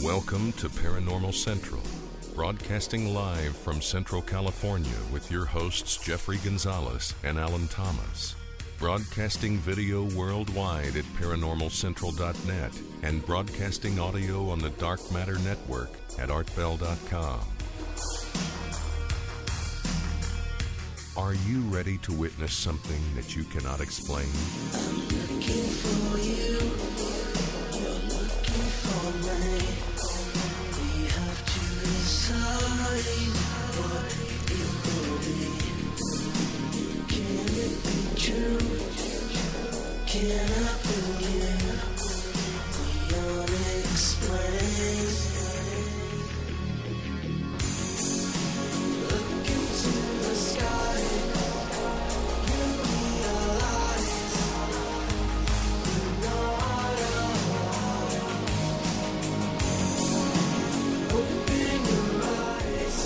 Welcome to Paranormal Central, broadcasting live from Central California with your hosts Jeffrey Gonzalez and Alan Thomas. Broadcasting video worldwide at ParanormalCentral.net and broadcasting audio on the Dark Matter Network at ArtBell.com. Are you ready to witness something that you cannot explain? I'm looking for you. You're looking for me. We have to decide what it will be. Can it be true? Can I believe the unexplained? Look into the sky. You realize you're not alone. Open your eyes.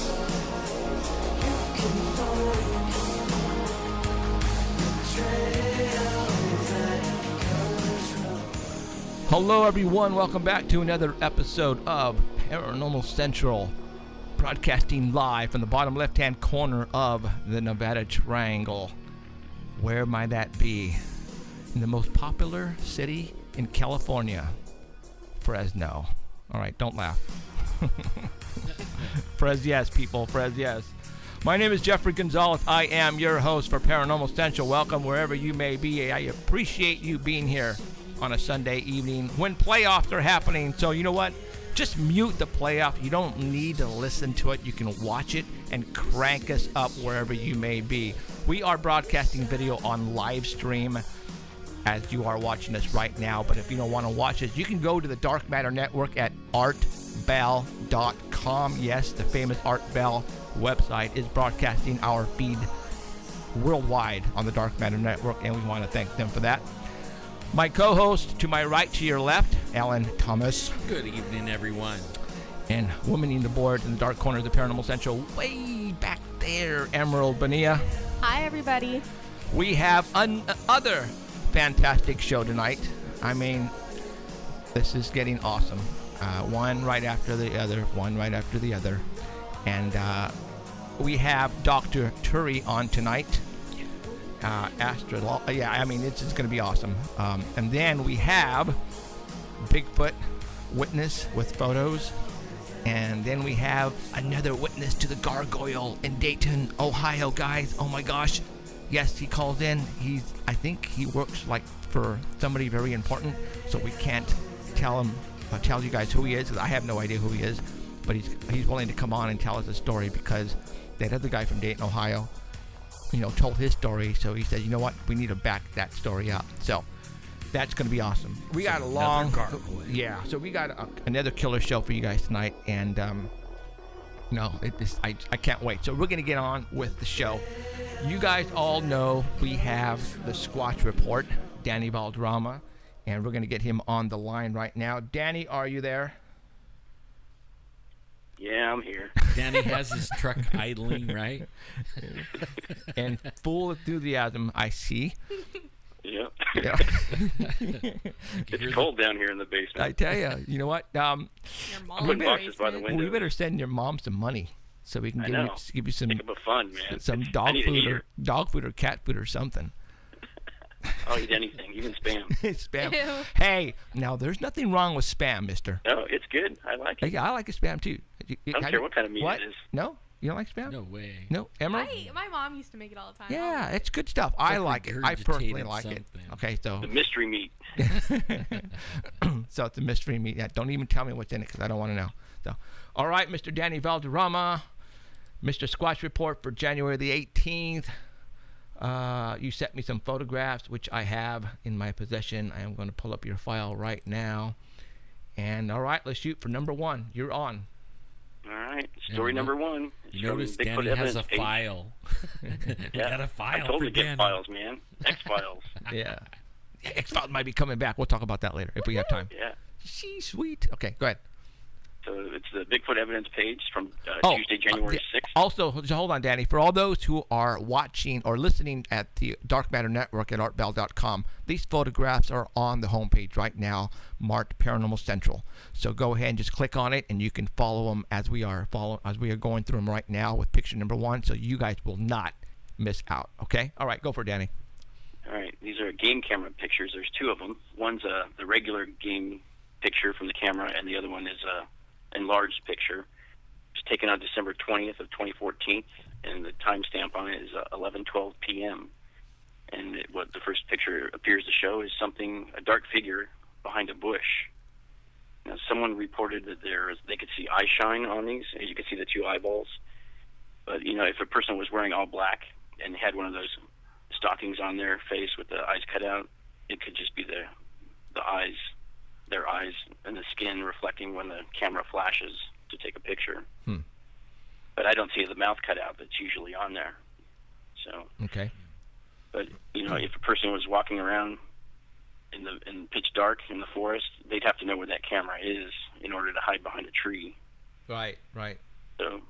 You can find trails that control. Hello everyone, welcome back to another episode of Paranormal Central, broadcasting live from the bottom left-hand corner of the Nevada Triangle. Where might that be? In the most popular city in California, Fresno. Alright, don't laugh. Yes, people, yes. My name is Jeffrey Gonzalez. I am your host for Paranormal Central. Welcome wherever you may be. I appreciate you being here on a Sunday evening when playoffs are happening. So you know what? Just mute the playoff. You don't need to listen to it. You can watch it and crank us up wherever you may be. We are broadcasting video on live stream as you are watching us right now. But if you don't want to watch it, you can go to the Dark Matter Network at artbell.com. Yes, the famous Art Bell website is broadcasting our feed worldwide on the Dark Matter Network, and we want to thank them for that. My co-host to my right, to your left, Alan Thomas. Good evening, everyone. And womaning the board in the dark corner of the Paranormal Central, way back there, Emerald Bonilla. Hi, everybody. We have another fantastic show tonight. I mean, this is getting awesome. One right after the other, And we have Dr. Turi on tonight. Yeah, I mean, it's going to be awesome. And then we have Bigfoot witness with photos. And then we have another witness to the Gargoyle in Dayton, Ohio, guys. Oh my gosh. Yes, he calls in. I think he works like for somebody very important, so we can't tell you guys who he is, because I have no idea who he is. But he's willing to come on and tell us a story, because that other guy from Dayton, Ohio, told his story. So he said, you know what, we need to back that story up. So that's going to be awesome. We got a long, yeah. So we got another killer show for you guys tonight, and I can't wait. So we're going to get on with the show. You guys all know we have the Squatch Report, Danny Valderrama, and we're going to get him on the line right now. Danny, are you there? Yeah, I'm here. Danny has his truck idling, right? And full enthusiasm, I see. Yep. Yeah. It's cold down here in the basement. I tell you, you know what? Your mom's boxes by the window. We better send your mom some money so we can give you some. Think about fun, man. Some dog food or cat food or something. I'll eat anything, even spam. Spam. Ew. Hey, now there's nothing wrong with spam, mister. No, it's good. I like it. Yeah, I like a spam too. I don't care what kind of meat it is. No? You don't like spam? No way. No? Emerald? My mom used to make it all the time. Yeah, it's good stuff. I like it. I personally like it. Okay, so. The mystery meat. So it's a mystery meat. Yeah, don't even tell me what's in it, because I don't want to know. So, all right, Mr. Danny Valderrama, Mr. Squatch Report for January the 18th. You sent me some photographs, which I have in my possession. I am going to pull up your file right now. And all right, let's shoot for number one. You're on. All right, story number one. You notice Danny has a file. Yeah, got a file. I told for you to get Danny. files, man. X-Files. Yeah. X-Files might be coming back. We'll talk about that later if we have time. Yeah. She's sweet. Okay, go ahead. So it's the Bigfoot evidence page from Tuesday, January 6th. Also, hold on, Danny. For all those who are watching or listening at the Dark Matter Network at artbell.com, these photographs are on the homepage right now, marked Paranormal Central. So go ahead and just click on it, and you can follow them as we are going through them right now with picture number 1, so you guys will not miss out. Okay? All right, go for it, Danny. All right, these are game camera pictures. There's 2 of them. One's the regular game picture from the camera, and the other one is enlarged picture. It was taken on December 20th of 2014, and the timestamp on it is 11:12 p.m. And what the first picture appears to show is a dark figure behind a bush. Now, someone reported that they could see eye shine on these. You could see the 2 eyeballs. But, if a person was wearing all black and had one of those stockings on their face with the eyes cut out, it could just be the eyes, their eyes and the skin reflecting when the camera flashes to take a picture. But I don't see the mouth cut out that's usually on there. So okay. But if a person was walking around in pitch dark in the forest, they'd have to know where that camera is in order to hide behind a tree. Right. So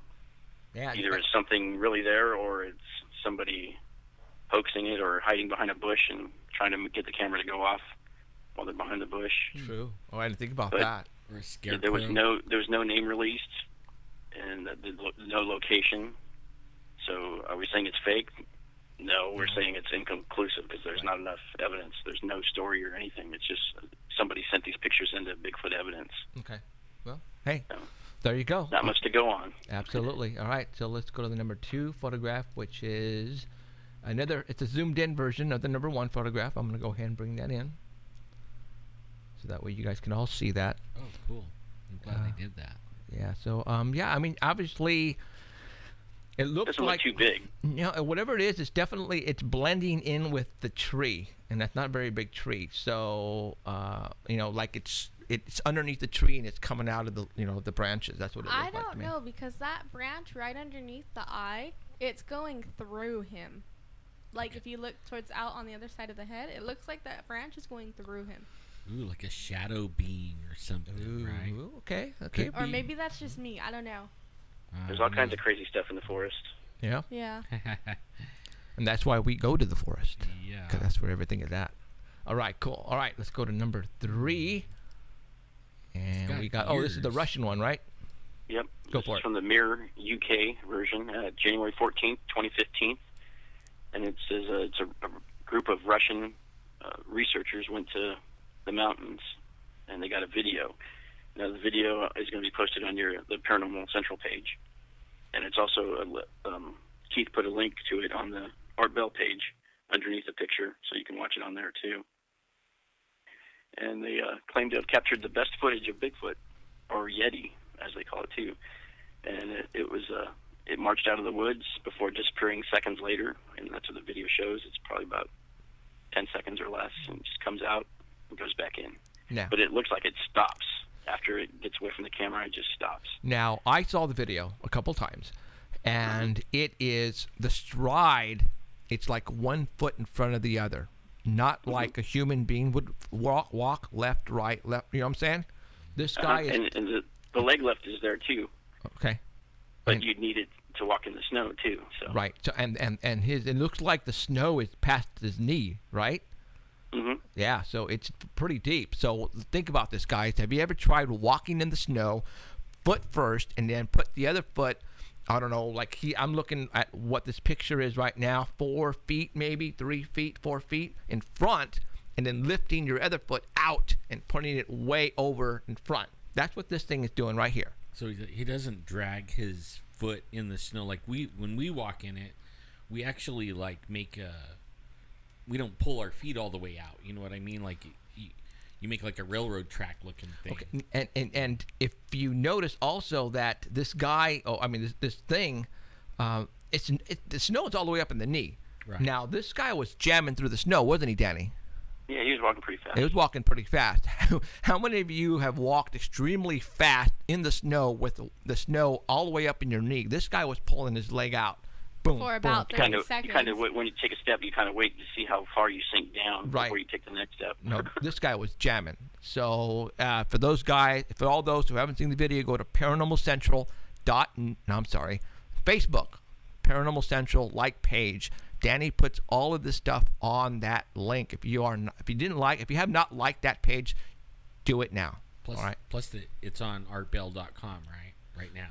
yeah, either it's something really there, or it's somebody hoaxing it or hiding behind a bush and trying to get the camera to go off while they're behind the bush. True. Oh, I didn't think about But that. Or a scarecrow. There was no name released, and no location. So are we saying it's fake? No, we're saying it's inconclusive because there's not enough evidence. There's no story or anything. It's just somebody sent these pictures into Bigfoot evidence. Okay. Well, hey, So, there you go. not much to go on. Absolutely. All right, so let's go to the number 2 photograph, which is it's a zoomed in version of the number 1 photograph. I'm going to go ahead and bring that in, so that way you guys can all see that. Oh, cool. I'm glad they did that. Yeah, so, I mean, obviously, it looks Doesn't like... look too big. Whatever it is, it's blending in with the tree, and that's not a very big tree. So, like it's underneath the tree, and it's coming out of the, the branches. That's what it looks like to me. I don't know, because that branch right underneath the eye, it's going through him. Like, if you look towards out on the other side of the head, it looks like that branch is going through him. Ooh, like a shadow being or something, right? Okay. Or maybe that's just me. I don't know. There's all kinds of crazy stuff in the forest. Yeah. Yeah. And that's why we go to the forest. Yeah. Because that's where everything is at. All right, cool. All right, let's go to number 3. And we got... Oh, this is the Russian one, right? Yep. Go This for is it. from the Mirror UK version, January 14th, 2015. And it says it's a group of Russian researchers went to the mountains, and they got a video. Now, the video is going to be posted on the Paranormal Central page. And it's also, Keith put a link to it on the Art Bell page underneath the picture, so you can watch it on there, too. And they claim to have captured the best footage of Bigfoot, or Yeti, as they call it, too. And it marched out of the woods before disappearing seconds later, and that's what the video shows. It's probably about 10 seconds or less, and it just comes out and goes back in. Now, But it looks like it stops. After it gets away from the camera, it just stops. Now, I saw the video a couple times, and it is the stride. It's like 1 foot in front of the other, not like a human being would walk left, right, left. You know what I'm saying? This guy is... And the leg lift is there, too. Okay. But you'd need it to walk in the snow, too. So. Right. So, and it looks like the snow is past his knee, right? Mm-hmm. Yeah, so it's pretty deep. So think about this, guys. Have you ever tried walking in the snow, foot first, and then put the other foot, I don't know, like I'm looking at what this picture is right now, 4 feet maybe, 3 feet, 4 feet in front, and then lifting your other foot out and putting it way over in front. That's what this thing is doing right here. So he doesn't drag his foot in the snow. Like when we walk in it, we actually like we don't pull our feet all the way out. You know what I mean? Like you make like a railroad track looking thing. Okay. And if you notice also that this guy, this thing, the snow is all the way up in the knee. Right. Now this guy was jamming through the snow, wasn't he, Danny? Yeah, he was walking pretty fast. He was walking pretty fast. How many of you have walked extremely fast in the snow with the snow all the way up in your knee? This guy was pulling his leg out boom, For about boom. 30 seconds. You kind of when you take a step, you kind of wait to see how far you sink down Right. before you take the next step. No, this guy was jamming. So for those guys, for all those who haven't seen the video, go to Facebook, Paranormal Central page. Danny puts all of this stuff on that link. If you have not liked that page, do it now. Plus, all right. It's on artbell.com right now.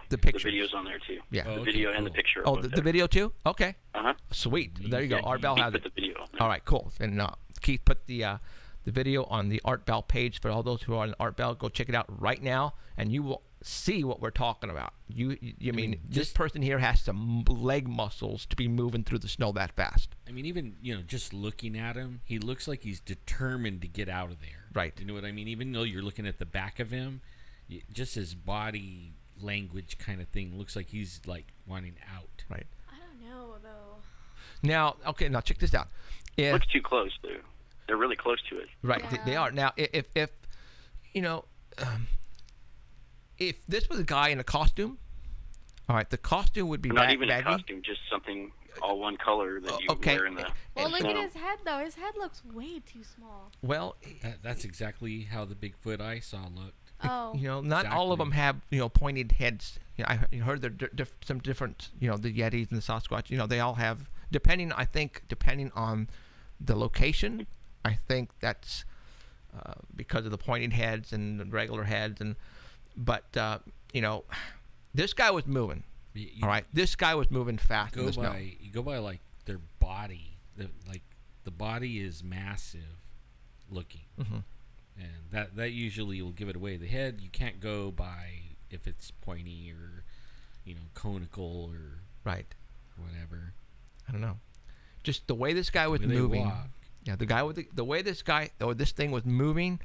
The picture. The video's on there too. Yeah. The okay, video and the cool. picture. Oh, the video too? Okay. Uh-huh. Sweet. There you go. Yeah, Art Bell has Put it. the video on there. All right, cool. And Keith put the video on the Art Bell page. For all those who are on Art Bell, go check it out right now, and you will see what we're talking about. You mean this person here has some leg muscles to be moving through the snow that fast. I mean, even just looking at him, he looks like he's determined to get out of there. Right. You know what I mean? Even though you're looking at the back of him, just his body language kind of thing looks like he's like wanting out. Right. I don't know, though. Now check this out. If Looks too close, though. They're really close to it. right, Yeah. they are. Now, if if this was a guy in a costume, all right, the costume would be Not even a baggy. costume, just something all one color that you okay. wear in the Well, look at snow. his head, though. His head looks way too small. Well, That's exactly how the Bigfoot I saw looked. Oh. not all of them have pointed heads. I heard there some different. The Yetis and the Sasquatch. They all have depending on the location. I think that's because of the pointed heads and the regular heads but this guy was moving. All right, this guy was moving fast in the snow. You go by like their body. The body is massive looking, and that usually will give it away. The head you can't go by if it's pointy or conical or Right. whatever. I don't know. Just the way this guy was The way they moving. walk. Yeah, the way this thing was moving,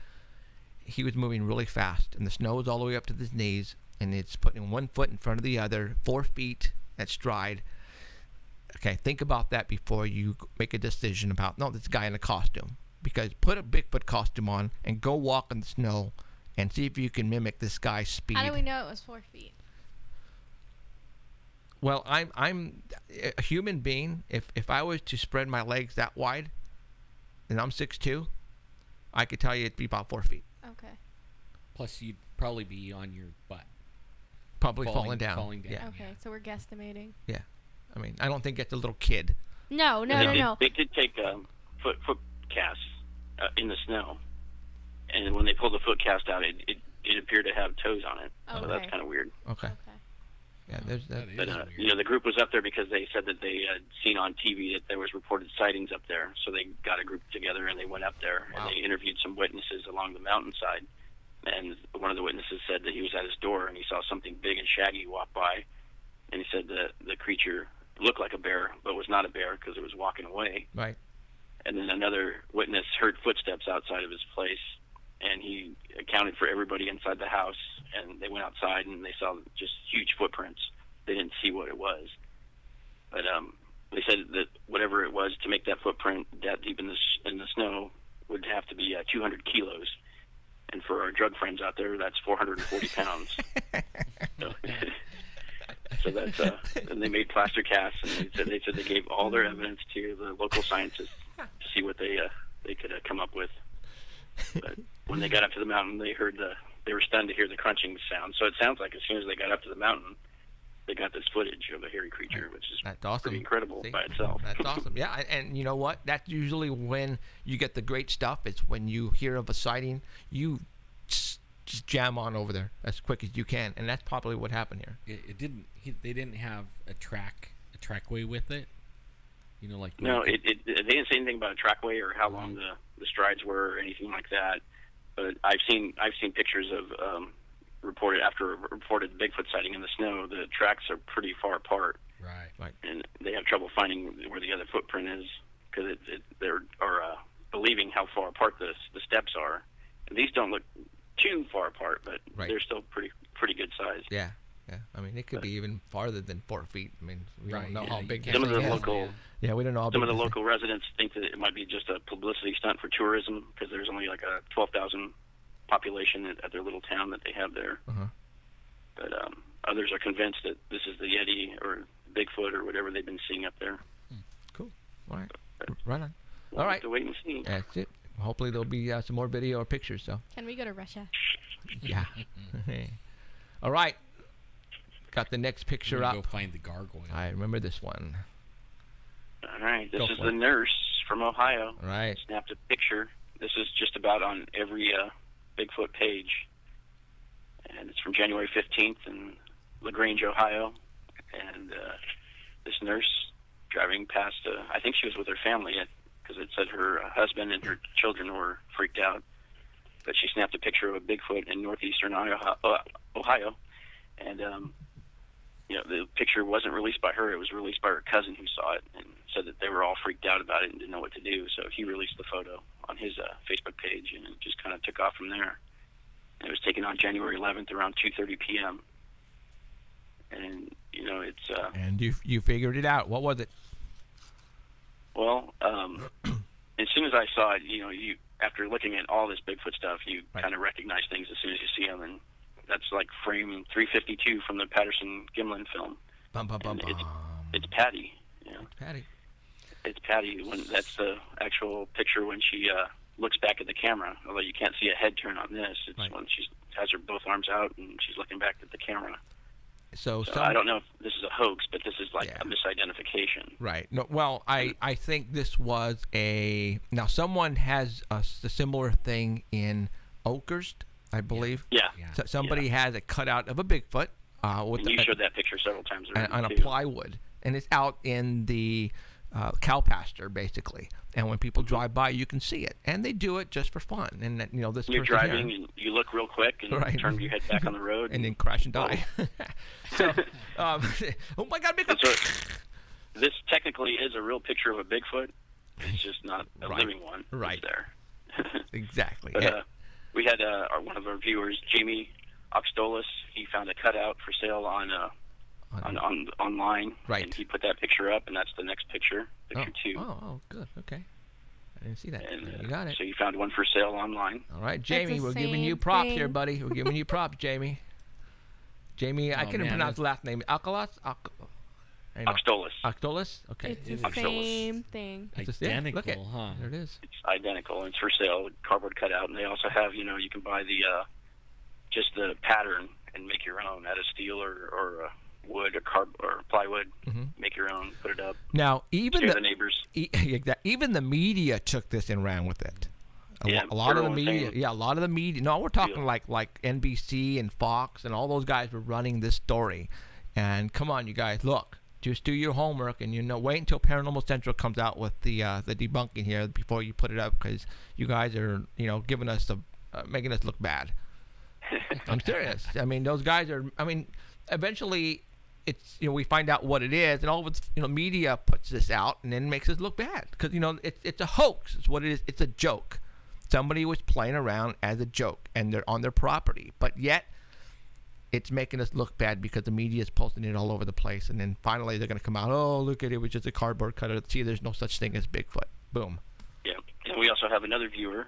he was moving really fast, and the snow was all the way up to his knees, and it's putting one foot in front of the other, 4 feet at stride. Okay, think about that before you make a decision about this guy in a costume, because put a Bigfoot costume on and go walk in the snow and see if you can mimic this guy's speed. How do we know it was 4 feet? Well, I'm a human being. If I was to spread my legs that wide, and I'm 6'2", I could tell you it'd be about 4 feet. Okay. Plus, you'd probably be on your butt. Probably falling down. Falling down. Yeah. Okay, so we're guesstimating. Yeah. I mean, I don't think it's a little kid. No. They did take foot casts in the snow, and when they pulled the foot cast out, it appeared to have toes on it. So Okay. that's kind of weird. Okay. Okay. Yeah, there's that. That is But weird. the group was up there because they said that they had seen on TV that there was reported sightings up there. So they got a group together and they went up there Wow. and they interviewed some witnesses along the mountainside. And one of the witnesses said that he was at his door and he saw something big and shaggy walk by. And he said the creature looked like a bear, but was not a bear because it was walking away. Right. And then another witness heard footsteps outside of his place, and he accounted for everybody inside the house. And they went outside and they saw just huge footprints. They didn't see what it was, but they said that whatever it was to make that footprint that deep in the snow would have to be 200 kilos. And for our drug friends out there, that's 440 pounds. So that's and they made plaster casts, and they said they gave all their evidence to the local scientists to see what they could come up with. But when they got up to the mountain, they were stunned to hear the crunching sound. So it sounds like as soon as they got up to the mountain, they got this footage of a hairy creature, which is That's awesome. pretty incredible See? by itself. That's awesome. Yeah, and you know what? That's usually when you get the great stuff. It's when you hear of a sighting, you just jam on over there as quick as you can, and that's probably what happened here. They didn't have a trackway with it. Like No, they didn't say anything about a trackway or how long the strides were or anything like that. But I've seen pictures of reported Bigfoot sighting in the snow. The tracks are pretty far apart, right. and they have trouble finding where the other footprint is because they're believing how far apart the steps are. And these don't look too far apart, but Right. they're still pretty good size. Yeah. I mean, it could be even farther than 4 feet. I mean, we Right, don't know yeah, how you big. can't Some of the this thing is. local Yeah, we don't know how Some big of the this local residents think that it might be just a publicity stunt for tourism because there's only like a 12,000 population at their little town that they have there. Uh-huh. But others are convinced that this is the Yeti or Bigfoot or whatever they've been seeing up there. Cool. All right. Right on. We'll All have right. to wait and see. That's it. Hopefully there'll be some more video or pictures. So Can we go to Russia? yeah. All right. Got the next picture I'm up. gonna go find the gargoyle. I remember this one. All right, this Go is for the it. nurse from Ohio. All right. Snapped a picture. This is just about on every Bigfoot page. And it's from January 15th in LaGrange, Ohio. And this nurse driving past, I think she was with her family because it said her husband and her children were freaked out. But she snapped a picture of a Bigfoot in northeastern Ohio. And, you know, the picture wasn't released by her. It was released by her cousin who saw it and said that they were all freaked out about it and didn't know what to do. So he released the photo on his Facebook page, and it just kind of took off from there. And it was taken on January 11th around 2:30 p.m. And, you know, it's... And you figured it out. What was it? Well, as soon as I saw it, you know, after looking at all this Bigfoot stuff, you Right. kind of recognize things as soon as you see them. And that's like frame 352 from the Patterson-Gimlin film. Bum, bum, bum, And bum. it's Patty. You know, Patty. it's Patty. That's the actual picture when she looks back at the camera. Although you can't see a head turn on this, it's Right. when she has her both arms out and she's looking back at the camera. So I don't know if this is a hoax, but this is like Yeah. a misidentification. Right. No. Well, I think this was a. Now, someone has a similar thing in Oakhurst, I believe. Yeah. Yeah. So somebody has a cutout of a Bigfoot with And you showed that picture several times already, on a too. plywood, and it's out in the cow pasture, basically. And when people drive by, you can see it, and they do it just for fun. And that, you know, this You're person here- driving and you look real quick and Right. turn your head back on the road. and then crash and die. So, oh my God, Bigfoot! So, this technically is a real picture of a Bigfoot. It's just not a Right. living one. Right. It's there. Exactly. But Yeah. we had one of our viewers, Jamie Oxtolis. He found a cutout for sale on online. Right. And he put that picture up, and that's the next picture, picture two. Oh, good. Okay. I didn't see that. And, you got it. So you found one for sale online. All right, Jamie, the we're giving you same props here, thing. buddy. We're giving you props, Jamie. Jamie, I Oh, couldn't man, pronounce the last name. Alcalas? Oxtolis. Octolis? Okay. It's the Oxtolis. same thing. It's just- yeah, Identical, look it. huh? There it is. It's identical, and it's for sale, cardboard cutout. And they also have, you know, you can buy the just the pattern and make your own out of steel or wood or plywood. Make your own, put it up. Now, even Scare the, the neighbors. even the media took this and ran with it. Yeah, A lot of the everyone's media, saying- a lot of the media. No, we're talking Yeah. like NBC and Fox and all those guys were running this story. And come on, you guys, look, just do your homework and wait until Paranormal Central comes out with the debunking here before you put it up, because you guys are giving us making us look bad. I'm serious. I mean, those guys are. I mean, eventually, it's we find out what it is, and all of its media puts this out and then makes us look bad because it's a hoax. It's what it is. It's a joke. Somebody was playing around as a joke, and they're on their property, but yet it's making us look bad because the media is posting it all over the place, and then finally they're going to come out. Oh, look at it! It was just a cardboard cutout. See, there's no such thing as Bigfoot. Boom. Yeah, and we also have another viewer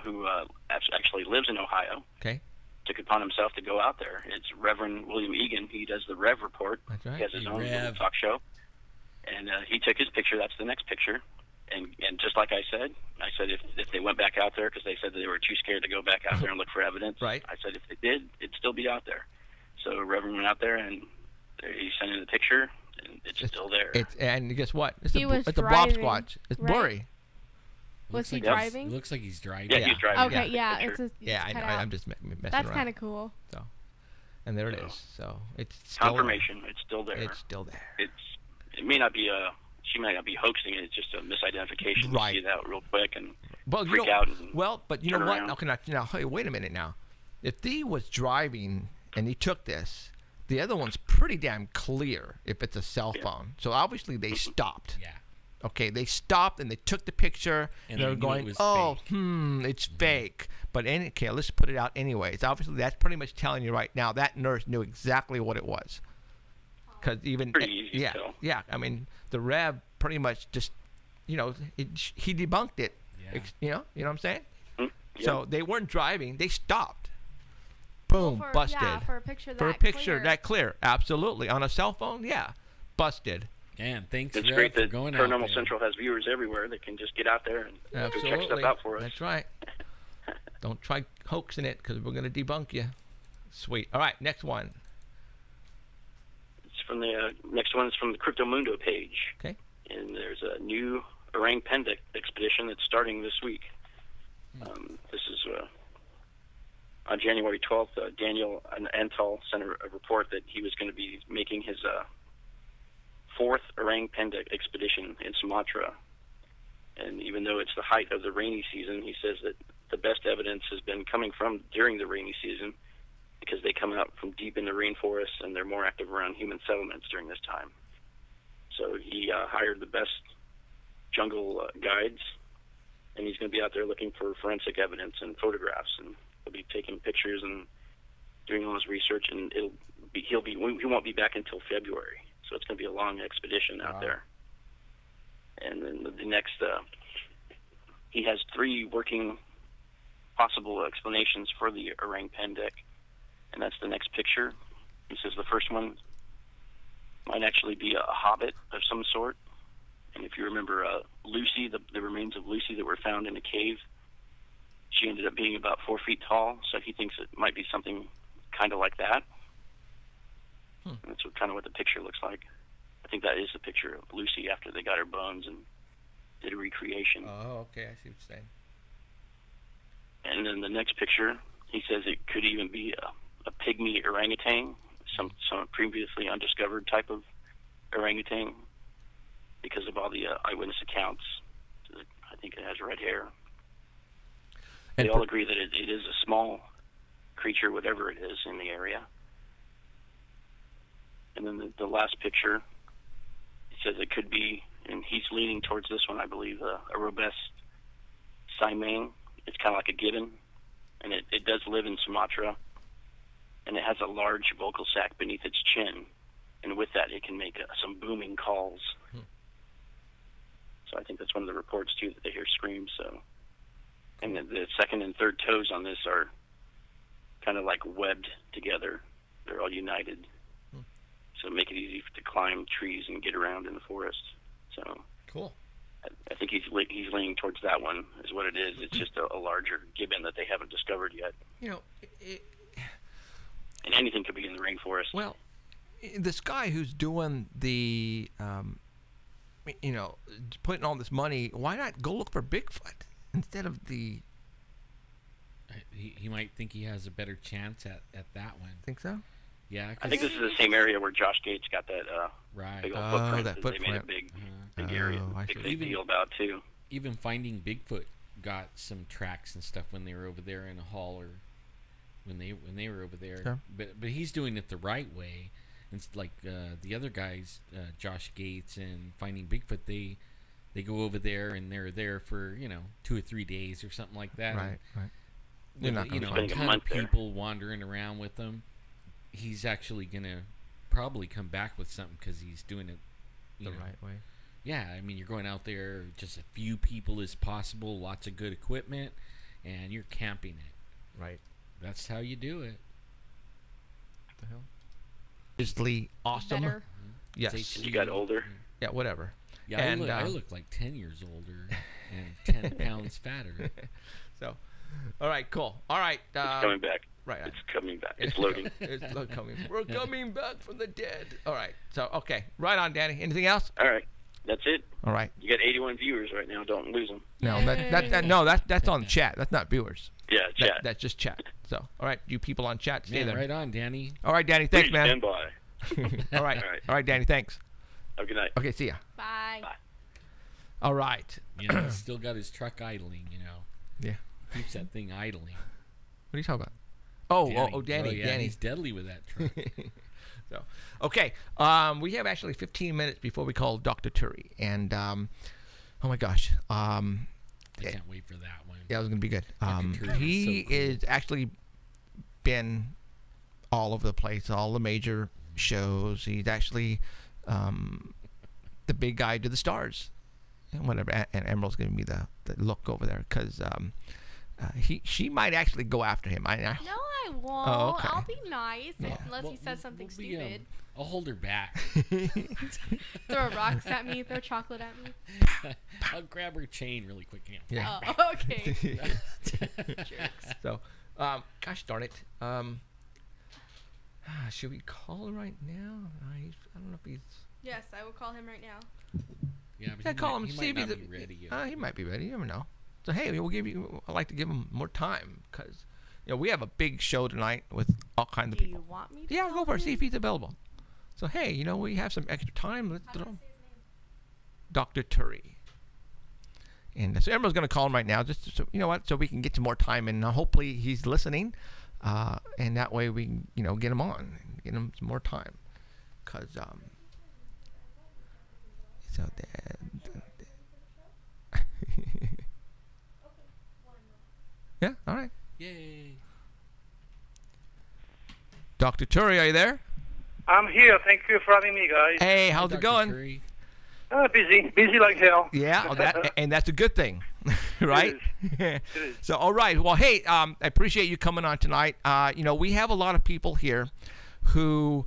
who actually lives in Ohio. Okay. Took it upon himself to go out there. It's Reverend William Egan. He does the Rev Report. That's right. He has his Hey, own little Rev. talk show. And he took his picture. That's the next picture. And just like I said if they went back out there, because they said that they were too scared to go back out there and look for evidence. Right. I said if they did, it'd still be out there. So Reverend went out there, and he sent in the picture, and it's still there. And guess what? It's He a was it's a blob driving, squatch. It's right? blurry. Was he like he's- driving? It looks like he's driving. yeah, yeah. he's driving. Okay, yeah, Picture. it's Yeah, I know. cut out. I'm just messing That's around. kind of cool. So, and there it So, is. So it's still Confirmation. It's still there. It's still there. It may not be she might not be hoaxing it. It's just a misidentification. Right. You see that real quick and Well, freak out. And but you know turn what? around. Okay, now, hey, wait a minute now. If he was driving and he took this, the other one's pretty damn clear if it's a cell phone. So obviously they stopped. Yeah. Okay, they stopped and they took the picture And they they were knew going, it was oh, fake." it's fake. But okay, let's put it out anyways. Obviously, that's pretty much telling you right now that nurse knew exactly what it was. Because even Pretty easy to yeah, tell. yeah. I mean, the Rev pretty much just, he debunked it. Yeah. You know what I'm saying? Mm, yeah. So they weren't driving; they stopped. Boom, for, busted. Yeah, for a picture that For a picture clear. that clear, absolutely. On a cell phone, yeah. busted. And thanks It's Rev, great for that going out Paranormal there. Central has viewers everywhere that can just get out there and go check Absolutely. stuff out for us. That's right. Don't try hoaxing it because we're going to debunk you. Sweet. All right, next one. It's from the next one is from the Cryptomundo page. Okay. And there's a new orang pendek expedition that's starting this week. This is on January 12th. Daniel Antal sent a report that he was going to be making his fourth orang pendek expedition in Sumatra. And even though it's the height of the rainy season, he says that the best evidence has been coming from during the rainy season, because they come out from deep in the rainforest and they're more active around human settlements during this time. So he hired the best jungle guides, and he's going to be out there looking for forensic evidence and photographs, and he'll be taking pictures and doing all his research, and he won't be back until February. So it's going to be a long expedition out there. And then the next, he has 3 working possible explanations for the orang pendek, and that's the next picture. He says the first one might actually be a hobbit of some sort. And if you remember Lucy, the remains of Lucy that were found in a cave, she ended up being about 4 feet tall, so he thinks it might be something kind of like that. And that's kind of what the picture looks like. I think that is the picture of Lucy after they got her bones and did a recreation. Oh, okay. I see what you're saying. And then the next picture, he says it could even be a pygmy orangutan, some previously undiscovered type of orangutan, because of all the eyewitness accounts. I think it has red hair. They all agree that it is a small creature, whatever it is, in the area. And then the last picture, he says it could be, and he's leaning towards this one, I believe, a robust Simang. It's kind of like a gibbon, and it does live in Sumatra, and it has a large vocal sac beneath its chin, and with that it can make some booming calls. So I think that's one of the reports, too, that they hear screams. So, and the second and third toes on this are kind of like webbed together. They're all united. So make it easy to climb trees and get around in the forest. So cool. I think he's leaning towards that one is what it is. It's just a larger gibbon that they haven't discovered yet. You know, and anything could be in the rainforest. Well, this guy who's doing the, putting all this money, why not go look for Bigfoot instead of the... He might think he has a better chance at that one. Think so? Yeah, I think this is the same area where Josh Gates got that big old footprint that they made a big area, big deal about too. Even Finding Bigfoot got some tracks and stuff when they were over there in a hall, or when they were over there. Sure. But he's doing it the right way. It's like the other guys, Josh Gates and Finding Bigfoot. They go over there and they're there for 2 or 3 days or something like that. Right. With, not gonna a find ton a of month there. people wandering around with them. He's actually gonna probably come back with something because he's doing it the right way. Yeah, I mean, you're going out there, just a few people as possible, lots of good equipment, and you're camping it. Right. That's how you do it. What the hell? Seriously awesome. Better. Yes. You got older. Yeah, whatever. Yeah, And, I look like 10 years older and 10 pounds fatter. So, all right, cool. All right. It's coming back. Right. It's coming back. It's loading. It's coming. We're coming back from the dead. All right. So, okay. Right on, Danny. Anything else? All right. That's it. All right. You got 81 viewers right now. Don't lose them. No, that's on chat. That's not viewers. Yeah, chat. That's just chat. So, all right, you people on chat, stay Yeah, there. right on, Danny. All right, Danny. Thanks, Please man. stand by. All right. All right. All right, Danny. Thanks. Have a good night. Okay, see ya. Bye. Bye. All right. He's still got his truck idling, Yeah. Keeps that thing idling. What are you talking about? Oh, Danny. Oh, yeah, Danny. he's deadly with that truck. So, okay. We have actually 15 minutes before we call Dr. Turi. And, oh my gosh. I can't wait for that one. Yeah, it was going to be good. Dr. Turi He is so cool. is actually been all over the place, all the major shows. He's actually the big guy to the stars. And whatever. And Emerald's going to be the look over there because she might actually go after him. No, I I won't. Oh, okay. I'll be nice unless Well, he says something we'll be, stupid. I'll hold her back. Throw rocks at me, throw chocolate at me. I'll grab her chain really quick. Yeah. Oh, okay. Jerks. So, gosh darn it. Should we call him right now? I don't know if he's. Yes, I will call him right now. Yeah, but Yeah, call him. he See might if not he's be ready yet. he might be ready. You never know. So hey, we'll give you. I like to give him more time because we have a big show tonight with all kinds of Do people. you want me to Yeah, call go for it. him? See if he's available. So hey, we have some extra time. Let's How do I throw say his name? Dr. Turi. And so everyone's going to call him right now, just so so we can get some more time, and hopefully he's listening, and that way we can get him on, and get him some more time, cause so yeah, all right. Yay. Dr. Turi, are you there? I'm here. Thank you for having me, guys. Hey, Hi, how's it Dr. going? Curry. Busy like hell. Yeah, and that's a good thing, right? It is. So, all right. Well, hey, I appreciate you coming on tonight. We have a lot of people here who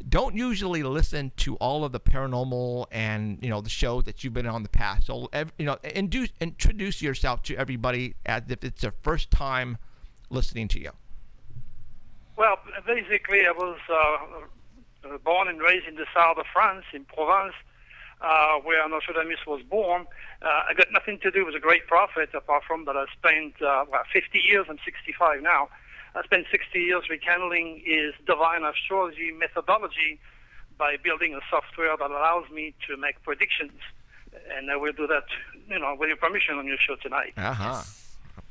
don't usually listen to all of the paranormal and the shows that you've been on in the past. So, introduce yourself to everybody as if it's their first time listening to you. Well, basically, I was born and raised in the south of France, in Provence, where Nostradamus was born. I got nothing to do with a great prophet, apart from that I spent 50 years. I'm 65 now. I spent 60 years rekindling his divine astrology methodology by building a software that allows me to make predictions. And I will do that, with your permission on your show tonight. Uh-huh.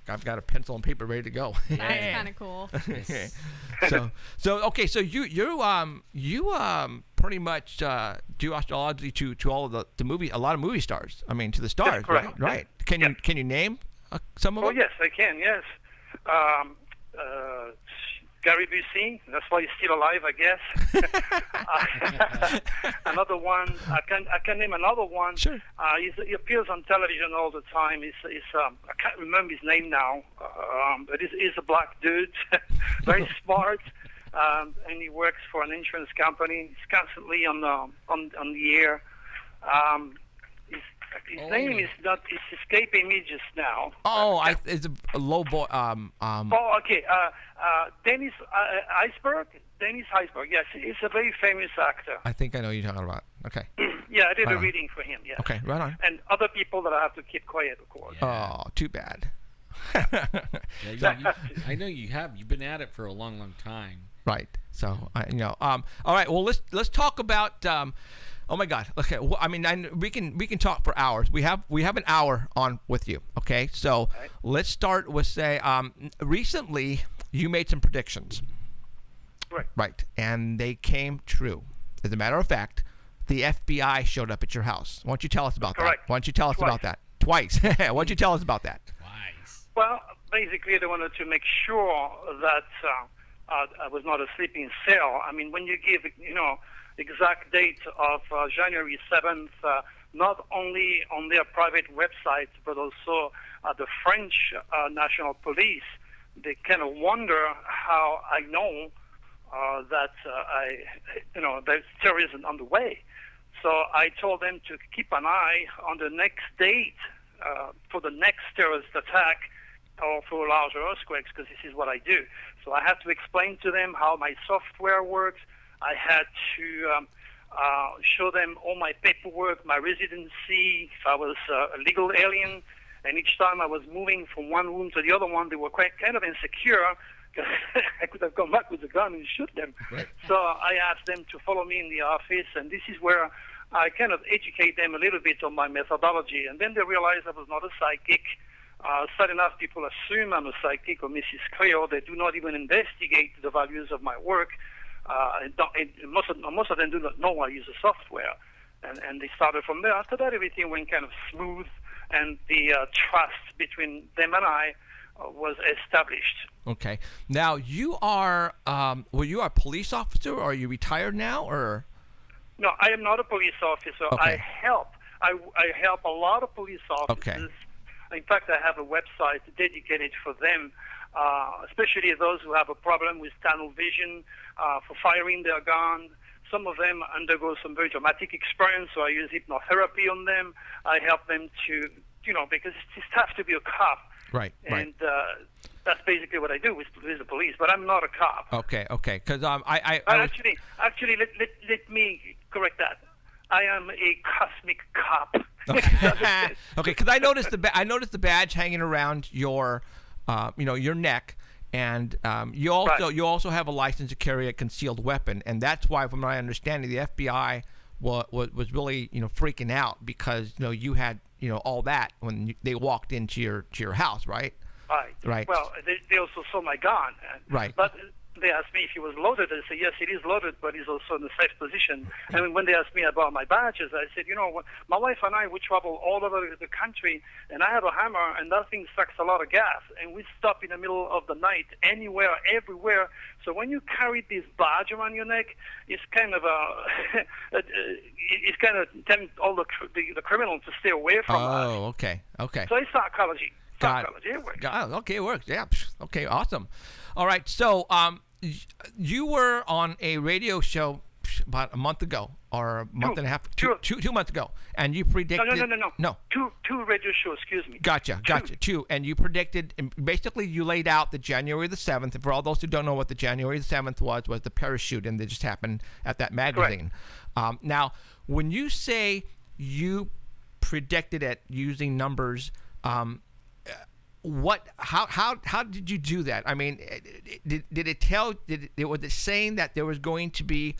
I've got a pencil and paper ready to go. That's kind of cool. Okay. So you pretty much do astrology to all of a lot of movie stars. I mean, to the stars, correct. right? Can you name some of them? Oh, yes, I can, yes. Gary Busey, that's why he's still alive, I guess. Another one, I can name another one. Sure. He appears on television all the time. I can't remember his name now, but he's a black dude, very smart, and he works for an insurance company. He's constantly on the air. His name is not. It's escaping me just now. Oh, it's a low boy. Oh, okay. Dennis Iceberg. Dennis Iceberg. Yes, he's a very famous actor. I think I know who you're talking about. Okay. Yeah, I did Right a on. reading for him. Yeah. Okay, right on. And other people that I have to keep quiet, of course. Oh, too bad. Yeah, I know you have. You've been at it for a long, long time. Right. So all right. Well, let's talk about. Oh my God. Okay. Well, I mean, we can talk for hours. We have an hour on with you. Okay. So Right. let's start with recently you made some predictions. Right. Right. And they came true. As a matter of fact, the FBI showed up at your house. Why don't you tell us about that? Correct. Why don't you tell us Twice. about that? Twice. Why don't you tell us about that? Twice. Well, basically, they wanted to make sure that I was not a sleeping cell. I mean, when you give, exact date of January 7th, not only on their private website, but also the French National Police, they kind of wonder how I know that there's terrorism on the way. So I told them to keep an eye on the next date for the next terrorist attack or for larger earthquakes, because this is what I do. So I had to explain to them how my software works. I had to show them all my paperwork, my residency, if I was a legal alien. And each time I was moving from one room to the other one, they were kind of insecure because I could have come back with a gun and shoot them. Right. So I asked them to follow me in the office, and this is where I kind of educate them a little bit on my methodology. And then they realized I was not a psychic. Sad enough, people assume I'm a psychic or Mrs. Cleo. They do not even investigate the values of my work. Most of them do not know I use a software. And they started from there. After that, everything went kind of smooth, and the trust between them and I was established. Okay. Now you are were you a police officer, or are you retired now, or? No, I am not a police officer. Okay. I help a lot of police officers. Okay. In fact, I have a website dedicated for them. especially those who have a problem with tunnel vision for firing their gun. Some of them undergo some very dramatic experience, so I use hypnotherapy on them. I help them to, because it's tough to be a cop. Right. And that's basically what I do with the police. But I'm not a cop. Okay. Because Actually, let me correct that. I am a cosmic cop. Okay. Because I noticed the badge hanging around your, your neck, and you also have a license to carry a concealed weapon, and that's why, from my understanding, the FBI was really freaking out because you had all that when they walked into your house, right? Right. Well, they also saw my gun. Right. But they asked me if it was loaded. I said, yes, it is loaded, but it's also in a safe position. And when they asked me about my badges, I said, my wife and I, we travel all over the country, and I have a hammer, and that thing sucks a lot of gas. And we stop in the middle of the night, anywhere, everywhere. So when you carry this badge around your neck, it's kind of it's kind of telling all the criminals to stay away from us. Oh, okay. So it's psychology. It works. Okay, it works. Yeah. Okay, awesome. All right. So, you were on a radio show about a month ago, or a month and a half, 2 months ago, and you predicted. No. Two radio shows. Excuse me. Gotcha. Two, and you predicted. And basically, you laid out the January the 7th. And for all those who don't know what the January the 7th was the parachute, and that just happened at that magazine. Now, when you say you predicted it using numbers, how did you do that? I mean, was it saying that there was going to be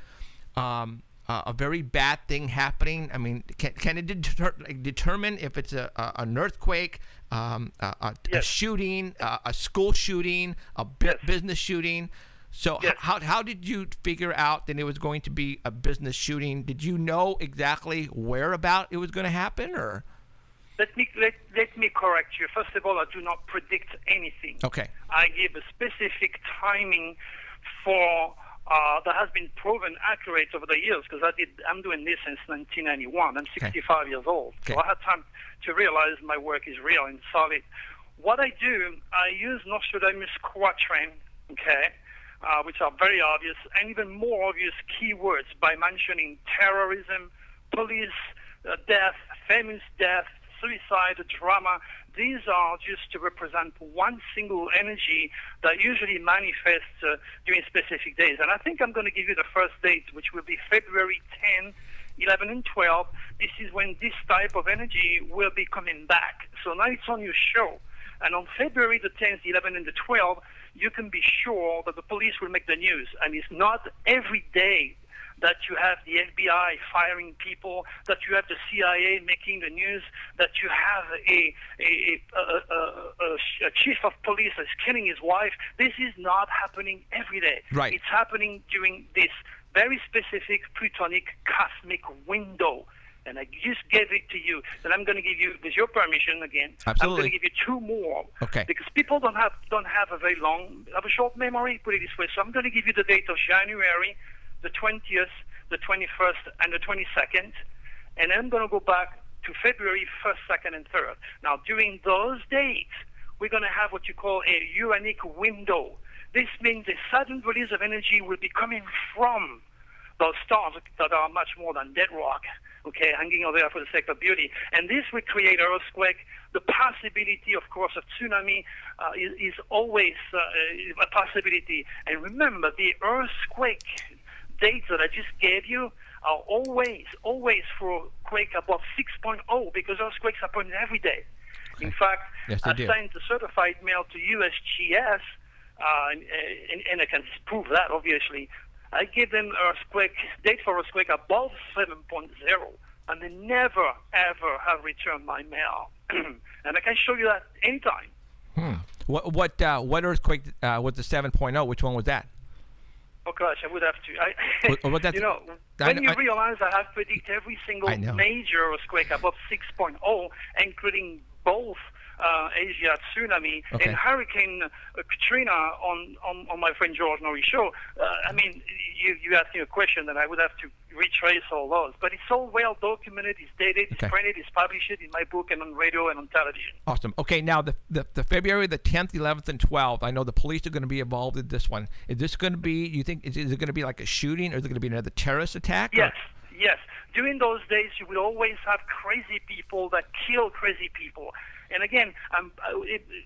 a very bad thing happening? I mean, can it determine if it's an earthquake, a shooting, a school shooting, a business shooting? So how did you figure out that it was going to be a business shooting? Did you know exactly whereabout it was going to happen, or? Let me correct you. First of all, I do not predict anything. Okay. I give a specific timing for that has been proven accurate over the years, because I'm doing this since 1991. I'm 65 years old, so I had time to realize my work is real and solid. What I do, I use Nostradamus quatrain, which are very obvious, and even more obvious keywords by mentioning terrorism, police, death, famous death, suicide, drama. These are just to represent one single energy that usually manifests during specific days. And I think I'm going to give you the first date, which will be February 10, 11, and 12. This is when this type of energy will be coming back. So now it's on your show. And on February the 10th, 11, and the 12th, you can be sure that the police will make the news. And it's not every day that you have the FBI firing people, that you have the CIA making the news, that you have a chief of police that's killing his wife. This is not happening every day. Right. It's happening during this very specific plutonic cosmic window. And I just gave it to you. And I'm going to give you, with your permission again, Absolutely. I'm going to give you two more. Okay. Because people don't have a short memory, put it this way. So I'm going to give you the date of January the 20th, the 21st, and the 22nd, and then I'm going to go back to February 1st, 2nd, and 3rd. Now, during those dates, we're going to have what you call a uranic window. This means a sudden release of energy will be coming from those stars that are much more than dead rock, hanging over there for the sake of beauty. And this will create an earthquake. The possibility, of course, of tsunami is always a possibility. And remember, the earthquake dates that I just gave you are always for quake above 6.0, because earthquakes happen every day. Okay. In fact, I sent a certified mail to USGS, and I can prove that, obviously. I gave them date for earthquake above 7.0, and they never, ever have returned my mail. And I can show you that anytime. What earthquake was the 7.0? Which one was that? Oh gosh, I would have to. When you realize I have predicted every single major earthquake above 6.0, including both Asia tsunami, Okay. and Hurricane Katrina on my friend George Norrie's show. I mean, you asked me a question, and I would have to retrace all those. But it's all well documented, it's dated, Okay. it's printed, it's published in my book and on radio and on television. Awesome. Okay, now the February the 10th, 11th, and 12th. I know the police are going to be involved in this one. Is this going to be? You think is it going to be like a shooting, or is it going to be another terrorist attack? Yes, yes. During those days, you will always have crazy people that kill crazy people. And again,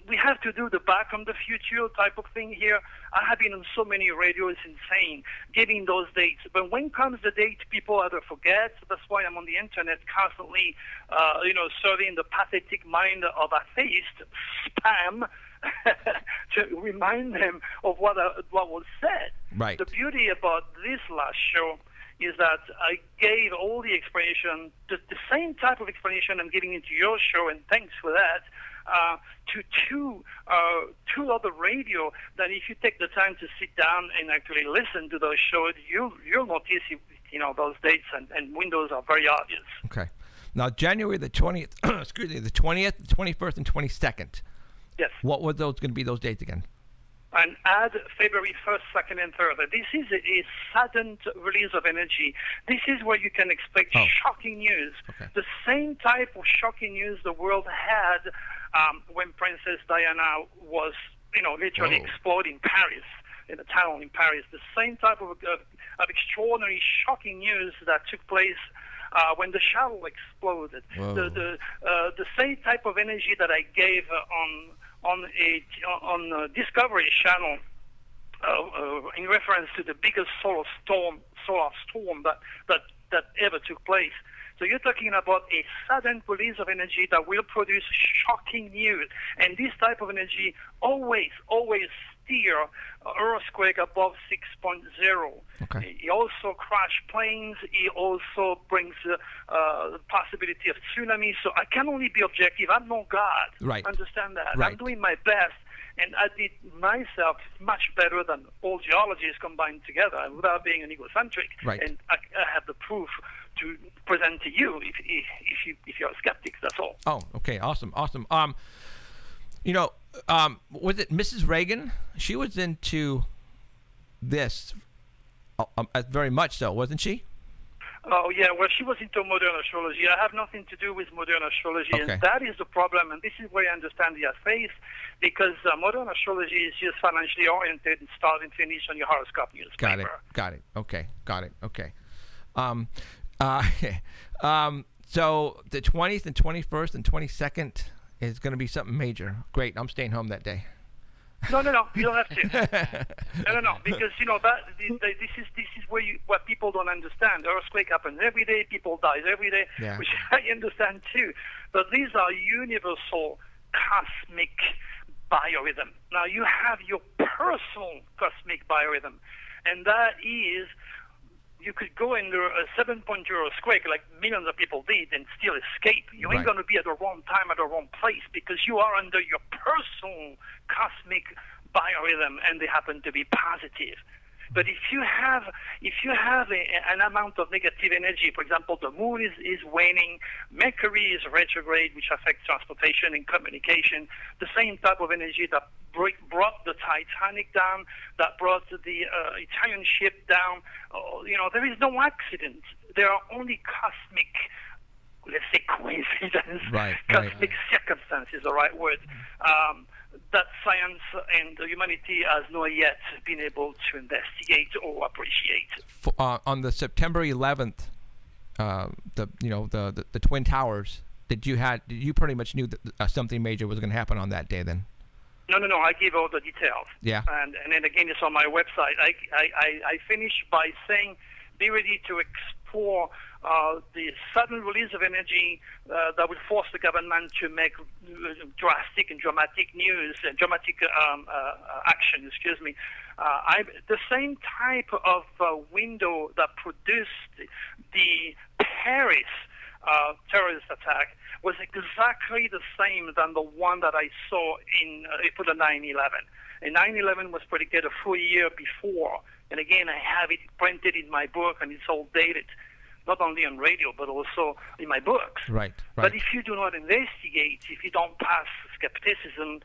we have to do the back from the future type of thing here. I have been on so many radios, insane, giving those dates. But when comes the date, people either forget. That's why I'm on the internet constantly, serving the pathetic mind of atheists, spam, to remind them of what was said. Right. The beauty about this last show is that I gave all the explanation, the same type of explanation I'm giving into your show, and thanks for that, to two other radio, that if you take the time to sit down and actually listen to those shows, you'll notice, those dates and windows are very obvious. Okay. Now, January the 20th, excuse me, the 20th, the 21st, and 22nd. Yes. What were those going to be, those dates again? And add February 1st, 2nd, and 3rd. This is a sudden release of energy. This is where you can expect shocking news. Okay. The same type of shocking news the world had when Princess Diana was, literally exploding Paris, in a town in Paris. The same type of extraordinary, shocking news that took place when the shuttle exploded. The same type of energy that I gave on Discovery Channel in reference to the biggest solar storm that ever took place. So you're talking about a sudden release of energy that will produce shocking news. And this type of energy always steer earthquake above 6.0. Okay. It also crash planes. It also brings the possibility of tsunami. So I can only be objective. I'm no God. Right. Understand that. Right. I'm doing my best. And I did myself much better than all geologists combined together without being an egocentric. Right. And I have the proof to present to you if you're a skeptic. That's all. Oh, okay. Awesome. Was it Mrs. Reagan? She was into this very much so, wasn't she? Oh, yeah. Well, she was into modern astrology. I have nothing to do with modern astrology. Okay. And that is the problem. And this is where I understand the atheists, because modern astrology is just financially oriented and start and finish on your horoscope newspaper. Got it. Okay. So the 20th and 21st and 22nd is going to be something major. Great. I'm staying home that day. No, you don't have to. No, because this is what people don't understand. Earthquake happens every day. People die every day, Yeah. which I understand too. But these are universal cosmic biorhythm. Now you have your personal cosmic biorhythm, and that is, you could go under a 7.0 earthquake like millions of people did and still escape. You ain't Right. going to be at the wrong time at the wrong place because you are under your personal cosmic biorhythm, and they happen to be positive. But if you have an amount of negative energy, for example, the moon is waning, Mercury is retrograde, which affects transportation and communication, the same type of energy that brought the Titanic down, that brought the Italian ship down, there is no accident. There are only cosmic, let's say, coincidence. Right. Cosmic circumstance is the right word. That science and humanity has not yet been able to investigate or appreciate. On the September 11th, the Twin Towers. Did you pretty much knew that something major was going to happen on that day then? No. I give all the details. Yeah. And then again, it's on my website. I finish by saying, be ready to explore the sudden release of energy that will force the government to make drastic and dramatic news and dramatic action. Excuse me. The same type of window that produced the Paris terrorist attack was exactly the same than the one that I saw in April of 9/11. And 9/11 was predicted a full year before. And again, I have it printed in my book, and it's all dated, not only on radio, but also in my books. Right. But if you do not investigate, if you don't pass skepticism,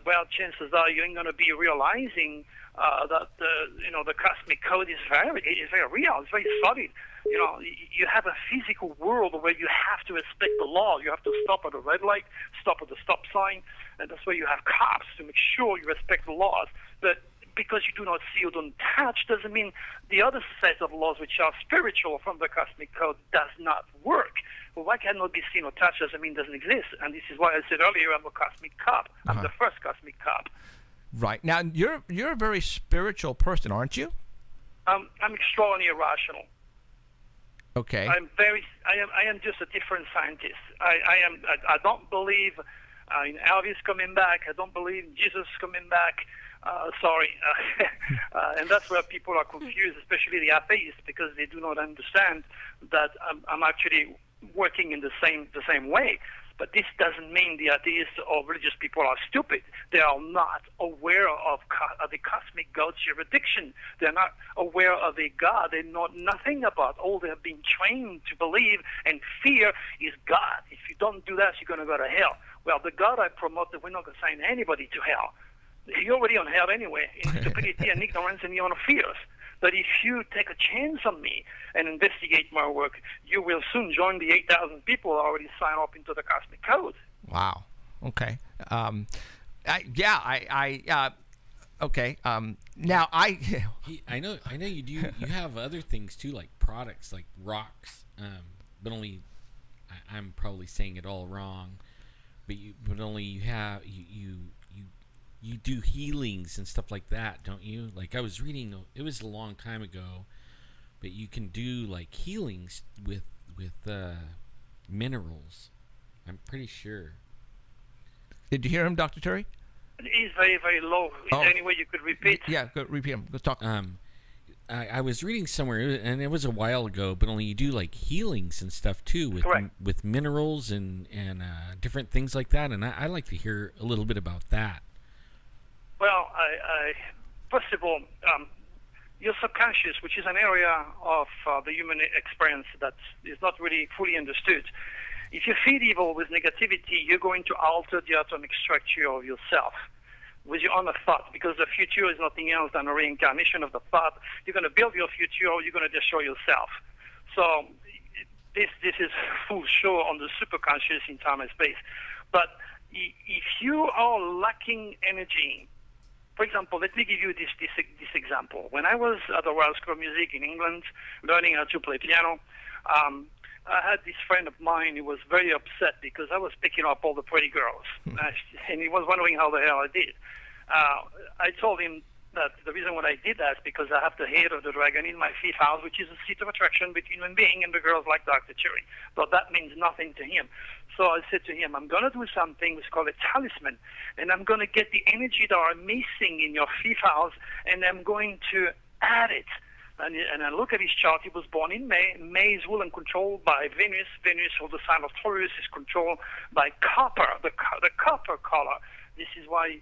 well, chances are you ain't going to be realizing that the cosmic code is very real. It's very solid. You have a physical world where you have to respect the law. You have to stop at a red light, stop at the stop sign, and that's where you have cops to make sure you respect the laws. But because you do not see or don't touch doesn't mean the other set of laws, which are spiritual from the cosmic code, does not work. Well, what cannot be seen or touched doesn't mean doesn't exist. And this is why I said earlier I'm a cosmic cop. I'm the first cosmic cop. Right. Now, you're a very spiritual person, aren't you? I'm extraordinarily irrational. Okay. I am just a different scientist. I don't believe in Elvis coming back. I don't believe in Jesus coming back. Sorry. And that's where people are confused, especially the atheists, because they do not understand that I'm actually working in the same way. But this doesn't mean the atheists or religious people are stupid. They are not aware of the cosmic God's jurisdiction. They're not aware of a God they know nothing about. All they have been trained to believe and fear is God. If you don't do that, you're going to go to hell. Well, the God I promote, we're not going to send anybody to hell. You're already on hell anyway, in stupidity and ignorance and your own fears. But if you take a chance on me and investigate my work, you will soon join the 8,000 people who already signed up into the Cosmic Code. Wow. Okay. Okay. Now I know you do. You have other things too, like products, like rocks. But only I'm probably saying it all wrong. But only you have you do healings and stuff like that, don't you? Like I was reading, it was a long time ago, but you can do like healings with minerals. I'm pretty sure. Did you hear him, Dr. Turi? He's very, very low. Is there any way you could repeat? Yeah, go repeat him. Let's talk. I was reading somewhere, and it was a while ago, but only you do like healings and stuff too with minerals and different things like that. And I'd like to hear a little bit about that. Well, first of all, your subconscious, which is an area of the human experience that is not really fully understood. If you feed evil with negativity, you're going to alter the atomic structure of yourself with your own thought, because the future is nothing else than a reincarnation of the thought. You're going to build your future, or you're going to destroy yourself. So this is full show on the superconscious in time and space. But if you are lacking energy, for example, let me give you this example. When I was at the Royal School of Music in England, learning how to play piano, I had this friend of mine who was very upset because I was picking up all the pretty girls, and he was wondering how the hell I did. I told him that the reason why I did that is because I have the head of the dragon in my fifth house, which is a seat of attraction between human being and the girls like Dr. Turi. But that means nothing to him. So I said to him, I'm going to do something which is called a talisman, and I'm going to get the energy that are missing in your fifth house, and I'm going to add it. And I look at his chart. He was born in May. May is ruled and controlled by Venus. Venus, or the sign of Taurus, is controlled by copper, the copper color. This is why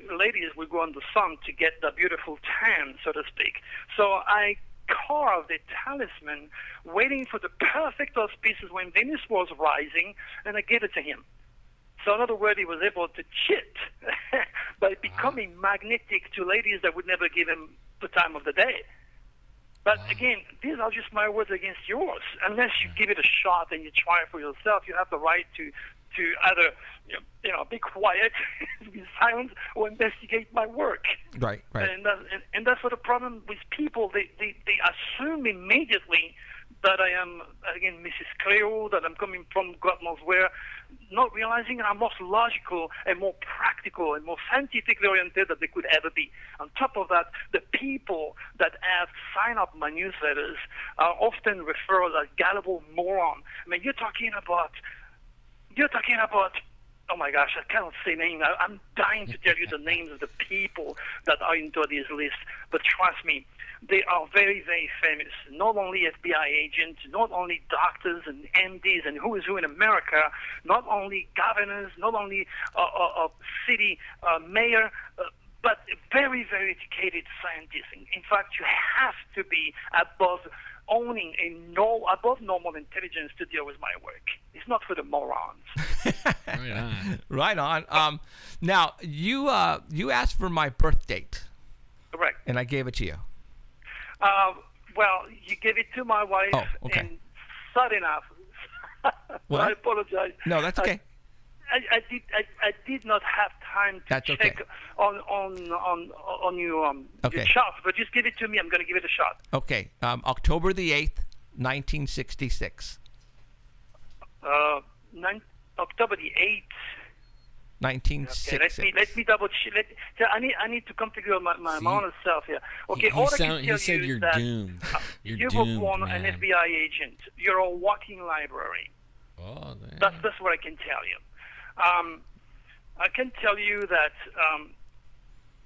ladies will go on the sun to get the beautiful tan, so to speak. So I carved a talisman, waiting for the perfect auspices when Venus was rising, and I gave it to him. So in other words, he was able to cheat by becoming magnetic to ladies that would never give him the time of the day. But again, these are just my words against yours. Unless you give it a shot and you try it for yourself, you have the right to either be quiet, be silent, or investigate my work. Right. And that's what the problem with people. They assume immediately that I am, again, Mrs. Cleo, that I'm coming from God knows where, not realizing I'm more logical and more practical and more scientifically oriented than they could ever be. On top of that, the people that have signed up my newsletters are often referred as gullible moron. I mean, you're talking about, oh my gosh, I cannot say names. I'm dying to tell you the names of the people that are into this list, but trust me, they are very, very famous. Not only FBI agents, not only doctors and MDs and who is who in America, not only governors, not only city mayor, but very, very educated scientists. In fact, you have to be above owning above normal intelligence to deal with my work. It's not for the morons. Right on. Right on. Now you asked for my birth date, Correct. and I gave it to you. Well, you gave it to my wife, Oh, okay. and sudden enough. What? I apologize. No, that's okay. I did not have time to That's check okay. on your Okay. your chart, but just give it to me. I'm going to give it a shot. Okay. October the 8th, 1966. October the 8th. Okay, 1966. let me double check. I need to configure my See? own self here. Okay, He all I can sound- he tell said you you're is that doomed. You're you doomed, were born man. an FBI agent. You're a walking library. Oh, man. That's what I can tell you. I can tell you that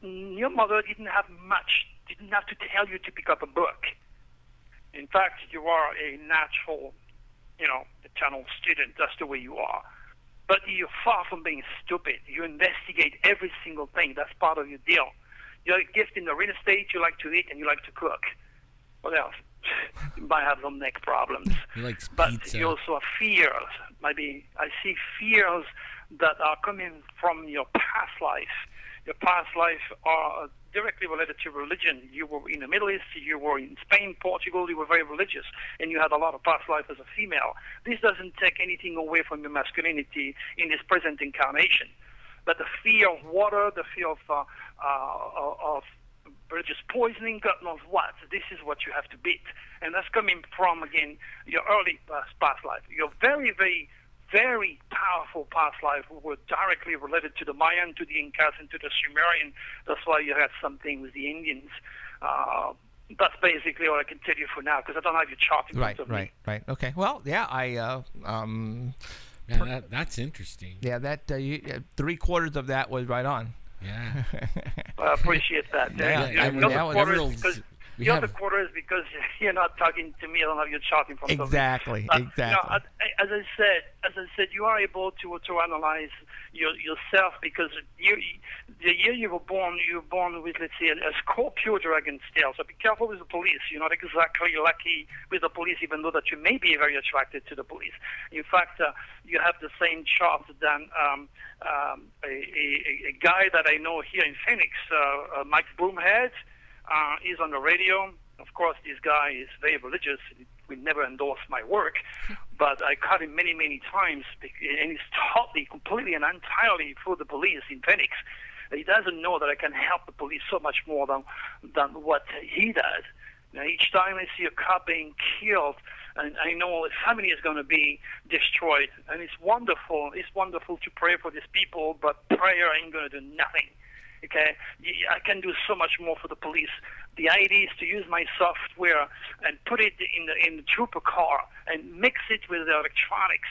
your mother didn't have to tell you to pick up a book. In fact, you are a natural, eternal student. That's the way you are. But you're far from being stupid. You investigate every single thing. That's part of your deal. You're a gift in the real estate. You like to eat and you like to cook. What else? You might have some neck problems. He likes But pizza. you also have fears. Maybe I see fears that are coming from your past life. Your past life are directly related to religion. You were in the Middle East, you were in Spain, Portugal, you were very religious, and you had a lot of past life as a female. This doesn't take anything away from your masculinity in this present incarnation. But the fear of water, the fear of religious poisoning, God knows what. This is what you have to beat. And that's coming from, again, your early past life. Your very, very, very powerful past life were directly related to the Mayan, to the Incas, and to the Sumerian. That's why you had something with the Indians. That's basically what I can tell you for now, because I don't have your chart in front of me. Right. Okay. Well, yeah, Man, that's interesting. yeah, that 3/4 of that was right on. Yeah. I appreciate that. Yeah, The I mean, other that was- quarter is everyone's- because we the other have- quarter is because you're not talking to me. I don't have your chart in front of me. Exactly. But, Exactly. as I said, you are able to analyze yourself because the year you were born with, let's say, a Scorpio dragon's tail. So be careful with the police. You're not exactly lucky with the police, even though that you may be very attracted to the police. In fact, you have the same chart than a guy that I know here in Phoenix, Mike Broomhead. He's on the radio. Of course, this guy is very religious. He will never endorse my work, but I caught him many, many times, and he's totally, completely, and entirely for the police in Phoenix. He doesn't know that I can help the police so much more than what he does. Now, each time I see a cop being killed, and I know a family is going to be destroyed, and it's wonderful. It's wonderful to pray for these people, but prayer ain't going to do nothing. Okay, I can do so much more for the police. The idea is to use my software and put it in the trooper car and mix it with the electronics.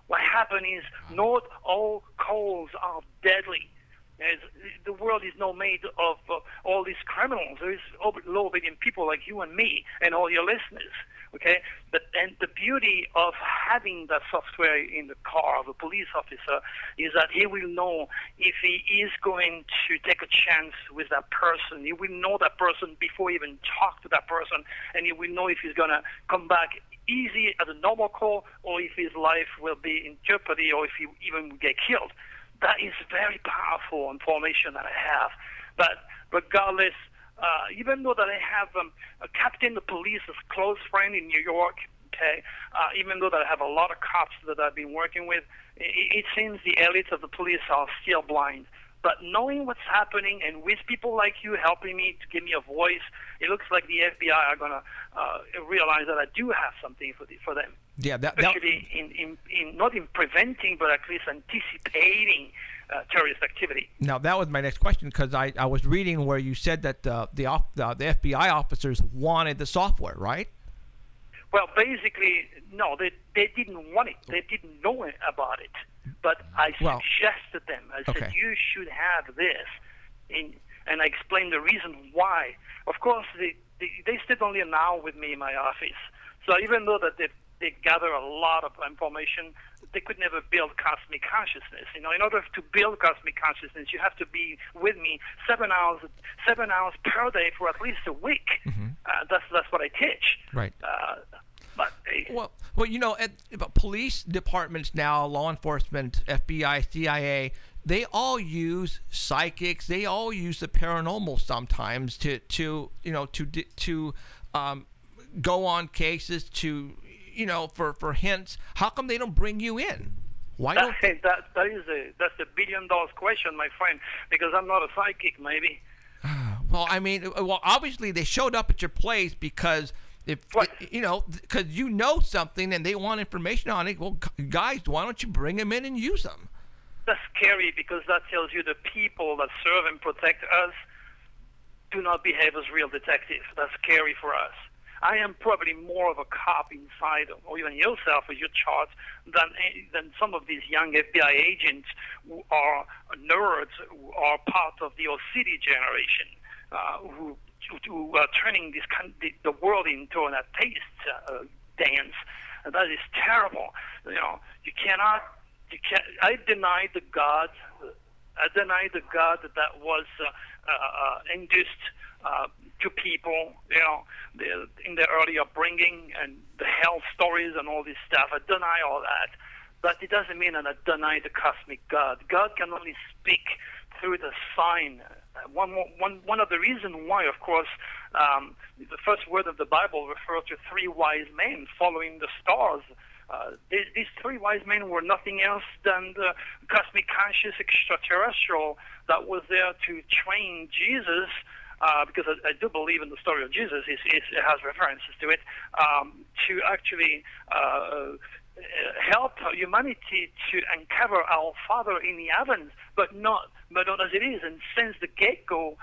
What happens is not all calls are deadly. The world is not made of all these criminals. There is law-abiding people like you and me and all your listeners. Okay, and the beauty of having that software in the car of a police officer is that he will know if he is going to take a chance with that person. He will know that person before he even talk to that person, and he will know if he's going to come back easy as a normal call or if his life will be in jeopardy or if he even get killed. That is very powerful information that I have. But regardless, even though that I have a captain of police as a close friend in New York, okay, even though that I have a lot of cops that I've been working with, it seems the elites of the police are still blind. But knowing what's happening and with people like you helping me to give me a voice, it looks like the FBI are going to realize that I do have something for them. Yeah, Especially in not in preventing, but at least anticipating terrorist activity. Now, that was my next question, because I was reading where you said that the FBI officers wanted the software, right? Well, basically, no, they didn't want it. They didn't know about it. But I suggested them. I said, you should have this. And I explained the reason why. Of course, they stayed only an hour with me in my office. So even though that they gather a lot of information, they could never build cosmic consciousness. In order to build cosmic consciousness, you have to be with me 7 hours per day for at least a week. Mm-hmm. That's what I teach. Right. But Well, you know, police departments now, law enforcement, FBI, CIA, they all use psychics. They all use the paranormal sometimes to go on cases for hints. How come they don't bring you in? Why don't they? that's a $1 billion question, my friend, because I'm not a psychic, maybe. Well, I mean, obviously they showed up at your place because because you know something and they want information on it. Well, guys, why don't you bring them in and use them? That's scary because that tells you the people that serve and protect us do not behave as real detectives. That's scary for us. I am probably more of a cop inside, or even yourself with your charts, than some of these young FBI agents who are nerds, who are part of the city generation, who are turning the world into a taste dance. And that is terrible. You cannot. I deny the God. I deny the God that was induced to people, in their early upbringing and the health stories and all this stuff. I deny all that. But it doesn't mean that I deny the cosmic God. God can only speak through the sign. One of the reasons why, of course, the first word of the Bible refers to 3 wise men following the stars. These 3 wise men were nothing else than the cosmic conscious extraterrestrial that was there to train Jesus, because I do believe in the story of Jesus. It has references to it, to actually help humanity to uncover our Father in the heavens, but not as it is. And since the get-go,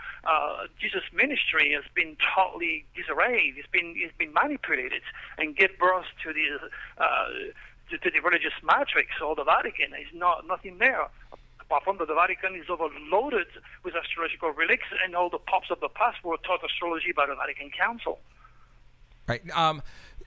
Jesus' ministry has been totally disarrayed. It's been manipulated and give birth to the religious matrix or the Vatican. There's nothing there. Apart from the Vatican is overloaded with astrological relics, and all the popes of the past were taught astrology by the Vatican Council. Right.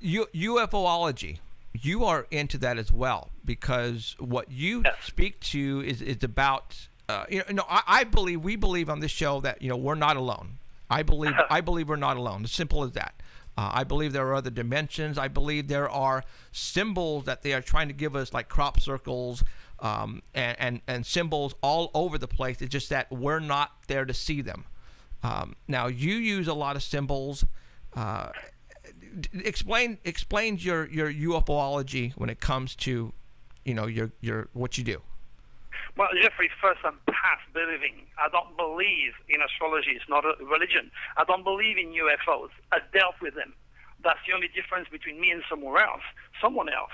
UFOlogy. You are into that as well, because what you speak to is about. We believe on this show that we're not alone. I believe we're not alone. As simple as that. I believe there are other dimensions. I believe there are symbols that they are trying to give us, like crop circles, and symbols all over the place. It's just that we're not there to see them. Now, you use a lot of symbols. Explain your UFOlogy when it comes to your what you do. Well, Jeffrey, first, I'm past believing. I don't believe in astrology. It's not a religion. I don't believe in UFOs. I dealt with them. That's the only difference between me and someone else.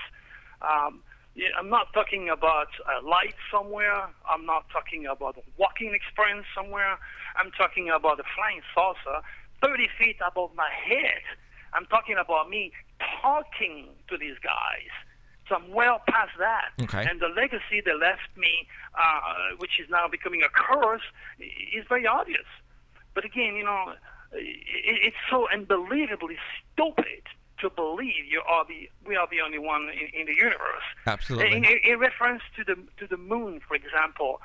I'm not talking about a light somewhere. I'm not talking about a walking experience somewhere. I'm talking about a flying saucer 30 feet above my head. I'm talking about me talking to these guys. So I'm well past that. Okay. And the legacy they left me, which is now becoming a curse, is very obvious. But again, it's so unbelievably stupid to believe we are the only one in the universe. Absolutely. In reference to the moon, for example,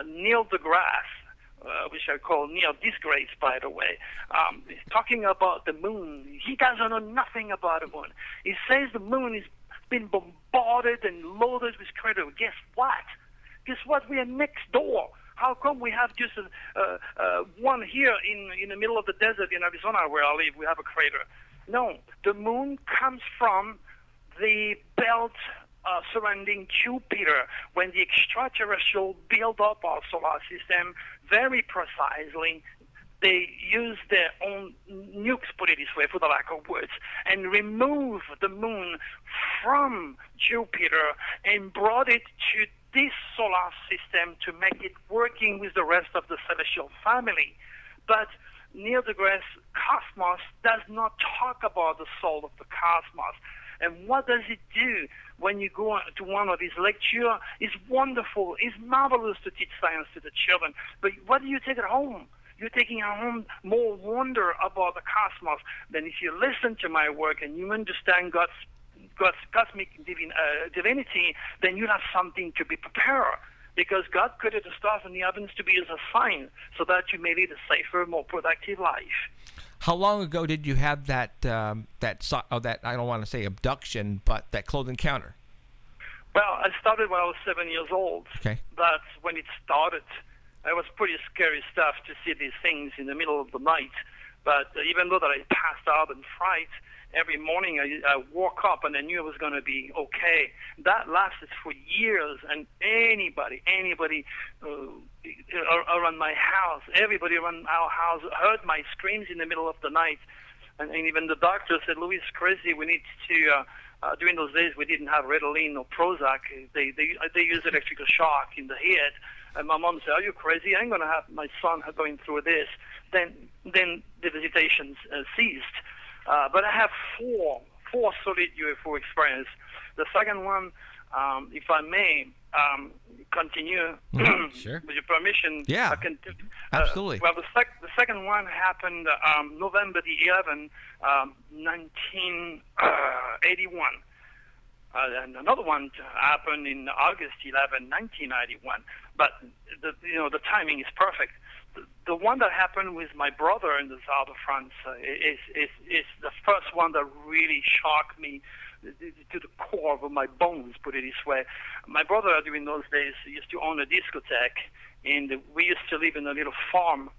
Neil deGrasse, which I call Neil Disgrace, by the way, is talking about the moon. He doesn't know nothing about the moon. He says the moon is been bombarded and loaded with craters. Guess what? We are next door. How come we have just one here in the middle of the desert in Arizona where I live? We have a crater. No, the moon comes from the belt surrounding Jupiter. When the extraterrestrial build up our solar system very precisely, they use their own nukes, put it this way, for the lack of words, and remove the moon from Jupiter and brought it to this solar system to make it working with the rest of the celestial family. But Neil deGrasse Cosmos does not talk about the soul of the cosmos. And what does it do when you go to one of his lectures? It's wonderful. It's marvelous to teach science to the children. But what do you take at home? You're taking home more wonder about the cosmos than if you listen to my work and you understand God's cosmic divinity, then you have something to be prepared. Because God created the stars and the heavens to be as a sign so that you may lead a safer, more productive life. How long ago did you have that that I don't want to say abduction, but that close encounter? Well, I started when I was 7 years old. Okay. That's when it started. It was pretty scary stuff to see these things in the middle of the night. But even though that I passed out in fright, every morning I woke up and I knew it was going to be okay. That lasted for years, and anybody around my house, everybody around our house heard my screams in the middle of the night. And even the doctor said, Louis, it's crazy, we need to... during those days, we didn't have Ritalin or Prozac. They used electrical shock in the head. And my mom said, are you crazy? I ain't going to have my son going through this. Then the visitations ceased. But I have four solid UFO experience. The second one, if I may continue, Sure. with your permission, Yeah, I can. absolutely. Well, the second one happened November the 11th, 1981. And another one happened in August 11, 1991. But the timing is perfect. The one that happened with my brother in the south of France is the first one that really shocked me to the core of my bones, put it this way. My brother, during those days, used to own a discotheque, and we used to live in a little farm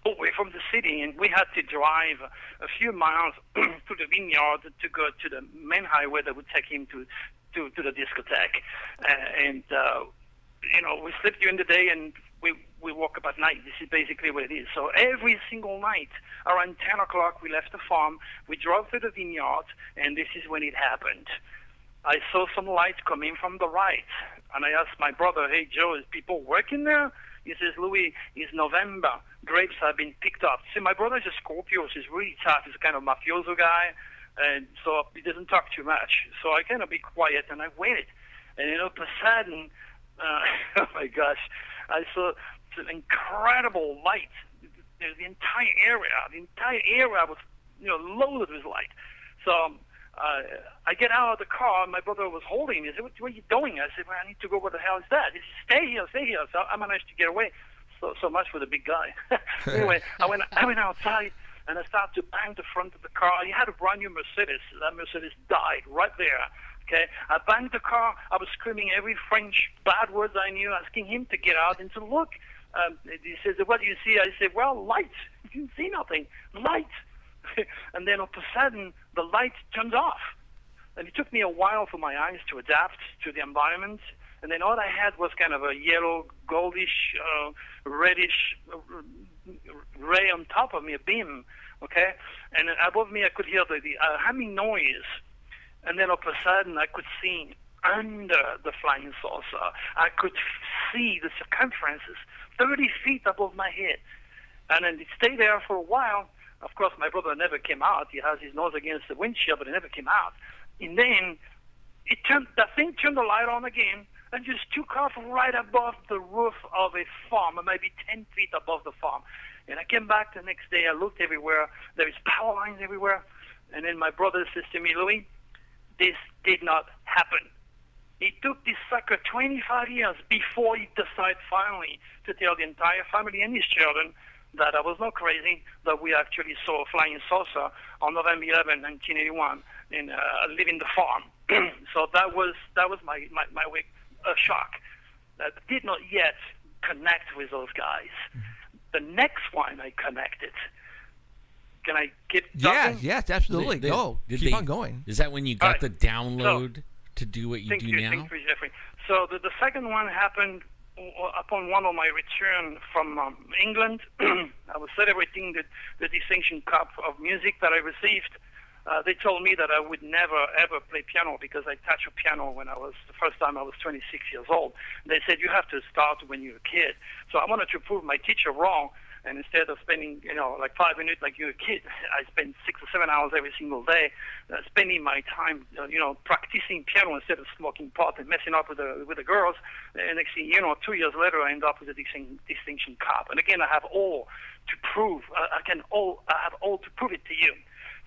away from the city, and we had to drive a few miles to the vineyard to go to the main highway that would take him to the discotheque. We slept during the day and we woke up at night. This is basically what it is. So every single night, around 10 o'clock, we left the farm, we drove to the vineyard, and this is when it happened. I saw some light coming from the right, and I asked my brother, hey, Joe, is people working there? He says, Louis, it's November. Grapes have been picked up. See, my brother is a Scorpio, so he's really tough. He's a kind of mafioso guy, and so he doesn't talk too much. So I kind of be quiet, and I waited. And all of a sudden, oh my gosh, I saw an incredible light. The entire area was, loaded with light. So I get out of the car, and my brother was holding me. He said, what are you doing? I said, well, I need to go. What the hell is that? He said, stay here. So I managed to get away. So much for the big guy. Anyway, I went outside, and I started to bang the front of the car. He had a brand new Mercedes. That Mercedes died right there. Okay, I banged the car. I was screaming every French bad words I knew, asking him to get out and to look. He says, what do you see? I said, well, light. You can see nothing. Light. And then all of a sudden, the light turned off. And it took me a while for my eyes to adapt to the environment. And then all I had was kind of a yellow, goldish, reddish ray on top of me, a beam. Okay? And above me, I could hear the humming noise. And then all of a sudden, I could see under the flying saucer. I could see the circumferences 30 feet above my head. And then it stayed there for a while. Of course, my brother never came out. He has his nose against the windshield, but he never came out. And then the thing turned the light on again and just took off right above the roof of a farm, maybe 10 feet above the farm. And I came back the next day. I looked everywhere. There is power lines everywhere. And then my brother says to me, Louis, this did not happen. It took this sucker 25 years before he decided finally to tell the entire family and his children that I was not crazy, that we actually saw a flying saucer on November 11, 1981, leaving the farm. So that was my week, a shock. That did not yet connect with those guys. The next one I connected. Can I keep talking? Yes, absolutely. Go. Keep on going. Is that when you got the download to do what you do now? Thank you, Jeffrey. So the second one happened upon one of my return from England. I was celebrating the Distinction Cup of Music that I received. They told me that I would never, ever play piano because I touched a piano the first time I was 26 years old. They said, you have to start when you're a kid. So I wanted to prove my teacher wrong. And instead of spending, like 5 minutes like you're a kid, I spend 6 or 7 hours every single day spending my time, practicing piano instead of smoking pot and messing up with the girls. And next thing 2 years later, I end up with a Distinction Cup. And again, I have all to prove. I have all to prove it to you.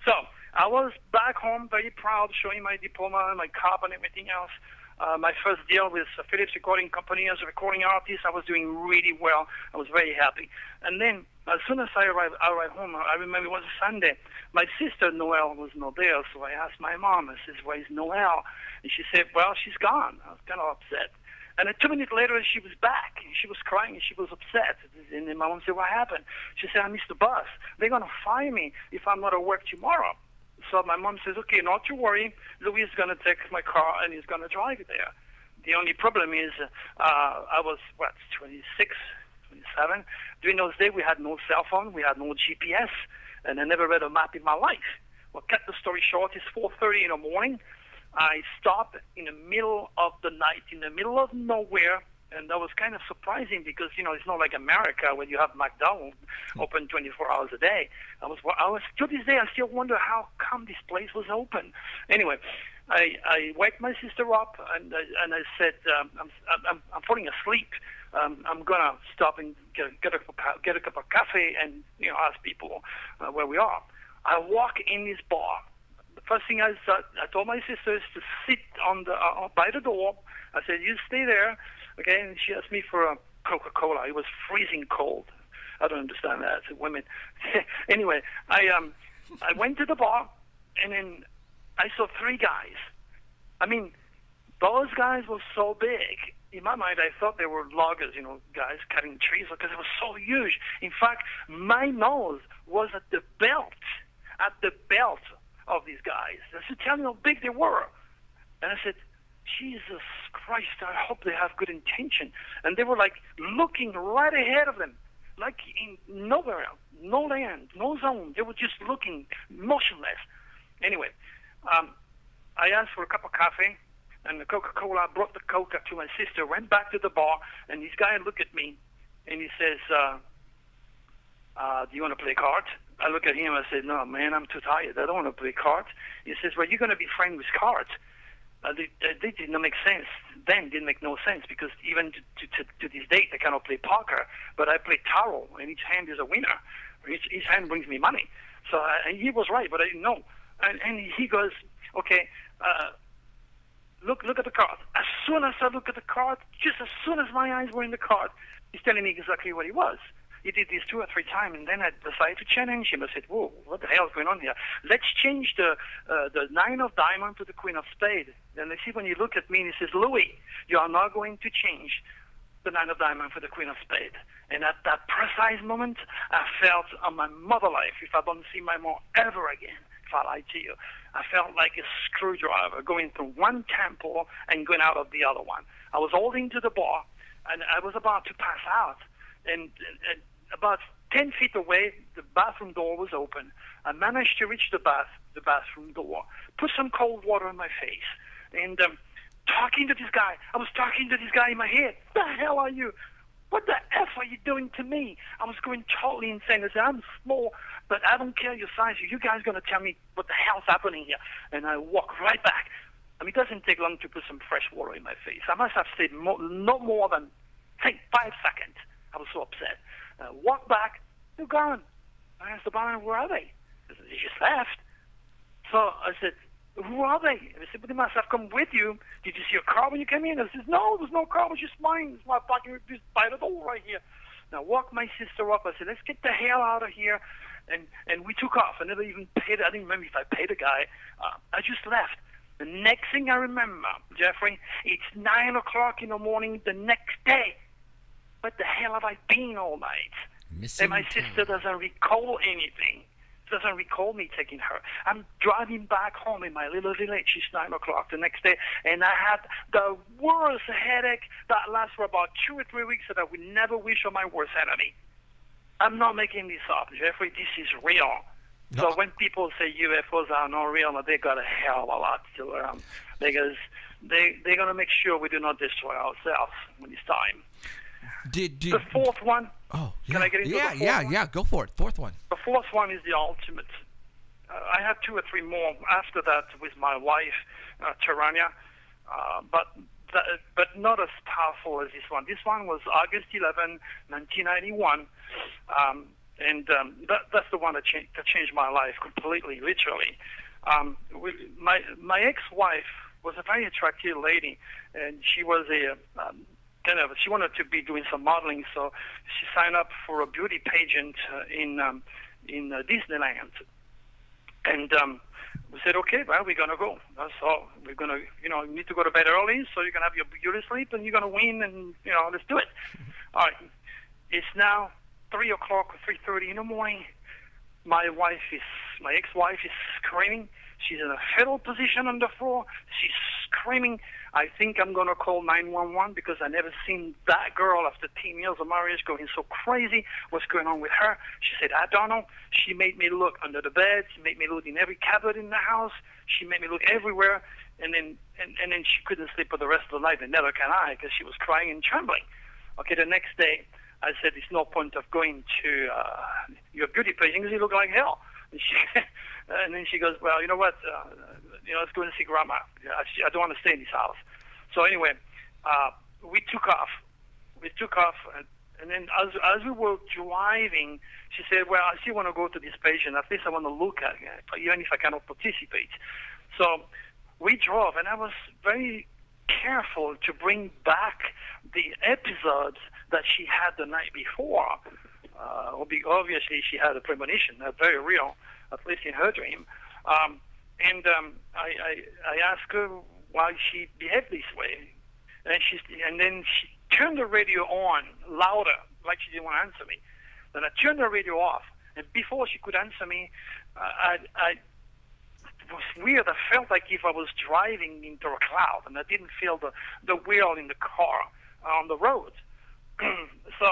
So I was back home, very proud, showing my diploma and my cup and everything else. my first deal with Philips Recording Company as a recording artist. I was doing really well. I was very happy. And then as soon as I arrived home, I remember it was a Sunday. My sister Noelle was not there, so I asked my mom. I said, "Where is Noelle?" And she said, "Well, she's gone." I was kind of upset. And then 2 minutes later, she was back. And she was crying and she was upset. And then my mom said, "What happened?" She said, "I missed the bus. They're going to fire me if I'm not at work tomorrow." So my mom says, "Okay, not to worry. Louis is going to take my car and he's going to drive you there." The only problem is I was, 26, 27. During those days, we had no cell phone. We had no GPS. And I never read a map in my life. Well, cut the story short, it's 4:30 in the morning. I stopped in the middle of the night, in the middle of nowhere, and that was kind of surprising because, it's not like America where you have McDonald's open 24 hours a day. I was to this day, I still wonder how come this place was open. Anyway, I waked my sister up, and I said, I'm falling asleep. I'm gonna stop and get a cup of coffee and ask people where we are. I walk in this bar. The first thing I told my sister is to sit on the by the door. I said, "You stay there, okay?" And she asked me for a Coca-Cola. It was freezing cold. I don't understand that. Women. Anyway, I went to the bar, and then I saw 3 guys. I mean, those guys were so big. In my mind, I thought they were loggers, guys cutting trees, because it was so huge. In fact, my nose was at the belt of these guys. I said, "Tell me how big they were." And I said, "Jesus Christ, I hope they have good intention." And they were like looking right ahead of them, like in nowhere, no land, no zone. They were just looking motionless. Anyway, I asked for a cup of coffee and the Coca-Cola. Brought the Coca to my sister, went back to the bar, and this guy looked at me, and he says, "Do you want to play cards?" I look at him, I said, "No, man, I'm too tired. I don't want to play cards." He says, "Well, you're going to be friends with cards." They did not make sense. Then didn't make no sense, because even to this date, I cannot play poker, but I play tarot, and each hand is a winner. Each hand brings me money. So and he was right, but I didn't know. And he goes, "Okay, look at the card." As soon as I look at the card, just as soon as my eyes were in the card, he's telling me exactly what he was. He did this 2 or 3 times, and then I decided to challenge him. I said, "Whoa, what the hell is going on here? Let's change the 9 of diamond to the queen of spade." Then I see when he looked at me, and he says, "Louis, you are not going to change the 9 of diamond for the queen of spade." And at that precise moment, I felt on my mother life, if I don't see my mom ever again, if I lie to you, I felt like a screwdriver going through one temple and going out of the other one. I was holding to the bar, and I was about to pass out, and about 10 feet away, the bathroom door was open. I managed to reach the bathroom door, put some cold water on my face, and talking to this guy. I was talking to this guy in my head. "The hell are you? What the F are you doing to me?" I was going totally insane. I said, "I'm small, but I don't care your size. You guys going to tell me what the hell's happening here?" And I walk right back. I mean, it doesn't take long to put some fresh water in my face. I must have stayed no more than, say, 5 seconds. I was so upset. I walked back. "They're gone." I asked the barman, "Where are they?" They said, "They just left." So I said, "Who are they?" And they said, "But they must have come with you. Did you see a car when you came in?" I said, "No, there's no car. It was just mine. It's my parking just by the door right here." Now I walked my sister up. I said, "Let's get the hell out of here." And we took off. I never even paid. I didn't remember if I paid the guy. I just left. The next thing I remember, Jeffrey, it's 9 o'clock in the morning the next day. What the hell have I been all night? And my sister doesn't recall anything. Doesn't recall me taking her. I'm driving back home in my little village. It's 9 o'clock the next day, and I had the worst headache that lasts for about 2 or 3 weeks that I would never wish on my worst enemy. I'm not making this up, Jeffrey. This is real. No. So when people say UFOs are not real, they got a hell of a lot to learn, because they're going to make sure we do not destroy ourselves when it's time. The fourth one. Oh, yeah. Can I get into the fourth one? Yeah. Go for it. Fourth one. The fourth one is the ultimate. I had 2 or 3 more after that with my wife, Tarania, but not as powerful as this one. This one was August 11, 1991, and that's the one that changed my life completely, literally. My ex-wife was a very attractive lady, and she was a she wanted to be doing some modeling, so she signed up for a beauty pageant in Disneyland. And we said, okay, well, we're going to go. So we're going to, you need to go to bed early, so you can have your beauty sleep, and you're going to win, and, let's do it. All right. It's now 3 o'clock or 3:30 in the morning. My ex-wife is screaming. She's in a fetal position on the floor. She's screaming. I think I'm going to call 911 because I never seen that girl after 10 years of marriage going so crazy. What's going on with her? She said, I don't know. She made me look under the bed. She made me look in every cupboard in the house. She made me look everywhere. And then she couldn't sleep for the rest of the night, and never can I, because she was crying and trembling. Okay, the next day, I said, there's no point of going to your beauty pageant because you look like hell. And then she goes, well, you know what? Let's go and see Grandma. I don't want to stay in this house. So anyway, we took off. And then as we were driving, she said, well, I still want to go to this pageant. At least I want to look at it, even if I cannot participate. So we drove, and I was very careful to bring back the episodes that she had the night before. Obviously, she had a premonition, very real, at least in her dream. I asked her why she behaved this way, and then she turned the radio on louder, like she didn't want to answer me. Then I turned the radio off, and before she could answer me, it was weird. I felt like if I was driving into a cloud, and I didn't feel the wheel in the car on the road. So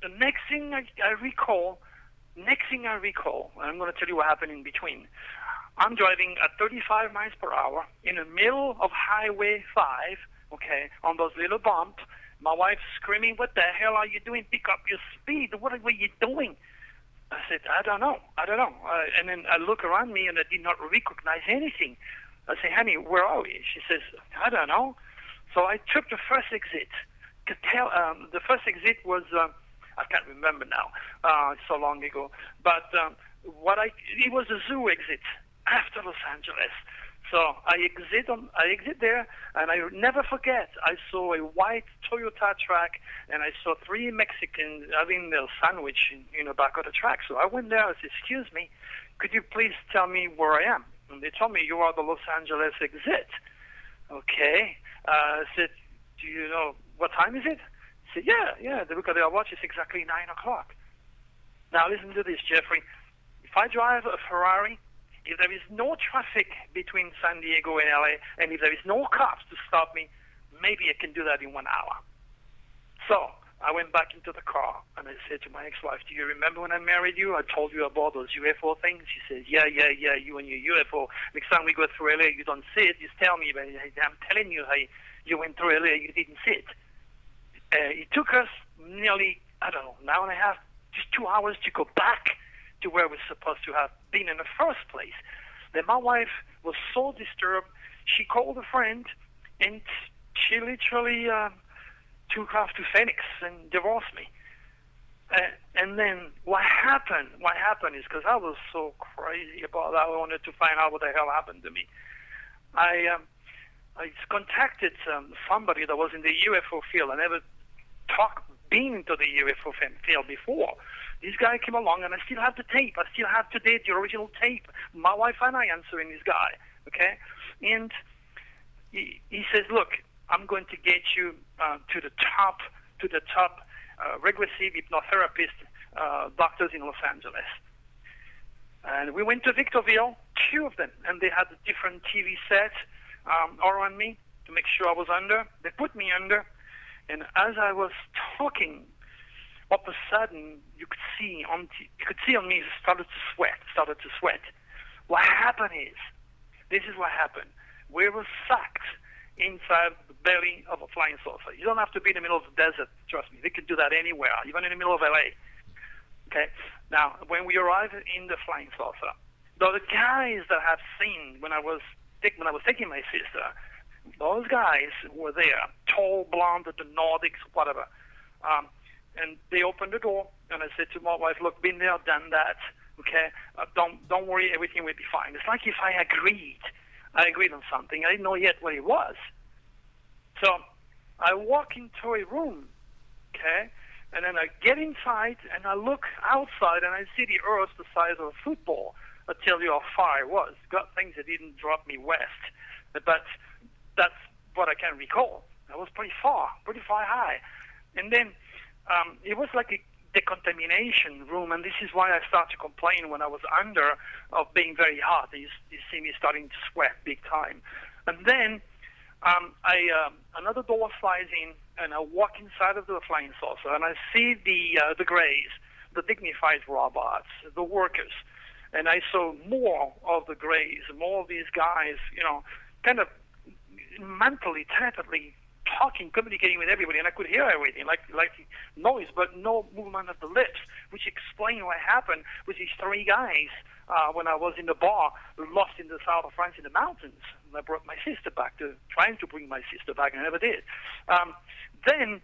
the next thing I recall, and I'm going to tell you what happened in between. I'm driving at 35 miles per hour in the middle of Highway 5, okay, on those little bumps. My wife's screaming, what the hell are you doing? Pick up your speed. What are you doing? I said, I don't know. And then I look around me, and I did not recognize anything. I say, honey, where are we? She says, I don't know. So I took the first exit. The first exit was, I can't remember now, it's so long ago. But it was a zoo exit after Los Angeles. So I exit there, and I never forget, I saw a white Toyota truck, and I saw 3 Mexicans having their sandwich in the back of the truck. So I went there, I said, excuse me, could you please tell me where I am? And they told me, you are the Los Angeles exit. Okay. I said, do you know, what time is it? I said, yeah. They look at their watch, it's exactly 9 o'clock. Now listen to this, Jeffrey. If I drive a Ferrari, if there is no traffic between San Diego and LA, and if there is no cops to stop me, maybe I can do that in 1 hour. So I went back into the car, and I said to my ex-wife, do you remember when I married you? I told you about those UFO things. She said, yeah, you and your UFO. Next time we go through LA, you don't see it. Just tell me, but I'm telling you, hey, you went through LA, you didn't see it. It took us nearly, I don't know, an hour and a half, just 2 hours to go back to where we're supposed to have been in the first place. Then my wife was so disturbed, she called a friend, and she literally took off to Phoenix and divorced me. And then what happened is, because I was so crazy about that, I wanted to find out what the hell happened to me. I contacted somebody that was in the UFO field. I never been into the UFO field before. This guy came along, and I still have the tape. I still have today the original tape. My wife and I answering this guy, okay? And he says, look, I'm going to get you to the top regressive hypnotherapist doctors in Los Angeles. And we went to Victorville, 2 of them, and they had a different TV set around me to make sure I was under. They put me under, and as I was talking, all of a sudden, you could see on me, started to sweat. What happened is, this is what happened. We were sucked inside the belly of a flying saucer. You don't have to be in the middle of the desert, trust me. They could do that anywhere, even in the middle of LA. Okay? Now, when we arrived in the flying saucer, the guys that I've seen when I was taking my sister, those guys were there, tall, blonde, the Nordics, whatever. And they opened the door, and I said to my wife, look, been there, done that, okay? Don't worry, everything will be fine. It's like if I agreed I agreed on something. I didn't know yet what it was. So I walk into a room, okay, and then I get inside and I look outside and I see the earth the size of a football. I tell you how far it was. God thinks it didn't drop me west, but that's what I can recall. I was pretty far high. And then it was like a decontamination room, and this is why I started to complain when I was under of being very hot. You see me starting to sweat big time. And then another door slides in, and I walk inside of the flying saucer, and I see the Greys, the dignified robots, the workers. And I saw more of the Greys, more of these guys, kind of mentally, telepathy, talking, communicating with everybody, and I could hear everything, like noise, but no movement of the lips, which explained what happened with these three guys when I was in the bar, lost in the south of France in the mountains. And I brought my sister back, trying to bring my sister back, and I never did. Then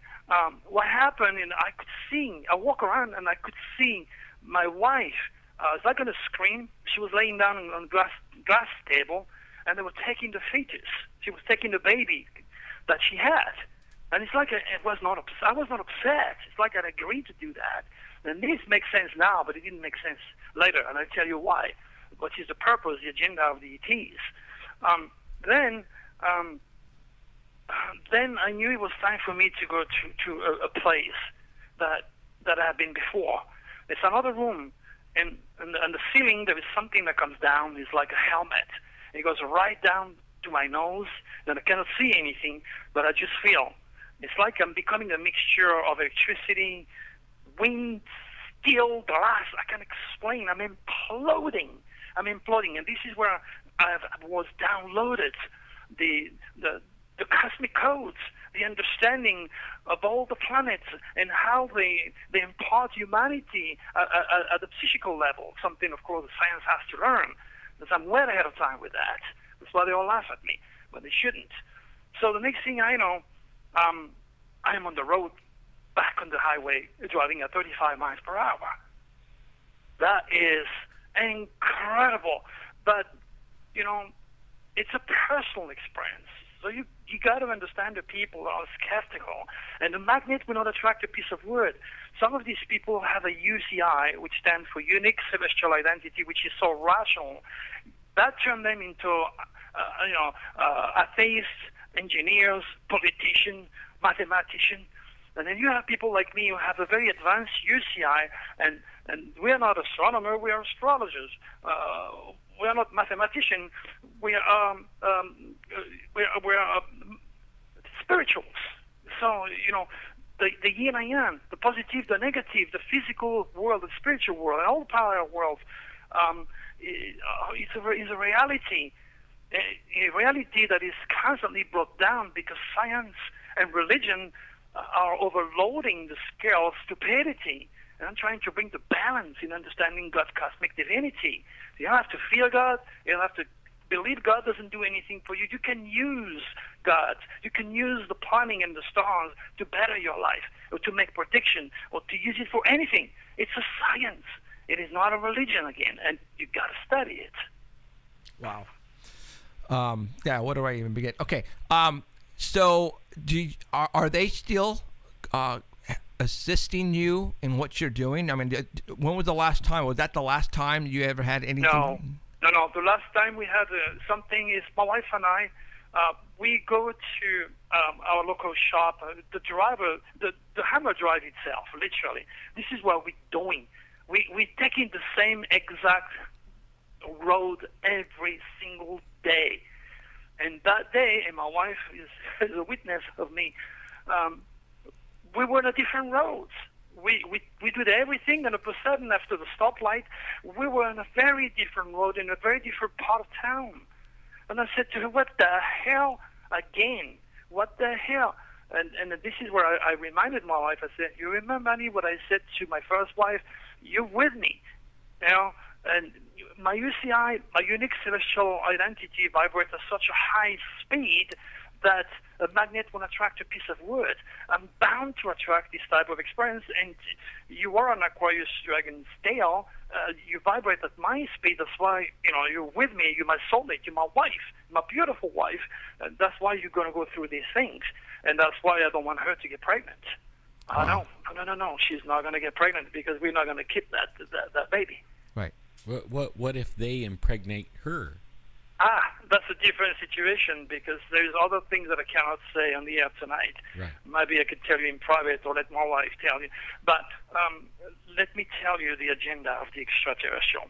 what happened, and I walk around, and I could see my wife. It's like on a screen. She was laying down on a glass table, and they were taking the fetus. She was taking the baby that she had. And it's like I was not upset. It's like I'd agreed to do that. And this makes sense now, but it didn't make sense later. And I'll tell you why. What is the purpose, the agenda of the ETs? Then I knew it was time for me to go to a place that I had been before. It's another room, and the ceiling, there is something that comes down. It's like a helmet. It goes right down to my nose, and I cannot see anything, but I just feel. It's like I'm becoming a mixture of electricity, wind, steel, glass. I can't explain. I'm imploding, and this is where I was downloaded the cosmic codes, the understanding of all the planets and how they impart humanity at the psychical level, something, of course, science has to learn, because I'm well ahead of time with that. That's why they all laugh at me, but they shouldn't. So the next thing I know, I'm on the road, back on the highway, driving at 35 miles per hour. That is incredible. But, it's a personal experience. So you got to understand the people are skeptical. And the magnet will not attract a piece of wood. Some of these people have a UCI, which stands for Unique Celestial Identity, which is so rational. That turned them into, atheists, engineers, politicians, mathematicians. And then you have people like me who have a very advanced UCI, and we are not astronomers, we are astrologers. We are not mathematicians, we are spirituals. So, the yin and yang, the positive, the negative, the physical world, the spiritual world, and all the parallel worlds, is a reality. A reality that is constantly brought down because science and religion are overloading the scale of stupidity. And I'm trying to bring the balance in understanding God's cosmic divinity. You don't have to fear God. You don't have to believe God doesn't do anything for you. You can use God. You can use the planning and the stars to better your life, or to make prediction, or to use it for anything. It's a science. It is not a religion again, and you got to study it. Wow. Yeah, what do I even begin? Okay. So are they still assisting you in what you're doing? I mean, when was the last time? Was that the last time you ever had anything? No. The last time we had something is my wife and I, we go to our local shop. The driver, the hammer drive itself, literally. This is what we're doing. We're taking the same exact road every single day. And that day, and my wife is a witness of me, we were on a different roads. We did everything, and all of a sudden, after the stoplight, we were on a very different road in a very different part of town. And I said to her, what the hell again? What the hell? And this is where I reminded my wife. I said, you remember, honey, what I said to my first wife? You're with me, and my UCI, my unique celestial identity, vibrates at such a high speed that a magnet will attract a piece of wood. I'm bound to attract this type of experience, and you are an Aquarius dragon's tail. You vibrate at my speed. That's why, you're with me. You're my soulmate. You're my wife, my beautiful wife. That's why you're going to go through these things, and that's why I don't want her to get pregnant. No. She's not going to get pregnant because we're not going to keep that baby. Right. What if they impregnate her? That's a different situation because there's other things that I cannot say on the air tonight. Right. Maybe I could tell you in private or let my wife tell you. But let me tell you the agenda of the extraterrestrial.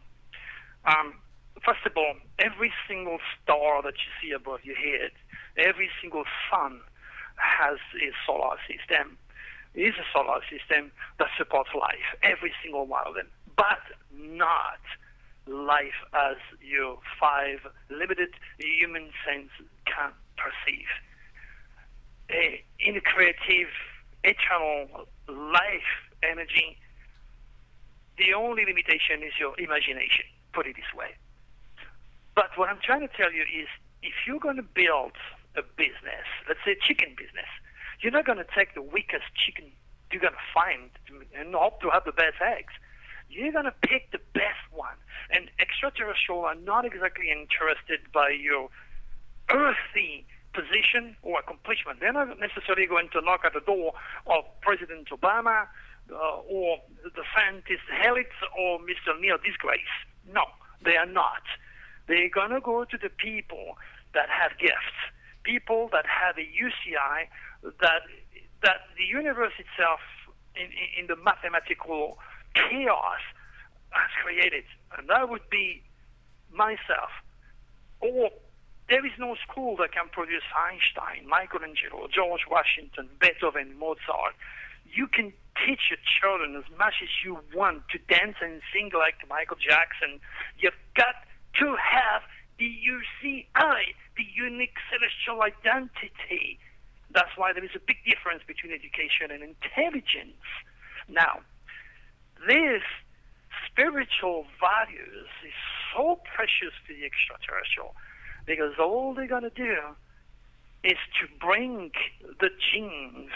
First of all, every single star that you see above your head, every single sun has a solar system. It is a solar system that supports life, every single one of them, but not life as your 5 limited human sense can perceive. In a creative, eternal life energy, the only limitation is your imagination, put it this way. But what I'm trying to tell you is, if you're going to build a business, let's say a chicken business, you're not going to take the weakest chicken you're going to find and hope to have the best eggs. You're going to pick the best one. And extraterrestrial are not exactly interested by your earthy position or accomplishment. They're not necessarily going to knock at the door of President Obama or the scientist Helitz or Mr. Neil Disgrace. No, they are not. They're going to go to the people that have gifts, people that have a UCI, that the universe itself in the mathematical chaos has created. And that would be myself. Or there is no school that can produce Einstein, Michelangelo, George Washington, Beethoven, Mozart. You can teach your children as much as you want to dance and sing like Michael Jackson. You've got to have the UCI, the unique celestial identity. That's why there is a big difference between education and intelligence. Now, this spiritual values is so precious for the extraterrestrial because all they're going to do is to bring the genes,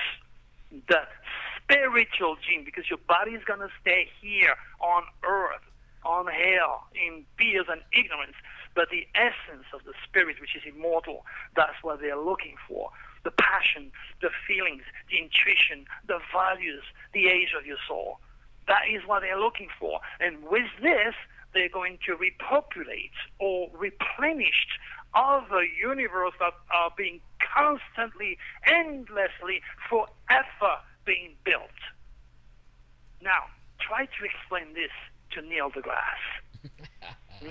the spiritual gene, because your body is going to stay here on earth, on hell, in fears and ignorance, but the essence of the spirit, which is immortal, that's what they're looking for. The passion, the feelings, the intuition, the values, the age of your soul. That is what they're looking for. And with this, they're going to repopulate or replenish other universes that are being constantly, endlessly, forever being built. Now, try to explain this to Neil deGrasse,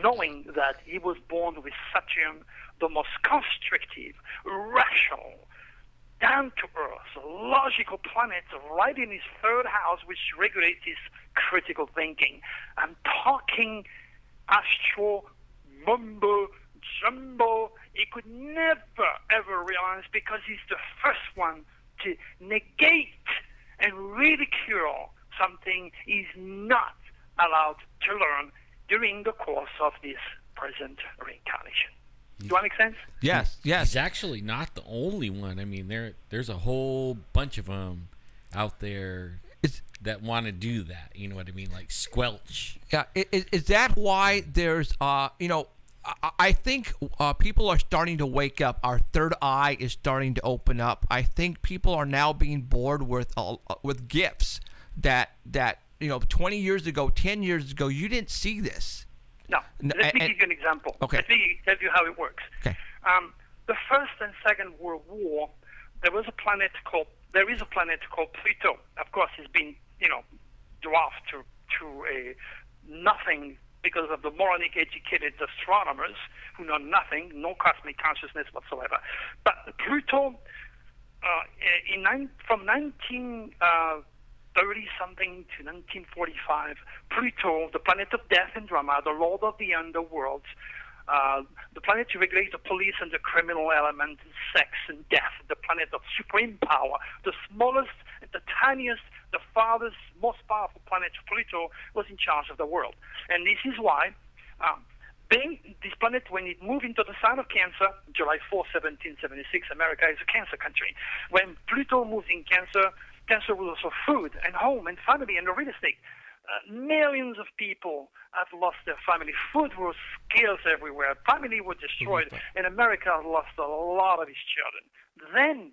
knowing that he was born with Saturn, the most constrictive, rational, down-to-earth, logical planet right in his third house, which regulates his critical thinking. I'm talking astro mumbo-jumbo. He could never, ever realize because he's the first one to negate and ridicule something he's not allowed to learn during the course of this present reincarnation. Do that make sense? Yes. He's actually not the only one. I mean, there's a whole bunch of them out there that want to do that. You know what I mean? Like squelch. Yeah. Is that why there's, I think people are starting to wake up. Our third eye is starting to open up. I think people are now being bored with gifts that 20 years ago, 10 years ago, you didn't see this. No. Let me give you an example. Okay. Let me tell you how it works. Okay. The First and Second World War, there is a planet called Pluto. Of course, it's been, dwarfed to a nothing because of the moronic educated astronomers who know nothing, no cosmic consciousness whatsoever. But Pluto, from 1930-something to 1945, Pluto, the planet of death and drama, the lord of the underworld, the planet to regulate the police and the criminal element, sex and death, the planet of supreme power, the smallest, the tiniest, the farthest, most powerful planet, Pluto, was in charge of the world. And this is why this planet, when it moved into the sign of Cancer, July 4, 1776, America is a Cancer country. When Pluto moved in Cancer, Cancer was also food and home and family and real estate. Millions of people have lost their family. Food was scarce everywhere. Family was destroyed, and America lost a lot of its children.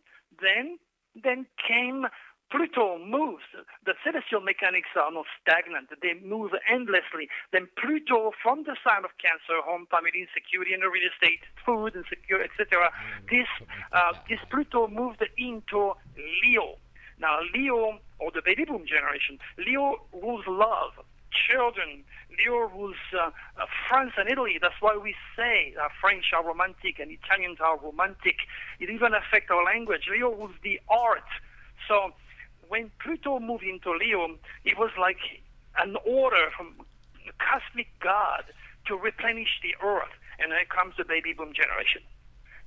Then came Pluto moves. The celestial mechanics are not stagnant. They move endlessly. Then Pluto, from the sign of Cancer, home, family, security, and real estate, food, and security, etc. This Pluto moved into Leo. Now, Leo, or the baby boom generation, Leo rules love, children. Leo rules France and Italy. That's why we say French are romantic and Italians are romantic. It even affects our language. Leo rules the art. So when Pluto moved into Leo, it was like an order from the cosmic God to replenish the earth. And then comes the baby boom generation.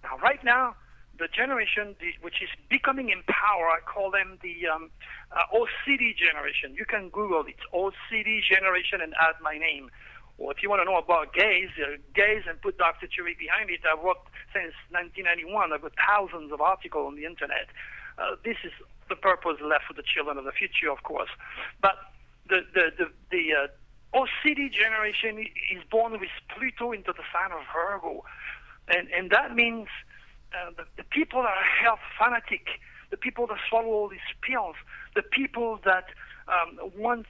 Now, right now, the generation which is becoming in power, I call them the OCD generation. You can Google it, OCD generation, and add my name. Or if you want to know about gays and put Dr. Turi behind it, I've worked since 1991. I've got thousands of articles on the internet. This is the purpose left for the children of the future, of course. But the OCD generation is born with Pluto into the sign of Virgo. And that means the people that are health fanatic, the people that swallow all these pills, the people that want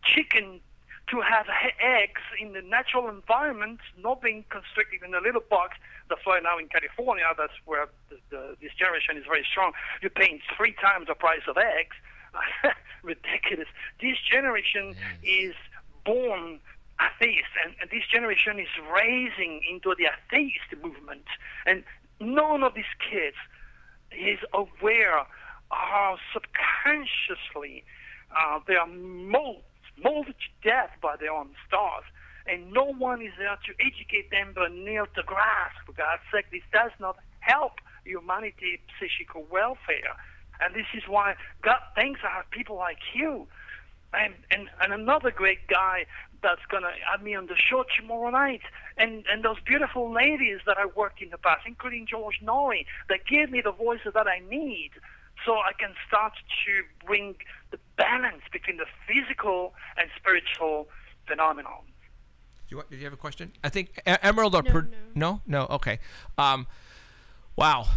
chicken to have eggs in the natural environment, not being constricted in a little box. That's why now in California, that's where this generation is very strong. You're paying 3 times the price of eggs. Ridiculous. This generation is born atheist, and this generation is raising into the atheist movement. And none of these kids is aware how subconsciously they are molded to death by their own stars. And no one is there to educate them but Neil deGrasse. For God's sake, this does not help humanity psychical welfare. And this is why God thanks I have people like you. And another great guy that's going to have me on the show tomorrow night. And those beautiful ladies that I worked in the past, including George Norrie, that gave me the voices that I need so I can start to bring the balance between the physical and spiritual phenomenon. Did you have a question? I think Emerald or No? Okay. Wow.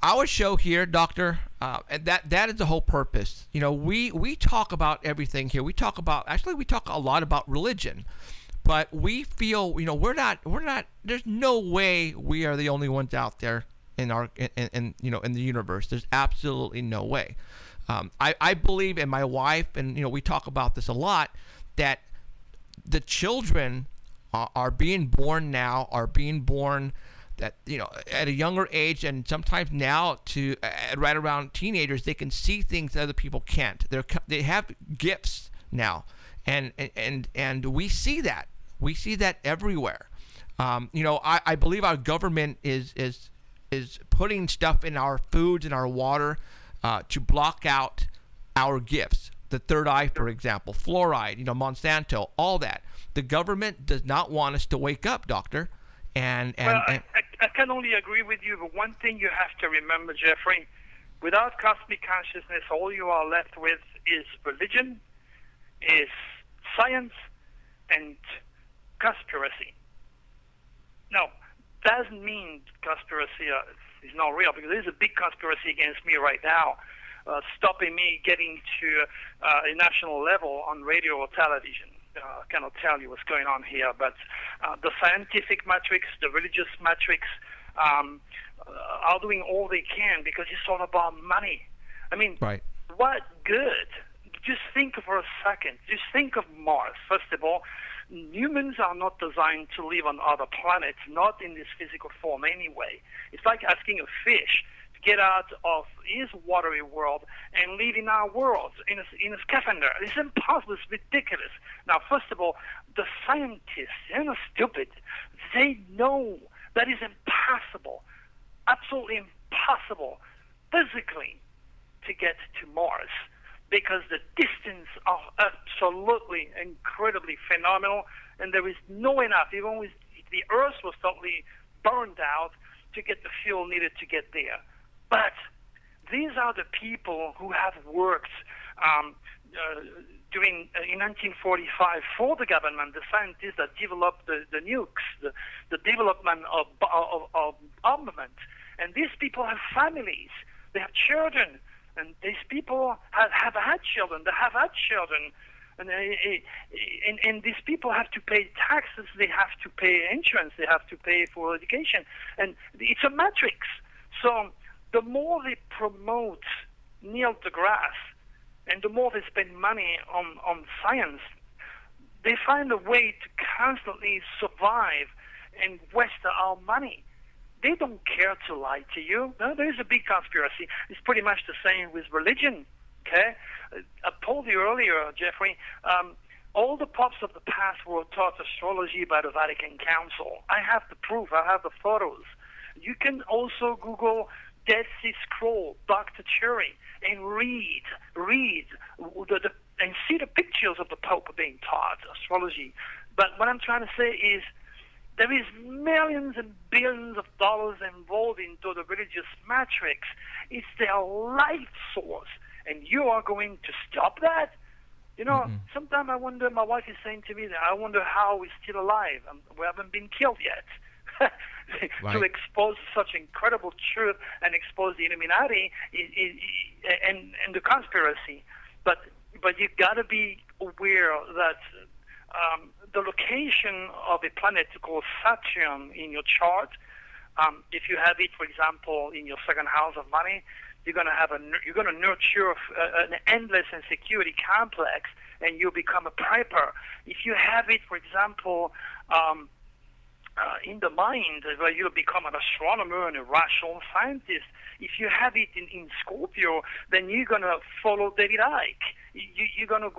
Our show here, Doctor, and that is the whole purpose. We talk about everything here. We talk a lot about religion, but we feel, we're not. There's no way we are the only ones out there in the universe. There's absolutely no way. I believe, and my wife, and we talk about this a lot, that the children are being born now, that at a younger age, and sometimes now to right around teenagers, they can see things that other people can't. They have gifts now, and we see that everywhere. I believe our government is putting stuff in our foods and our water to block out our gifts. The third eye, for example, fluoride, Monsanto, all that. The government does not want us to wake up, Doctor. I can only agree with you, but one thing you have to remember, Jeffrey, without cosmic consciousness, all you are left with is religion, is science, and conspiracy. No, doesn't mean conspiracy is not real, because there's a big conspiracy against me right now, stopping me getting to a national level on radio or television. I cannot tell you what's going on here, but the scientific matrix, the religious matrix, are doing all they can because it's all about money. I mean, right. What good? Just think for a second. Just think of Mars. First of all, humans are not designed to live on other planets, not in this physical form anyway. It's like asking a fish to get out of his watery world and live in our world, in a scaphandre. It's impossible. It's ridiculous. Now, first of all, the scientists, they're not stupid. They know that is impossible, absolutely impossible, physically, to get to Mars. because the distance are absolutely incredibly phenomenal, and there is no enough, even with the Earth was totally burned out, to get the fuel needed to get there. But these are the people who have worked in 1945 for the government, the scientists that developed the nukes, the development of armament. And these people have families, they have children, and these people have had children, they have had children. And these people have to pay taxes, they have to pay insurance, they have to pay for education. And it's a matrix. So the more they promote Neil deGrasse, and the more they spend money on science, they find a way to constantly survive and waste our money. They don't care to lie to you. No, there is a big conspiracy. It's pretty much the same with religion. Okay, I told you earlier, Jeffrey, all the popes of the past were taught astrology by the Vatican Council. I have the proof. I have the photos. You can also Google Dead Sea Scroll, Dr. Turi, and read and see the pictures of the Pope being taught astrology. But what I'm trying to say is there is millions and billions of dollars involved into the religious matrix. It's their life source. And you are going to stop that? You know, sometimes I wonder, my wife is saying to me that I wonder how we're still alive. We haven't been killed yet. To expose such incredible truth and expose the Illuminati and the conspiracy. But you got to be aware that the location of a planet called Saturn in your chart, if you have it, for example, in your second house of money, you're going to nurture an endless insecurity complex, and you'll become a prepper. If you have it, for example, in the mind, where you'll become an astronomer and a rational scientist. If you have it in Scorpio, then you're going to follow David Icke. You're going to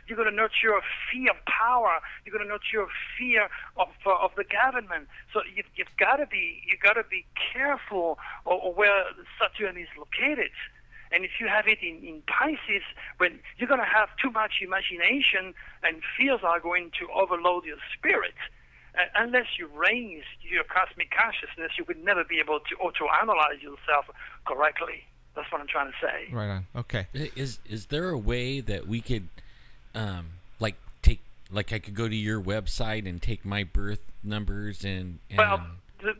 you're going to nurture a fear of power. You're going to nurture a fear of the government. So you've got to be careful of where Saturn is located. And if you have it in Pisces, when you're going to have too much imagination, and fears are going to overload your spirit. Unless you raise your cosmic consciousness, you would never be able to auto-analyze yourself correctly. That's what I'm trying to say. Right on. Okay. Is there a way that we could, I could go to your website and take my birth numbers and well,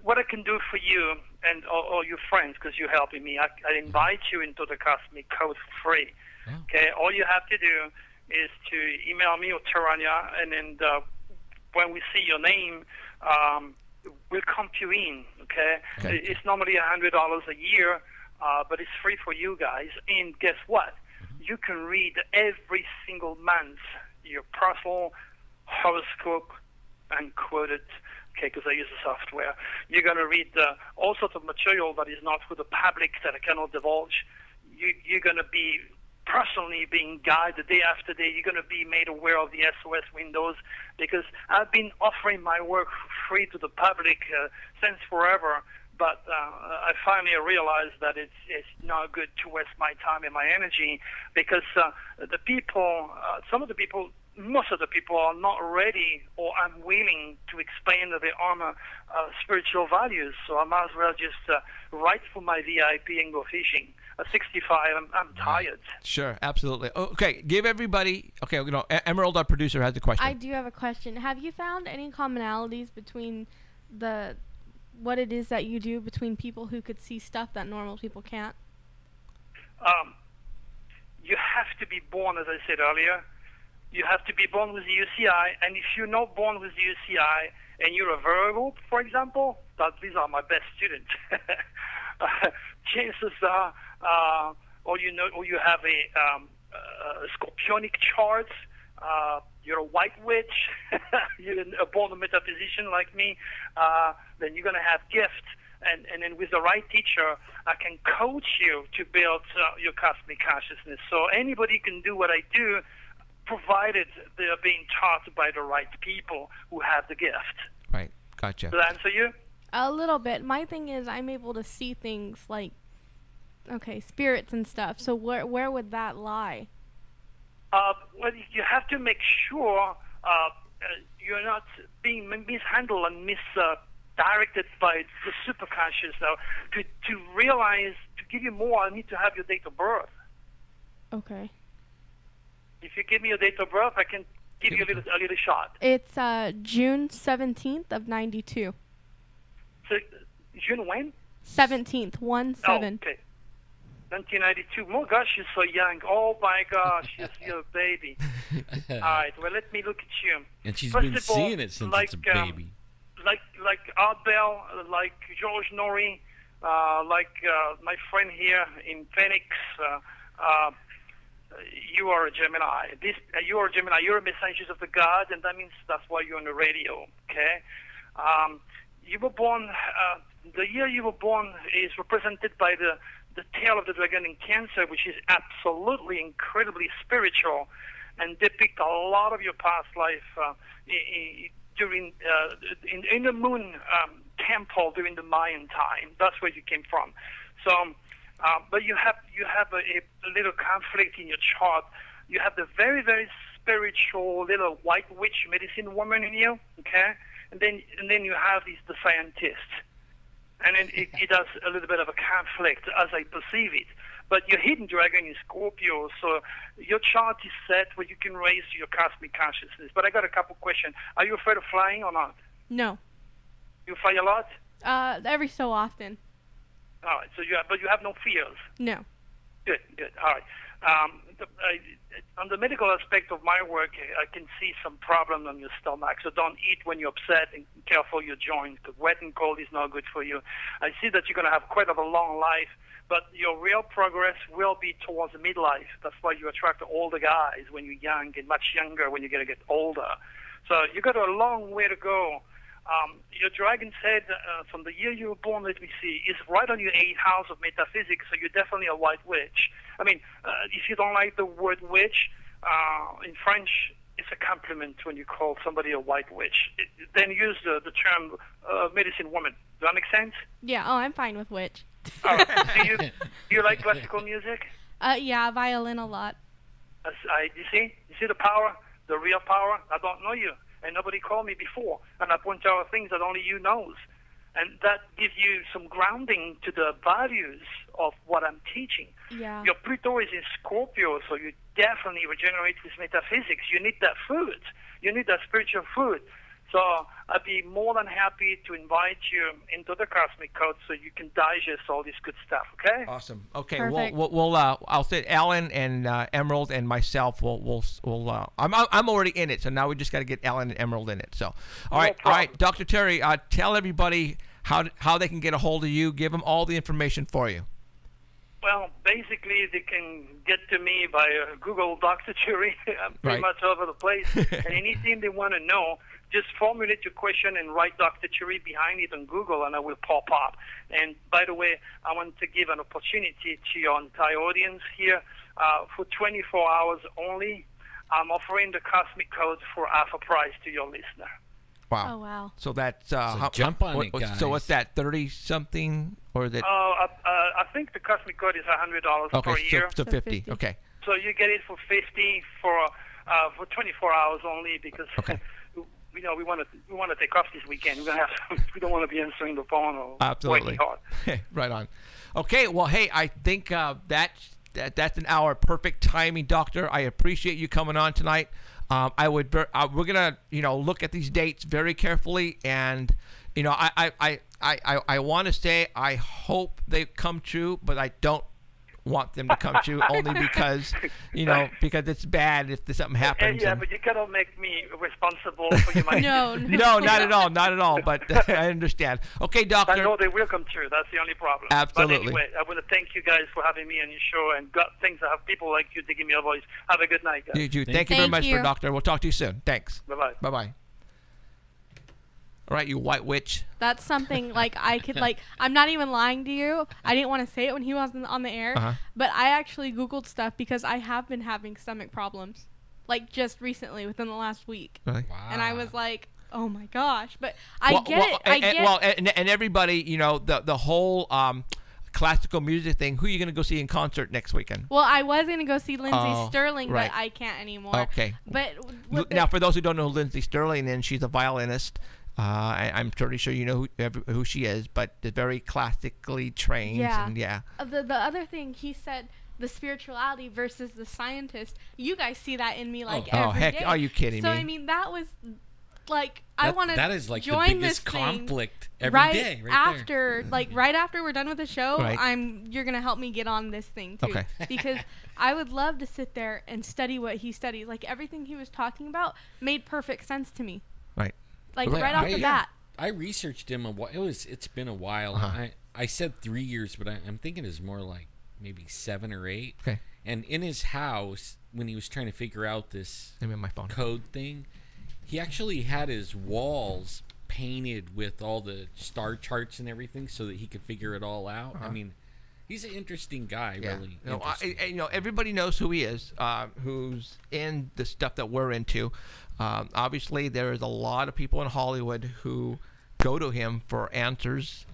what I can do for you and all your friends, because you're helping me, I invite you into the Cosmic Code for free. Oh. Okay. All you have to do is to email me or Taranya, and then when we see your name, we'll comp you in, okay? It's normally $100 a year, but it's free for you guys. And guess what? You can read every single month your personal horoscope unquoted, okay, because I use the software. You're going to read all sorts of material that is not for the public, that I cannot divulge. You're going to be personally being guided day after day. You're going to be made aware of the SOS windows, because I've been offering my work free to the public since forever, but I finally realized that it's not good to waste my time and my energy, because the people, most of the people are not ready or unwilling to explain their own spiritual values. So I might as well just write for my VIP and go fishing. At 65, I'm tired. Sure, absolutely. Okay, give everybody. Okay, Emerald, our producer, has a question. I do have a question. Have you found any commonalities between what it is that you do between people who could see stuff that normal people can't? You have to be born, as I said earlier. You have to be born with the UCI, and if you're not born with the UCI and you're a Virgo, for example, these are my best students. Chances are, or you have a scorpionic chart, you're a white witch, you're a born metaphysician like me, then you're going to have gifts. And then with the right teacher, I can coach you to build your cosmic consciousness. So anybody can do what I do, provided they are being taught by the right people who have the gift. Right. Gotcha. Does that answer you? A little bit. My thing is I'm able to see things like Okay, spirits and stuff. So where would that lie? Well, you have to make sure you're not being mishandled and misdirected by the superconscious. Now, to realize, to give you more, I need to have your date of birth. Okay. If you give me your date of birth, I can give you a little shot. It's June 17th of 92. So, June when? 17th, 1-7. Oh, okay. 1992. Oh gosh, you're so young. Oh my gosh, you're a baby. All right. Well, let me look at you. And she's First been of all, seeing it since it's a baby. Like Art Bell, like George Norrie, like my friend here in Phoenix. You are a Gemini. You are a Gemini. You're a messenger of the God, and that means that's why you're on the radio. Okay. You were born. The year you were born is represented by the tail of the dragon in Cancer, which is absolutely incredibly spiritual, and depict a lot of your past life during in the moon temple during the Mayan time. That's where you came from. So, but you have a little conflict in your chart. You have the very, very spiritual little white witch medicine woman in you, okay, and then you have the scientist. And then it does a little bit of a conflict as I perceive it. But your hidden dragon is Scorpio, so your chart is set where you can raise your cosmic consciousness. But I got a couple questions. Are you afraid of flying or not? No. You fly a lot? Every so often. All right. So but you have no fears. No. Good. All right. On the medical aspect of my work, I can see some problem on your stomach. So don't eat when you're upset, and careful your joints, because wet and cold is not good for you. I see that you're going to have quite a long life, but your real progress will be towards the midlife. That's why you attract older guys when you're young and much younger when you're going to get older. So you got a long way to go. Your dragon's head, from the year you were born, let me see, is right on your 8th house of metaphysics, so you're definitely a white witch. I mean, if you don't like the word witch, in French, it's a compliment when you call somebody a white witch. Then use the term medicine woman. Does that make sense? Yeah, I'm fine with witch. All right. Do you like classical music? Yeah, violin a lot. You see the power, the real power? I don't know you. And nobody called me before, and I point out things that only you knows. And that gives you some grounding to the values of what I'm teaching. Yeah. Your Pluto is in Scorpio, so you definitely regenerate with metaphysics. You need that food. You need that spiritual food. So I'd be more than happy to invite you into the Cosmic Code so you can digest all this good stuff, okay? Awesome. Okay, Perfect. we'll I'll say Alan and Emerald and myself will I'm already in it, so now we just got to get Alan and Emerald in it. So, all right, Dr. Turi, tell everybody how they can get a hold of you. Give them all the information for you. Well, basically, they can get to me by Google Dr. Turi. I'm pretty much over the place. And anything they want to know, just formulate your question and write Dr. Turi behind it on Google, and I will pop up. And by the way, I want to give an opportunity to your entire audience here. For 24 hours only, I'm offering the Cosmic Code for half a price to your listener. Wow. Oh, wow. So that's jump on it, guys. So what's that? 30-something or that? I think the Cosmic Code is $100 per year. So 50. Okay. So you get it for 50 for 24 hours only, because we want to take off this weekend. We're gonna have we don't want to be answering the phone or Absolutely. working hard. Right on. Okay. Well, hey, I think that's an hour. Perfect timing, Doctor. I appreciate you coming on tonight. We're gonna look at these dates very carefully, and I want to say I hope they come true, but I don't want them to come true only because because it's bad if something happens. Yeah, but you cannot make me responsible for your money. No, not at all. But I understand. Okay, Doctor. I know they will come true. That's the only problem. Absolutely. But anyway, I want to thank you guys for having me on your show, and things that have people like you to give me a voice. Have a good night, guys. You thank you very much, Doctor. We'll talk to you soon. Thanks. Bye-bye. Bye-bye. All right, you white witch. That's something I could I'm not even lying to you. I didn't want to say it when he wasn't on the air, but I actually Googled stuff because I have been having stomach problems, just recently within the last week. Really? Wow. And I was like, oh my gosh! But I get it. And everybody, the whole classical music thing. Who are you going to go see in concert next weekend? Well, I was going to go see Lindsay Oh, Sterling, right. but I can't anymore. Okay. But Now, for those who don't know Lindsay Sterling, then she's a violinist. I'm pretty sure you know who she is, but they're very classically trained. Yeah. And yeah. The other thing he said, the spirituality versus the scientist. You guys see that in me like every heck, day. are you kidding so, me? I mean, that was like I want to That is like the join biggest this thing conflict every right day, right after, like right after we're done with the show. Right. You're gonna help me get on this thing too, Okay. because I would love to sit there and study what he studies. Like everything he was talking about made perfect sense to me. Right. Like Well, right off the bat. I researched him a while. It's been a while. I said 3 years, but I'm thinking it's more like maybe 7 or 8. Okay. And in his house, when he was trying to figure out this Let me on my phone. code thing, he actually had his walls painted with all the star charts and everything so that he could figure it all out. I mean, he's an interesting guy, really. You know, interesting. everybody knows who he is, who's in the stuff that we're into. Obviously, there is a lot of people in Hollywood who go to him for answers,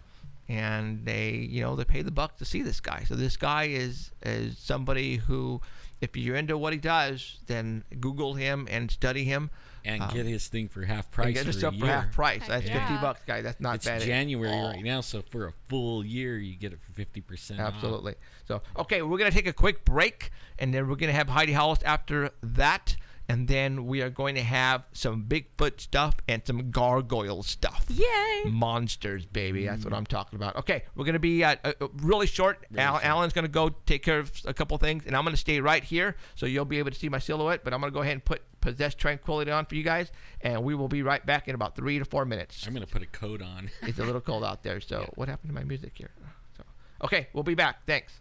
and they pay the buck to see this guy. So this guy is somebody who, if you're into what he does, then Google him and study him. And get his thing for half price. And get his for a stuff for year. half price. Heck That's yeah. $50, guy. That's not It's bad. January at all. right now, so for a full year, you get it for 50% off. Absolutely. So, okay, we're going to take a quick break, and then we're going to have Heidi Hollis after that, and then we are going to have some Bigfoot stuff and some Gargoyle stuff. Yay! Monsters, baby. That's what I'm talking about. Okay, we're going to be really short. Alan's going to go take care of a couple things, and I'm going to stay right here, so you'll be able to see my silhouette, but I'm going to go ahead and put Possess Tranquility on for you guys, and we will be right back in about 3 to 4 minutes. I'm going to put a coat on. It's a little cold out there, so what happened to my music here? So, okay, we'll be back. Thanks.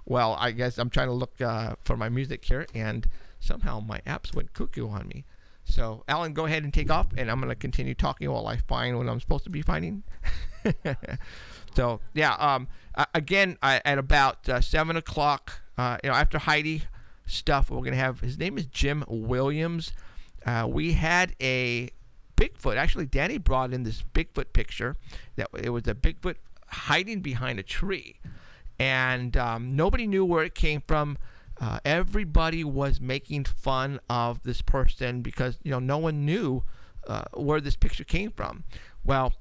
Well, I guess I'm trying to look for my music here, and somehow my apps went cuckoo on me. So, Alan, go ahead and take off, and I'm going to continue talking while I find what I'm supposed to be finding. So, yeah, again, at about 7 o'clock, after Heidi stuff, we're going to have, his name is Jim Williams. We had a Bigfoot. Actually, Danny brought in this Bigfoot picture. That it was a Bigfoot hiding behind a tree. And nobody knew where it came from. Everybody was making fun of this person because no one knew where this picture came from. Well,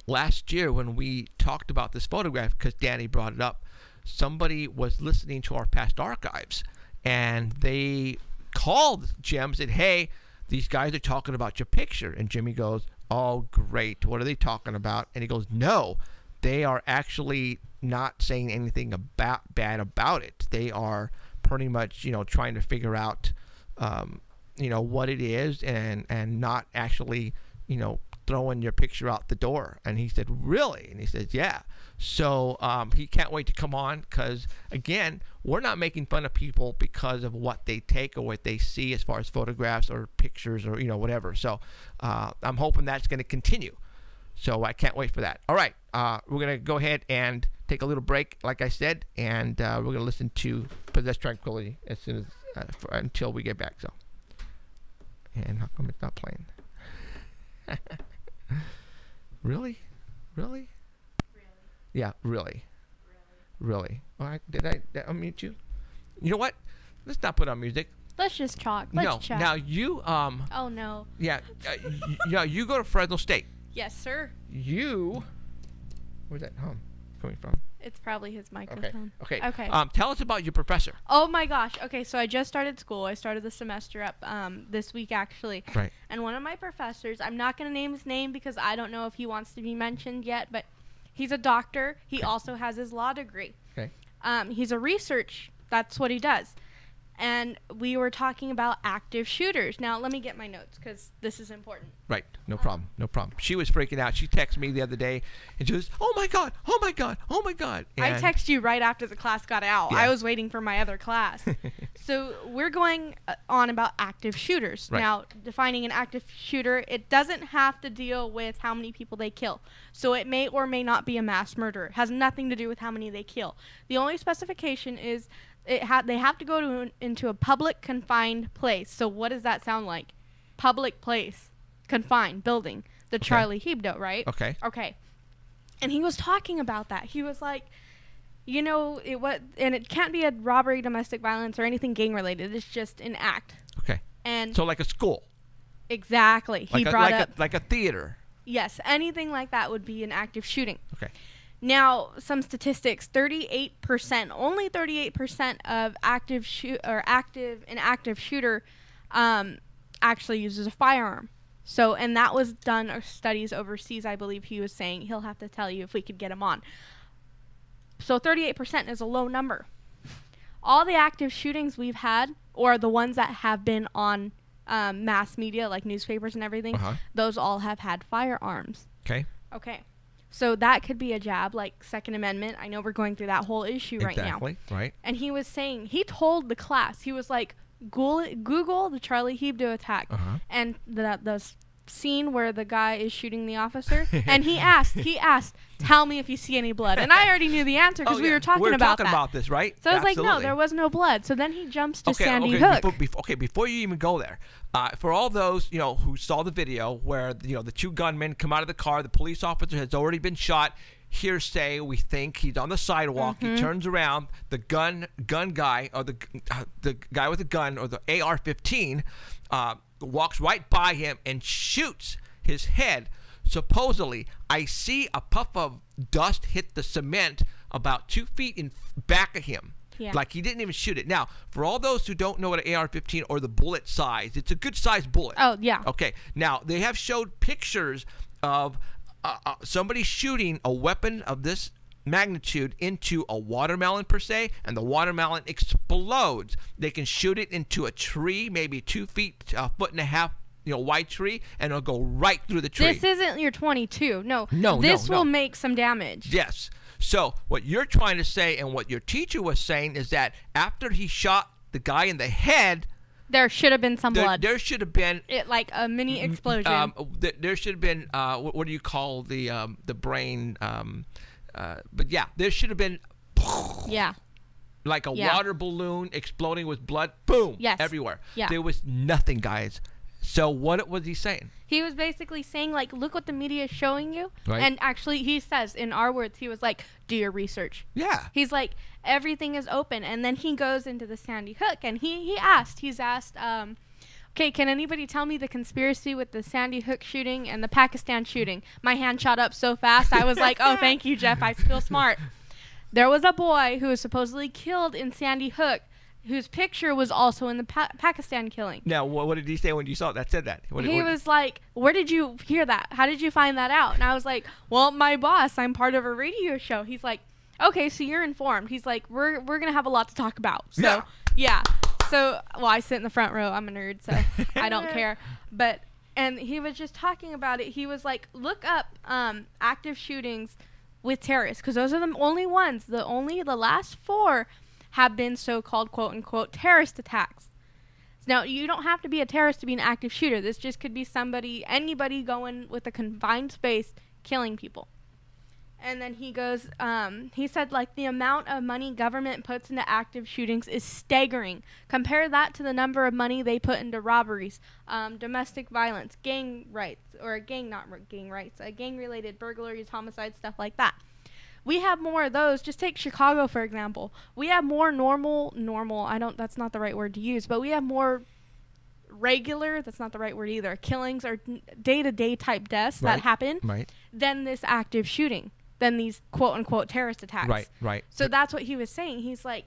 last year when we talked about this photograph, because Danny brought it up, somebody was listening to our past archives, and they called Jim and said, "Hey, these guys are talking about your picture." And Jimmy goes, "Oh, great. What are they talking about?" And he goes, "No, they are actually not saying anything bad about it. They are pretty much, trying to figure out, what it is, and not actually, throwing your picture out the door." And he said, "Really?" And he says, "Yeah." So he can't wait to come on because, again, we're not making fun of people because of what they take or what they see as far as photographs or pictures or, whatever. So I'm hoping that's going to continue. So I can't wait for that. All right, we're going to go ahead and take a little break, like I said, and we're going to listen to Possess Tranquility as soon as until we get back. So, and how come it's not playing? Really? Yeah, really. All right, did I unmute you? You know what? Let's not put on music. Let's just talk. Let's chat. Now you Oh no. yeah, you go to Fresno State. Yes, sir. Where's that hum coming from? It's probably his microphone. Okay. Okay. Tell us about your professor. Oh my gosh. Okay, so I just started school. I started the semester up this week actually. Right. And one of my professors, I'm not going to name his name because I don't know if he wants to be mentioned yet, but he's a doctor. He also has his law degree. Okay. He's a research. That's what he does. And we were talking about active shooters. Now, let me get my notes because this is important. Right. No problem. She was freaking out. She texted me the other day and she was, "Oh my God. Oh my God. Oh my God." And I texted you right after the class got out. Yeah. I was waiting for my other class. So we're going on about active shooters. Right. Now, defining an active shooter, it doesn't have to deal with how many people they kill. So it may or may not be a mass murderer. It has nothing to do with how many they kill. The only specification is They have to go into a public confined place. So what does that sound like? Public place, confined building. The Charlie Hebdo, right? Okay. Okay. And he was talking about that. He was like, you know, and it can't be a robbery, domestic violence, or anything gang related. It's just an act. Okay. And so like a school. Exactly. He brought up like a theater. Yes, anything like that would be an active shooting. Okay. Now, some statistics: 38%, only 38% of active shooter, actually uses a firearm. So, and that was done or studies overseas. I believe he was saying he'll have to tell you if we could get him on. So, 38% is a low number. All the active shootings we've had, or the ones that have been on mass media, like newspapers and everything, those all have had firearms. Okay. Okay. So that could be a jab, like Second Amendment. I know we're going through that whole issue right now. Exactly, right. And he was saying, he told the class, he was like, Google the Charlie Hebdo attack. And the scene where the guy is shooting the officer. And he asked, tell me if you see any blood. And I already knew the answer because we were talking about that. About this, right? So I was like, no, there was no blood. So then he jumps to Sandy Hook. Before you even go there, for all those, you know, who saw the video where, you know, the two gunmen come out of the car, the police officer has already been shot. Hearsay, we think he's on the sidewalk. He turns around. The gun guy, or the guy with the gun, or the AR-15, walks right by him and shoots his head. Supposedly, I see a puff of dust hit the cement about 2 feet in back of him. Yeah. Like he didn't even shoot it. Now, for all those who don't know what an AR-15 or the bullet size, it's a good sized bullet. Oh, yeah. Okay. Now, they have showed pictures of somebody shooting a weapon of this magnitude into a watermelon per se, and the watermelon explodes. They can shoot it into a tree, maybe 2 feet, a foot and a half, you know, wide tree, and it'll go right through the tree. This isn't your 22. No. No. This will make some damage. Yes. So what you're trying to say, and what your teacher was saying, is that after he shot the guy in the head, there should have been some blood. There should have been like a mini explosion. There should have been what do you call the brain? But yeah, there should have been. Yeah. Like a water balloon exploding with blood. Boom. Yes. Everywhere. Yeah. There was nothing, guys. So what was he saying? He was basically saying, like, look what the media is showing you. Right. And actually, he says, in our words, he was like, do your research. Yeah. He's like, everything is open. And then he goes into the Sandy Hook, and he's asked, okay, can anybody tell me the conspiracy with the Sandy Hook shooting and the Pakistan shooting? My hand shot up so fast, I was like, oh, thank you, Jeff. I feel smart. There was a boy who was supposedly killed in Sandy Hook, whose picture was also in the Pakistan killing. Now, what did he say when you saw that? Said that? He was like, where did you hear that? How did you find that out? And I was like, well, my boss, I'm part of a radio show. He's like, okay, so you're informed. He's like, we're going to have a lot to talk about. So, yeah. So, well, I sit in the front row. I'm a nerd, so I don't care. And he was just talking about it. He was like, look up active shootings with terrorists, because those are the only ones. The last 4 have been so-called quote-unquote terrorist attacks. Now, you don't have to be a terrorist to be an active shooter. This just could be anybody going with a confined space, killing people. And then he goes, he said, like, the amount of money government puts into active shootings is staggering. Compare that to the number of money they put into robberies, domestic violence, gang-related burglaries, homicides, stuff like that. We have more of those. Just take Chicago, for example. We have more normal, that's not the right word to use, but we have more regular, that's not the right word either, killings or day-to-day type deaths that happen than this active shooting, than these quote-unquote terrorist attacks. Right. So that's what he was saying. He's like,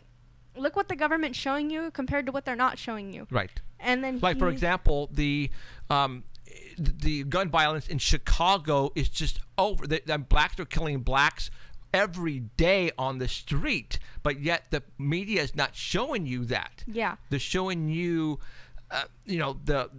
look what the government's showing you compared to what they're not showing you. Right. And then for example, the gun violence in Chicago is just over. Blacks are killing blacks every day on the street, but yet the media is not showing you that. Yeah. They're showing you, the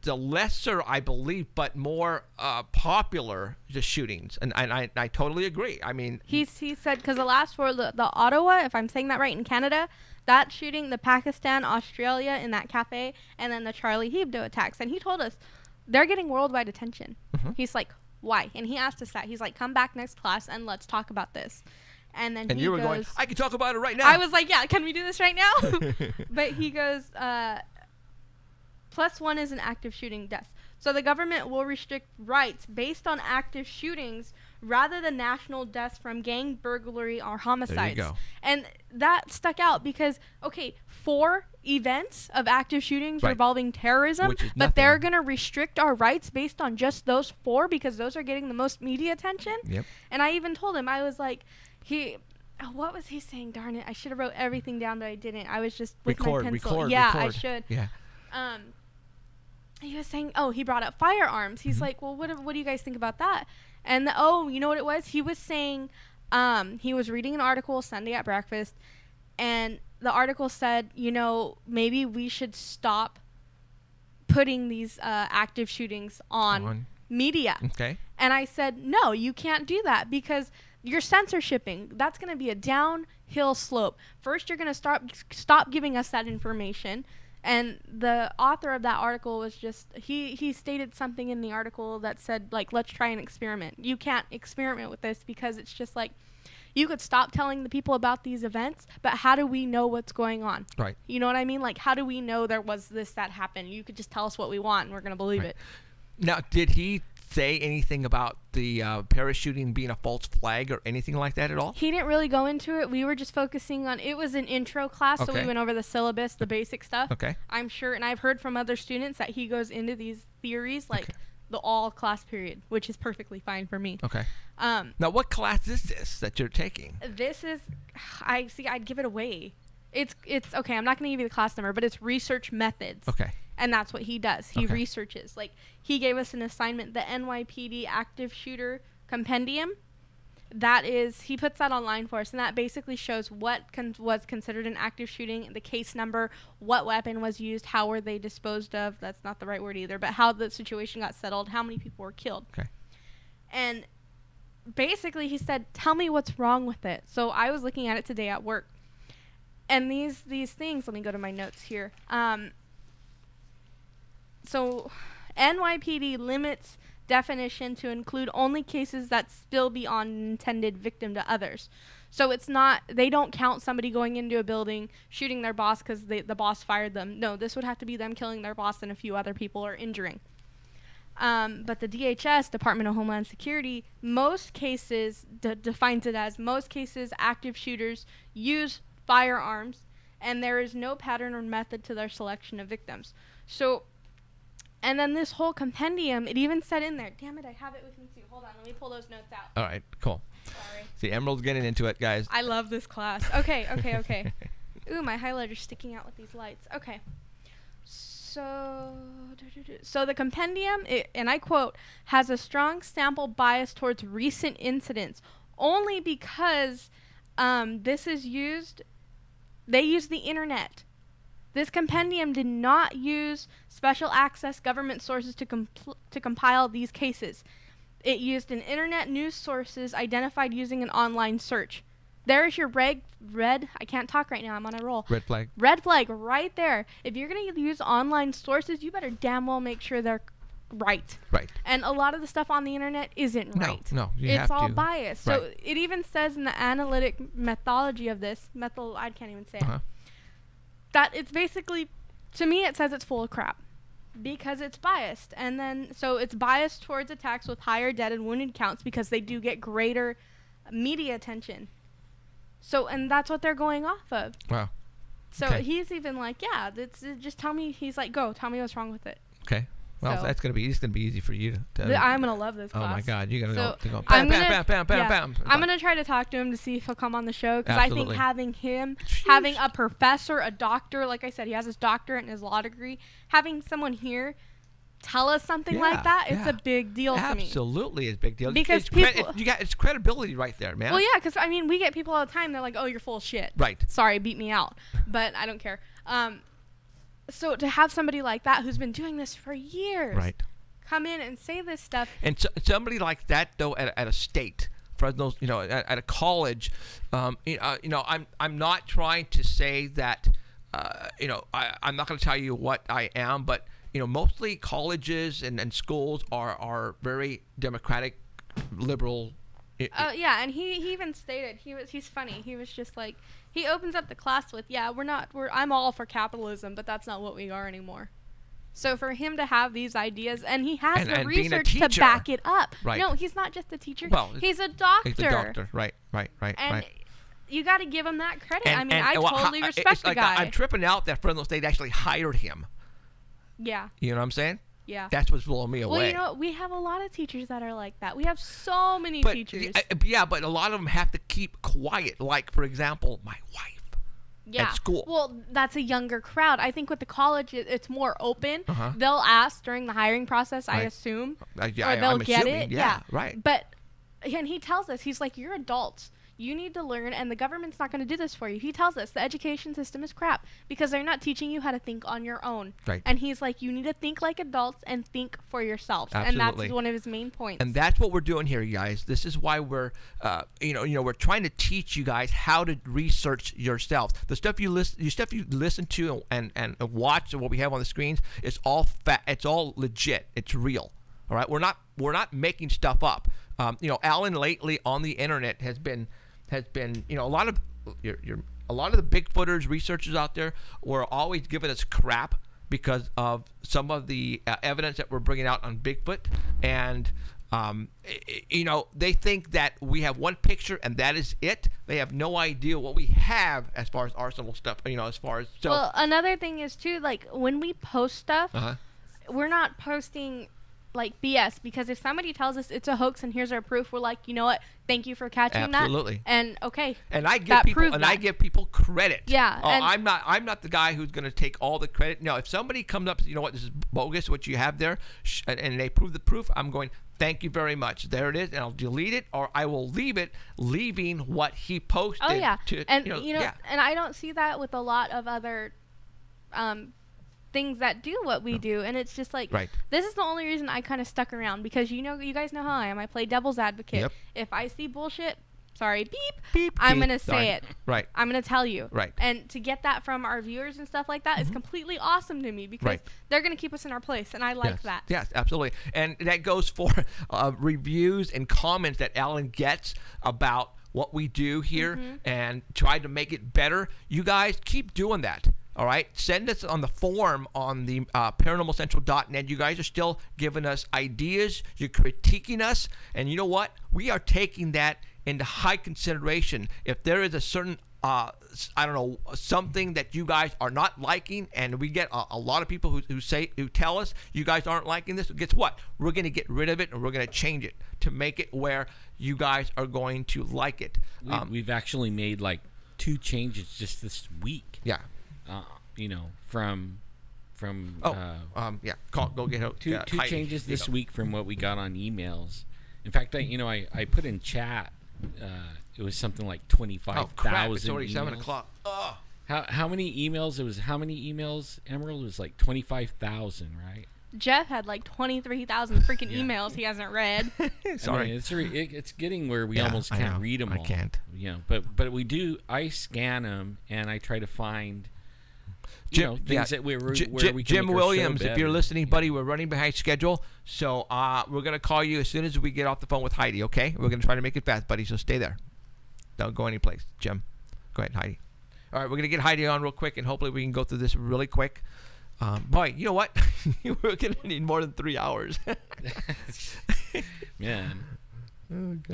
lesser, I believe, but more popular shootings, and I totally agree. I mean, he said, because the last 4, the Ottawa, if I'm saying that right, in Canada, that shooting, the Pakistan, Australia in that cafe, and then the Charlie Hebdo attacks, and he told us they're getting worldwide attention. He's like, why? And he asked us that. He's like, come back next class and let's talk about this. And then And he you were goes, going, I can talk about it right now. I was like, yeah, can we do this right now? But he goes, +1 is an active shooting death. So the government will restrict rights based on active shootings rather than national deaths from gang, burglary, or homicides. There you go. And that stuck out because, okay, 4 events of active shootings Right. revolving terrorism, Which is but they're nothing. going to restrict our rights based on just those 4 because those are getting the most media attention. Yep. And I even told him, I was like, what was he saying? Darn it. I should have wrote everything down, but I didn't. I was just with my pencil. Yeah, I should. Yeah. He was saying, he brought up firearms. He's like, well, what do you guys think about that? And you know what it was? He was saying, he was reading an article Sunday at breakfast, and the article said, maybe we should stop putting these active shootings on media. Okay. And I said, no, you can't do that because you're censorshiping. That's going to be a downhill slope. First, you're going to stop giving us that information. And the author of that article was just, he stated something in the article that said, like, let's try an experiment. You can't experiment with this because it's just like, you could stop telling the people about these events, but how do we know what's going on? Right. You know what I mean? Like, how do we know there was that happened? You could just tell us what we want and we're going to believe it. Now, did he say anything about the parachuting being a false flag or anything like that at all? He didn't really go into it. We were just focusing on, it was an intro class, so we went over the syllabus, the basic stuff. Okay. I'm sure, and I've heard from other students that he goes into these theories like the all class period, which is perfectly fine for me. Okay. Now, what class is this that you're taking? This is, I'd give it away. It's okay, I'm not going to give you the class number, but it's research methods. Okay. And that's what he does. He researches. Like, he gave us an assignment, the NYPD Active Shooter Compendium. That is, he puts that online for us, and that basically shows what was considered an active shooting, the case number, what weapon was used, how were they disposed of. That's not the right word either, but how the situation got settled, how many people were killed. Okay. And basically, he said, tell me what's wrong with it. So I was looking at it today at work. And these things, let me go to my notes here. So NYPD limits definition to include only cases that spill beyond intended victim to others. So it's not, they don't count somebody going into a building, shooting their boss because the boss fired them. No, this would have to be them killing their boss and a few other people or injuring. But the DHS, Department of Homeland Security, most cases defines it as most cases active shooters use firearms, and there is no pattern or method to their selection of victims. So, and then this whole compendium, it even said in there, damn it, I have it with me too. Hold on, let me pull those notes out. All right, cool. Sorry. See, Emerald's getting into it, guys. I love this class. Okay. Ooh, my highlighter's sticking out with these lights. Okay. So the compendium, and I quote, has a strong sample bias towards recent incidents, only because this is used, they use the internet. This compendium did not use special access government sources to compile these cases. It used an internet news sources identified using an online search. There's your red, I can't talk right now, I'm on a roll. Red flag. Red flag right there. If you're going to use online sources, you better damn well make sure they're right. Right. And a lot of the stuff on the internet isn't right. No, you it's have all to. biased. Right. So it even says in the analytic methodology of this, I can't even say it, that it's basically, to me it says it's full of crap because it's biased. And then, so it's biased towards attacks with higher dead and wounded counts because they do get greater media attention. So, and that's what they're going off of. Wow. So he's even like, yeah, just tell me. He's like, go, tell me what's wrong with it. Okay. Well, So- that's gonna be easy for you to. I'm gonna love this Oh class. my God, you're gonna So go. I'm Bam, gonna, bam, bam, yeah, bam, bam. I'm gonna try to talk to him to see if he'll come on the show because I think Absolutely. having him, having a professor, a doctor, like I said, he has his doctorate and his law degree, having someone here tell us something like that, it's a big deal to me. Absolutely, it's a big deal. Because it's credibility right there, man. Well, yeah, because I mean, we get people all the time. They're like, "Oh, you're full of shit." Right. Sorry, beat me out, but I don't care. So to have somebody like that who's been doing this for years, Right. come in and say this stuff. And somebody like that, though, at a state, Fresno, at a college, I'm not trying to say that, I'm not going to tell you what I am, but mostly colleges and schools are very democratic, liberal Oh yeah, and he even stated he's funny. He was just like, he opens up the class with, yeah, I'm all for capitalism, but that's not what we are anymore. So for him to have these ideas, and he has the research to back it up. Right. No, he's not just a teacher. Well, he's a doctor. He's a doctor. Right. And you got to give him that credit. And, I totally respect the guy. I'm tripping out that Fresno State actually hired him. Yeah. You know what I'm saying? Yeah. That's what's blowing me away. Well, you know, we have a lot of teachers that are like that. We have so many teachers. Yeah, but a lot of them have to keep quiet. Like, for example, my wife. Yeah. At school. Well, that's a younger crowd. I think with the college, it's more open. Uh-huh. They'll ask during the hiring process, I assume. Or they'll get it. Yeah, right. But, and he tells us, he's like, you're adults. You need to learn, and the government's not going to do this for you. He tells us the education system is crap because they're not teaching you how to think on your own. Right. And he's like, you need to think like adults and think for yourselves. Absolutely. And that's one of his main points. And that's what we're doing here, you guys. This is why we're, we're trying to teach you guys how to research yourselves. The stuff you listen to and watch, and what we have on the screens, is all it's all legit. It's real. All right. We're not making stuff up. Alan lately on the internet has been a lot of the Bigfooters researchers out there were always giving us crap because of some of the evidence that we're bringing out on Bigfoot, and they think that we have one picture and that is it. They have no idea what we have as far as arsenal stuff. Well, another thing is too, like when we post stuff, we're not posting like BS, because if somebody tells us it's a hoax and here's our proof, we're like, you know what, thank you for catching that. Absolutely. And okay. And I give people credit. Yeah. Oh, I'm not the guy who's going to take all the credit. No, if somebody comes up and says, you know what, this is bogus what you have there, and they prove the proof, I'm going, thank you very much. There it is, and I'll delete it, or I will leave it, leaving what he posted. Oh yeah. And yeah. And I don't see that with a lot of other things that do what we do, and it's just like, this is the only reason I kind of stuck around, because you guys know how I am. I play devil's advocate. Yep. If I see bullshit, beep, beep, I'm gonna say it. Right. I'm gonna tell you. Right. And to get that from our viewers and stuff like that is completely awesome to me, because they're gonna keep us in our place, and I like that. Yes, absolutely. And that goes for reviews and comments that Alan gets about what we do here and try to make it better. You guys keep doing that. All right, send us on the form on the paranormalcentral.net. You guys are still giving us ideas. You're critiquing us. And you know what? We are taking that into high consideration. If there is a certain, something that you guys are not liking, and we get a lot of people who tell us you guys aren't liking this, guess what? We're going to get rid of it, and we're going to change it to make it where you guys are going to like it. We've actually made like 2 changes just this week. Yeah. Go get out. Two changes this week from what we got on emails. In fact, I put in chat. It was something like 25,000. Oh crap! It's already 7:00. Oh. How many emails? It was how many emails? Emerald, it was like 25,000, right? Jeff had like 23,000 freaking emails he hasn't read. Sorry, it's getting where we almost can't read them all. I can't. But we do. I scan them and I try to find things that where we can Jim make Williams, our show if you're better. listening, buddy, we're running behind schedule, so we're gonna call you as soon as we get off the phone with Heidi. Okay, we're gonna try to make it fast, buddy. So stay there. Don't go anyplace, Jim. Go ahead, Heidi. All right, we're gonna get Heidi on real quick, and hopefully we can go through this really quick. Boy, you know what? We're gonna need more than 3 hours. Man,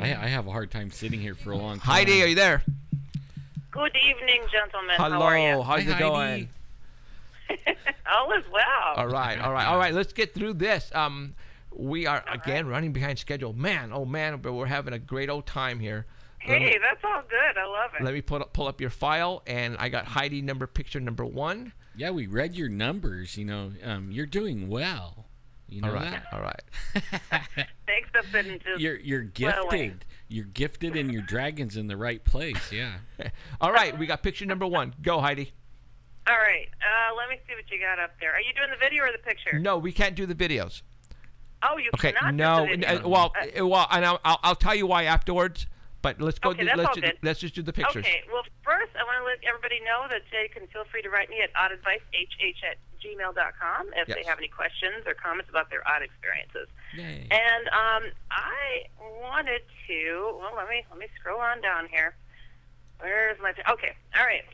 I have a hard time sitting here for a long time. Heidi, are you there? Good evening, gentlemen. Hello. How are you? How's it going? All is well. All right. Let's get through this. We are again running behind schedule. Man, oh man, but we're having a great old time here. Hey, that's all good. I love it. Let me pull up your file, and I got Heidi picture number 1. Yeah, we read your numbers. You're doing well. You know that? All right. Thanks for fitting to. You're gifted. You're gifted, and your dragon's in the right place. Yeah. All right, we got picture number 1. Go, Heidi. All right. Let me see what you got up there. Are you doing the video or the picture? No, we can't do the videos. Oh, you cannot no, do the video. well, and I'll tell you why afterwards. But let's go. Okay, let's just do the pictures. Okay. Well, first, I want to let everybody know that they can feel free to write me at oddadvicehh at oddexperiences@gmail.com if they Yes. have any questions or comments about their odd experiences. Yay. And I wanted to. Well, let me scroll on down here. Where's my? Okay, all right.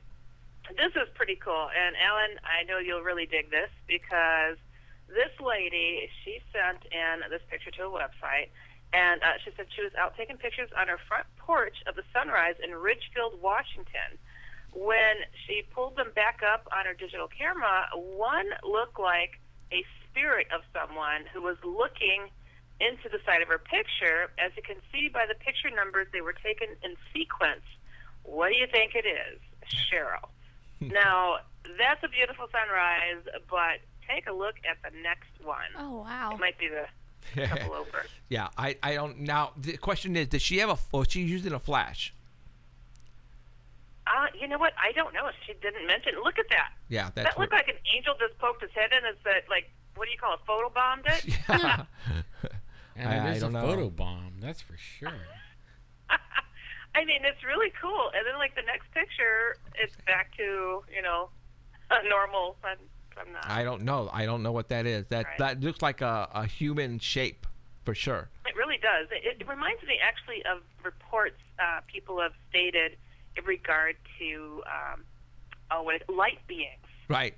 This is pretty cool. And Alan, I know you'll really dig this because this lady, she sent in this picture to a website, and she said she was out taking pictures on her front porch of the sunrise in Ridgefield, Washington. When she pulled them back up on her digital camera, one looked like a spirit of someone who was looking into the side of her picture. As you can see by the picture numbers, they were taken in sequence. What do you think it is? Cheryl. Now, that's a beautiful sunrise, but take a look at the next one. Oh, wow. It might be the couple over. Yeah, I don't. Now, the question is, does she have she's using a flash? You know what? I don't know. She didn't mention. Look at that. Yeah, that's That looked like an angel just poked his head in and said, like, what do you call it, photobombed it? Yeah. And it is I a don't know. photo bomb, that's for sure. I mean, it's really cool. And then, like, the next picture, it's back to, a normal. I'm not. I don't know. I don't know what that is. Right. That looks like a human shape, for sure. It really does. It reminds me, actually, of reports people have stated in regard to light beings. Right.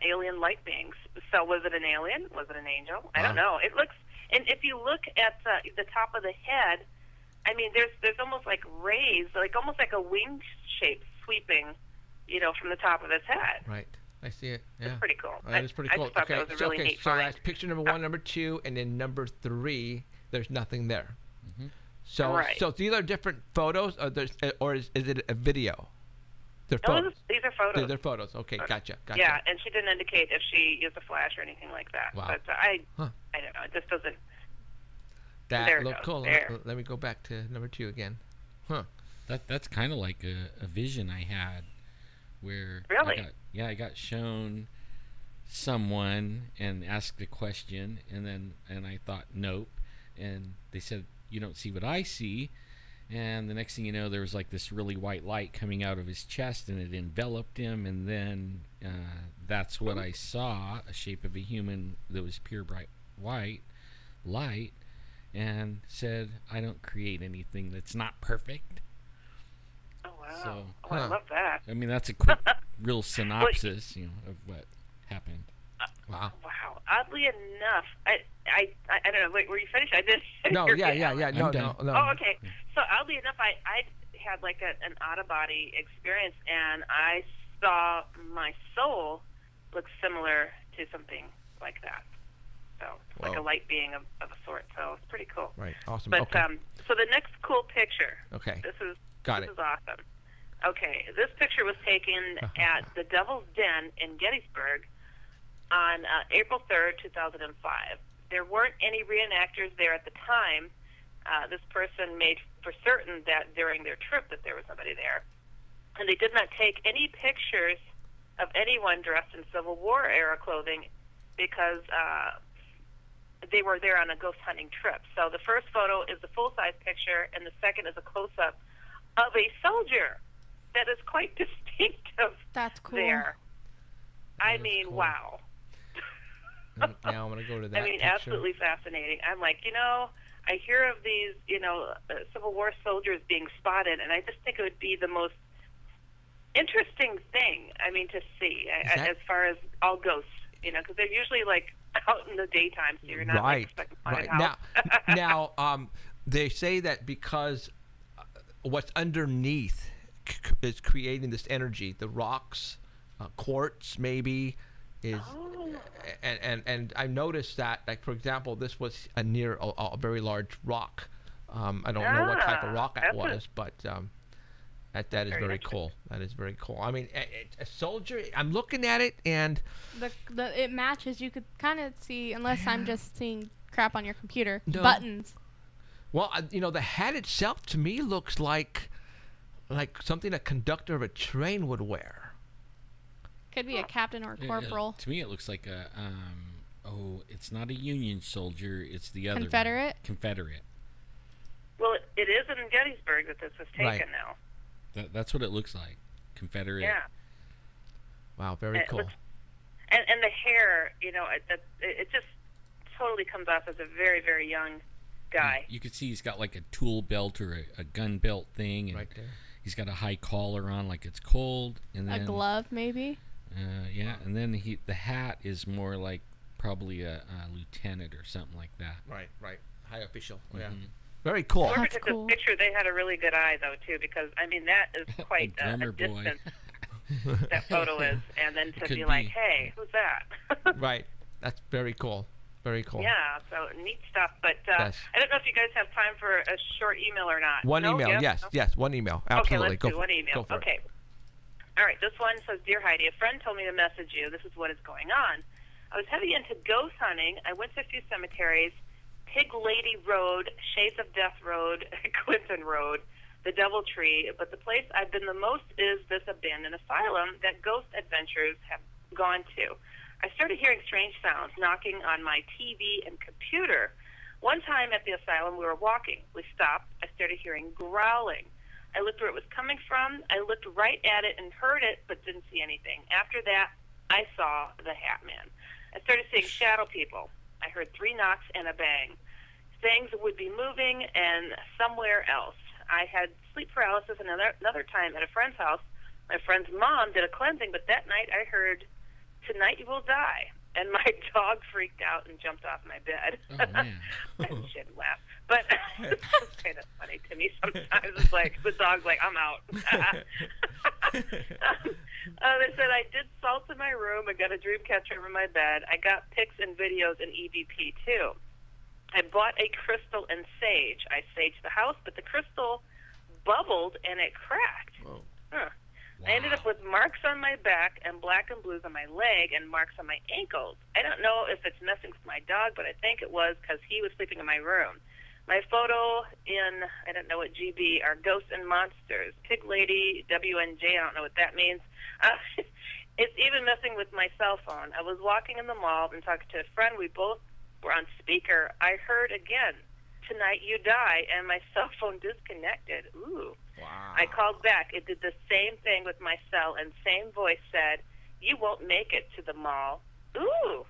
Alien light beings. So was it an alien? Was it an angel? I don't know. It looks, and if you look at the top of the head, I mean, there's almost like rays, like almost like a wing shape sweeping, from the top of his head. Right. I see it. Yeah. It's pretty cool. That is pretty cool. I just thought that was a really neat so find. that's picture number 1, number 2, and then number 3. There's nothing there. Mm-hmm. So, Right. so these are different photos, or is it a video? They're No, photos. these are photos. They're photos. Okay, gotcha. Yeah, and she didn't indicate if she used a flash or anything like that. Wow. But I don't know. It just doesn't. There That it looked goes. cool. There. Let me go back to number 2 again. Huh. That's kind of like a vision I had where Really? I got shown someone and asked a question, and I thought nope, and they said you don't see what I see, and the next thing you know there was like this really white light coming out of his chest and it enveloped him, and then that's what I saw, a shape of a human that was pure bright white light, and said I don't create anything that's not perfect. Oh wow! So, I love that. I mean, that's a quick, real synopsis, of what happened. Wow. Wow. Oddly enough, I don't know. Wait, were you finished? I did. No, yeah. No, I'm done. no. Oh, okay. So oddly enough, I had like an out-of-body experience, and I saw my soul look similar to something like that. So like Whoa. a light being of a sort. So it's pretty cool. Right. Awesome. But okay. so the next cool picture. Okay. This is Got this it. is awesome. Okay, this picture was taken at the Devil's Den in Gettysburg on April 3rd, 2005. There weren't any reenactors there at the time. This person made for certain that during their trip that there was somebody there. And they did not take any pictures of anyone dressed in Civil War era clothing because they were there on a ghost hunting trip. So the first photo is the full-size picture, and the second is a close-up of a soldier that is quite distinctive. That's cool. There. I is mean, cool. wow. Now I'm gonna go to that. I mean, picture. absolutely fascinating. I'm like, I hear of these, Civil War soldiers being spotted, and I just think it would be the most interesting thing, to see, that- as far as all ghosts, because they're usually, like, out in the daytime, so you're not, like, expecting to find a house. Now, they say that because what's underneath is creating this energy, the rocks, quartz maybe, is, and I noticed that, like, for example, this was near a very large rock. I don't know what type of rock that was, but that is very cool. That is very cool. I mean, a soldier. I'm looking at it, and It matches. You could kind of see, unless I'm just seeing crap on your computer. No. Buttons. well, the hat itself to me looks like something a conductor of a train would wear. Could be a captain or a corporal. To me, it looks like a it's not a Union soldier. It's the other one. Confederate. Well, it is in Gettysburg that this was taken Right. now. That's what it looks like. Confederate. Yeah. Wow, very And cool. And the hair, you know, it just totally comes off as a very, very young guy. You can see he's got like a tool belt or a gun belt thing, and Right there. he's got a high collar on, like it's cold, and then A glove, maybe. yeah, and then the hat is more like probably a lieutenant or something like that. Right. High official. Yeah. Mhm. Very cool. Whoever That's took cool. this picture, they had a really good eye, though, too, because, I mean, that is quite a drummer boy. distance that photo is. And then to Could be like, be. hey, who's that? Right. That's very cool. Very cool. Yeah, so neat stuff. But Yes. I don't know if you guys have time for a short email or not. One No? email. Yes? Yes. One email. Absolutely. Okay, let's do one email. Go for it. Okay. All right, this one says, Dear Heidi, a friend told me to message you. This is what is going on. I was heavy into ghost hunting. I went to a few cemeteries, Pig Lady Road, Shades of Death Road, Clinton Road, the Doubletree, but the place I've been the most is this abandoned asylum that Ghost Adventures have gone to. I started hearing strange sounds knocking on my TV and computer. One time at the asylum, we were walking. We stopped. I started hearing growling. I looked where it was coming from. I looked right at it and heard it, but didn't see anything. After that, I saw the Hat Man. I started seeing shadow people. I heard 3 knocks and a bang. Things would be moving and somewhere else. I had sleep paralysis another time at a friend's house. My friend's mom did a cleansing, but that night I heard, Tonight you will die. And my dog freaked out and jumped off my bed. Oh, man. I shouldn't laugh. But it's just kind of funny to me sometimes. It's like, the dog's like, I'm out. They said I did salt in my room. I got a dream catcher over my bed. I got pics and videos in EVP, too. I bought a crystal and sage. I saged the house, but the crystal bubbled and it cracked. Whoa. Huh. I ended up with marks on my back and black and blues on my leg and marks on my ankles. I don't know if it's messing with my dog, but I think it was because he was sleeping in my room. My photo in, I don't know what GB, are Ghosts and Monsters. Pig Lady, WNJ, I don't know what that means. It's even messing with my cell phone. I was walking in the mall and talking to a friend. We both were on speaker. I heard again, Tonight you die, and my cell phone disconnected. Ooh. Wow. I called back. It did the same thing with my cell, and same voice said, You won't make it to the mall. Ooh.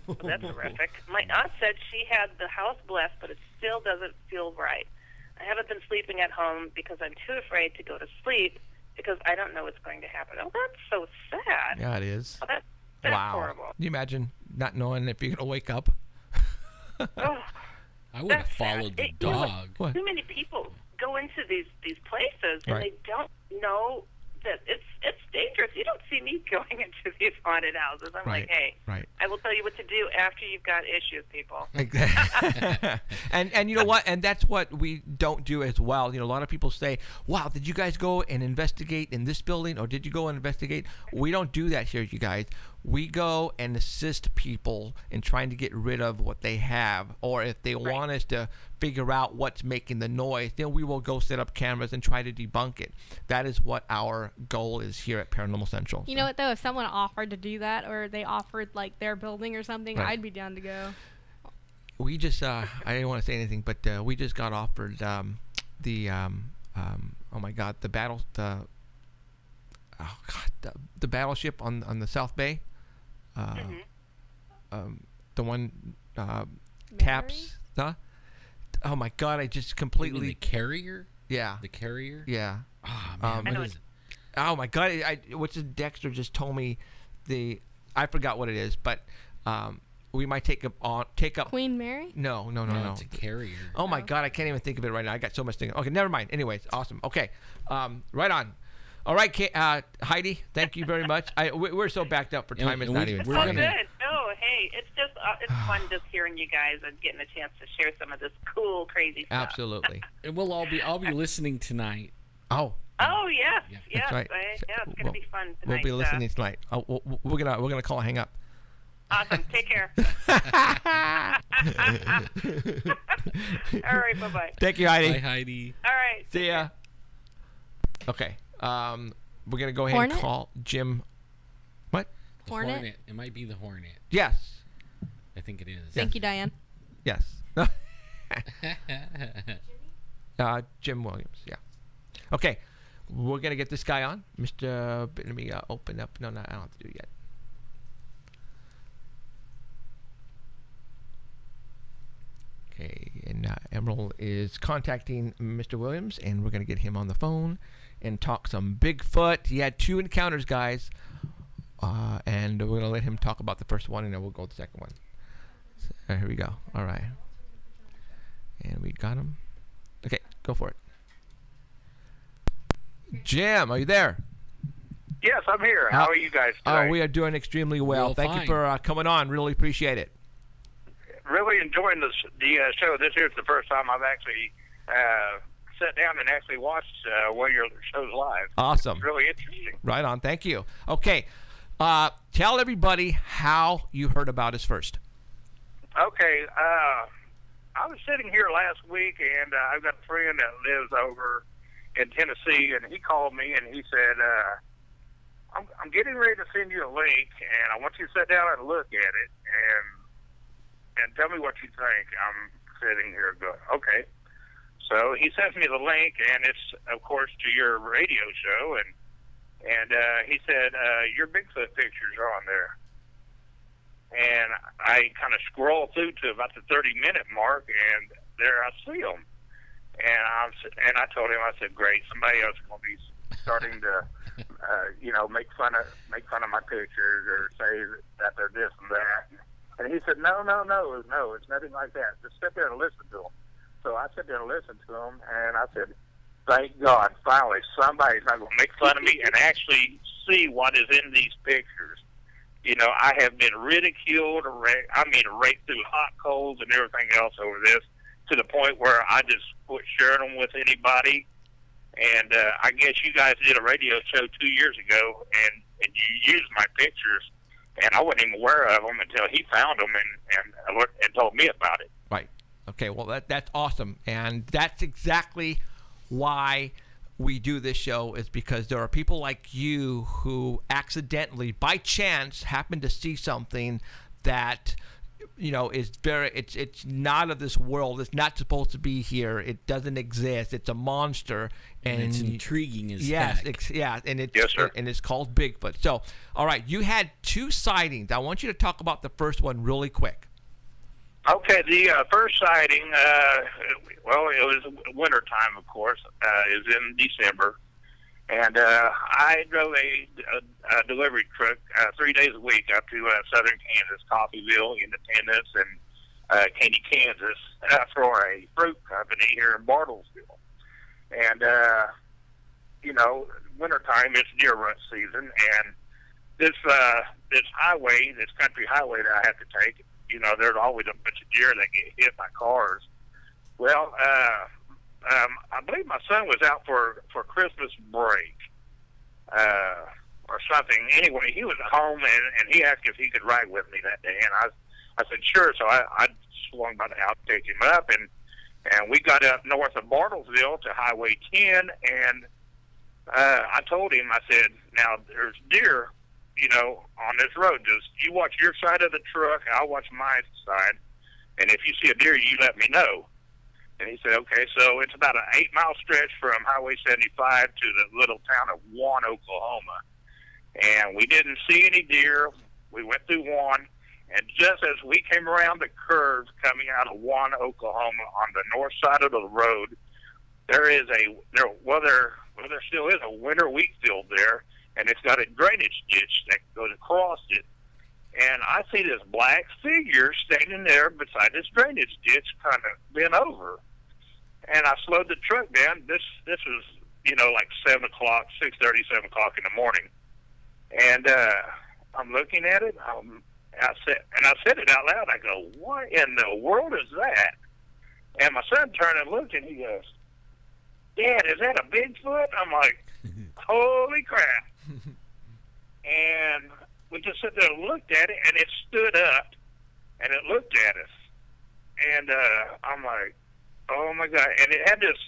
Well, that's horrific. My aunt said she had the house blessed, but it still doesn't feel right. I haven't been sleeping at home because I'm too afraid to go to sleep because I don't know what's going to happen. Oh, that's so sad. Yeah, it is. Oh, that's Wow. horrible. Can you imagine not knowing if you're going to wake up? Oh, I would have That's sad. followed the You know what? dog. What? too many people go into these places and Right. they don't know that it's dangerous. You don't see me going into these haunted houses. I'm Right. like, hey, Right. I will tell you what to do after you've got issues, people. and you know what? And that's what we don't do as well. You know, a lot of people say, "Wow, did you guys go and investigate in this building, or did you go and investigate?" We don't do that here, you guys. We go and assist people in trying to get rid of what they have, or if they want us to figure out what's making the noise, then we will go set up cameras and try to debunk it. That is what our goal is here at Paranormal Central. You know what though? If someone offered to do that, or they offered like their building or something, Right. I'd be down to go. We just I didn't want to say anything, but we just got offered oh my God, the battleship on the South Bay, the one taps, huh? Oh my God, I just You mean completely the carrier? yeah. The carrier? Yeah. Oh, man, I know what is it? Oh my God, what's it, Dexter just told me I forgot what it is, but we might take up Queen Mary? No. It's a carrier. Oh my God, I can't even think of it right now. I got so much thinking. Okay, never mind. Anyways, awesome. Okay, right on. All right, Heidi, thank you very much. We're so backed up for time. It's and not we- even we're Oh, funny. gonna- good. No, hey, it's just it's fun just hearing you guys and getting a chance to share some of this cool, crazy stuff. Absolutely. And I'll be listening tonight. Oh, Oh yes, Yeah. yes. right. It's gonna We'll- be fun tonight. we'll be listening tonight. Oh, we're gonna call and hang up. Awesome. Take care. All right. Bye bye. Thank you, Heidi. Hi, Heidi. All right. See ya. Okay. We're gonna go ahead Hornet? and call Jim. What? The Hornet? It might be the Hornet. Yes. I think it is. Thank you, Diane. Yes. Jim Williams. Yeah. Okay. we're going to get this guy on. Let me open up. No, I don't have to do it yet. Okay, and Emerald is contacting Mr. Williams, and we're going to get him on the phone and talk some Bigfoot. He had 2 encounters, guys, and we're going to let him talk about the first one, and then we'll go to the second one. So, here we go. All right. And we got him. Okay, go for it. Jim, are you there? Yes, I'm here. How are you guys today? We are doing extremely well. Thank you for coming on. Really appreciate it. Really enjoying the show. This is the first time I've actually sat down and actually watched one of your shows live. Awesome. It's really interesting. Right on. Thank you. Okay. Tell everybody how you heard about us first. Okay. I was sitting here last week, and I've got a friend that lives over in Tennessee, and he called me, and he said, I'm getting ready to send you a link, and I want you to sit down and look at it, and tell me what you think. I'm sitting here going, okay. So he sends me the link, and it's, of course, to your radio show, and he said, your Bigfoot pictures are on there. And I kind of scroll through to about the 30-minute mark, and there I see them. And I told him, I said, great, somebody else is going to be starting to, make fun of my pictures or say that they're this and that. And he said, no, it's nothing like that. Just sit there and listen to them. So I sat there and listened to them, and I said, thank God, finally, somebody's not going to make fun of me and actually see what is in these pictures. You know, I have been ridiculed, raped through hot coals and everything else over this, to the point where I just quit sharing them with anybody. And I guess you guys did a radio show 2 years ago, and you used my pictures, and I wasn't even aware of them until he found them and told me about it. Right. Okay, well, that's awesome. And that's exactly why we do this show, is because there are people like you who accidentally, by chance, happen to see something that, is it's not of this world. It's not supposed to be here. It doesn't exist. It's a monster, and it's intriguing as heck. And it's yes, sir. And it's called Bigfoot. So, all right, you had 2 sightings. I want you to talk about the first one really quick. Okay, the first sighting, it was wintertime, of course. It was in December. And I drove a delivery truck 3 days a week up to southern Kansas, Coffeyville, Independence, and Katy, Kansas, for a fruit company here in Bartlesville. And, wintertime, it's deer rut season. And this highway, this country highway that I have to take, there's always a bunch of deer that get hit by cars. Well, I believe my son was out for Christmas break or something. Anyway, he was at home, and he asked if he could ride with me that day. And I said, sure. So I swung by the house to pick him up, and we got up north of Bartlesville to Highway 10, and I told him, I said, now, there's deer on this road. Just you watch your side of the truck, I'll watch my side, and if you see a deer, you let me know. And he said, okay. So it's about an 8-mile stretch from Highway 75 to the little town of Warren, Oklahoma. And we didn't see any deer. We went through Warren, and just as we came around the curve coming out of Warren, Oklahoma, on the north side of the road, there still is a winter wheat field there, and it's got a drainage ditch that goes across it. And I see this black figure standing there beside this drainage ditch, kind of bent over. And I slowed the truck down. This was, like 7 o'clock, 6:30, 7 o'clock in the morning. And I'm looking at it. I said it out loud. I go, what in the world is that? And my son turned and looked, and he goes, Dad, is that a Bigfoot? I'm like, holy crap. And we just sat there and looked at it, and it stood up, and it looked at us. And I'm like, oh, my God. And it had this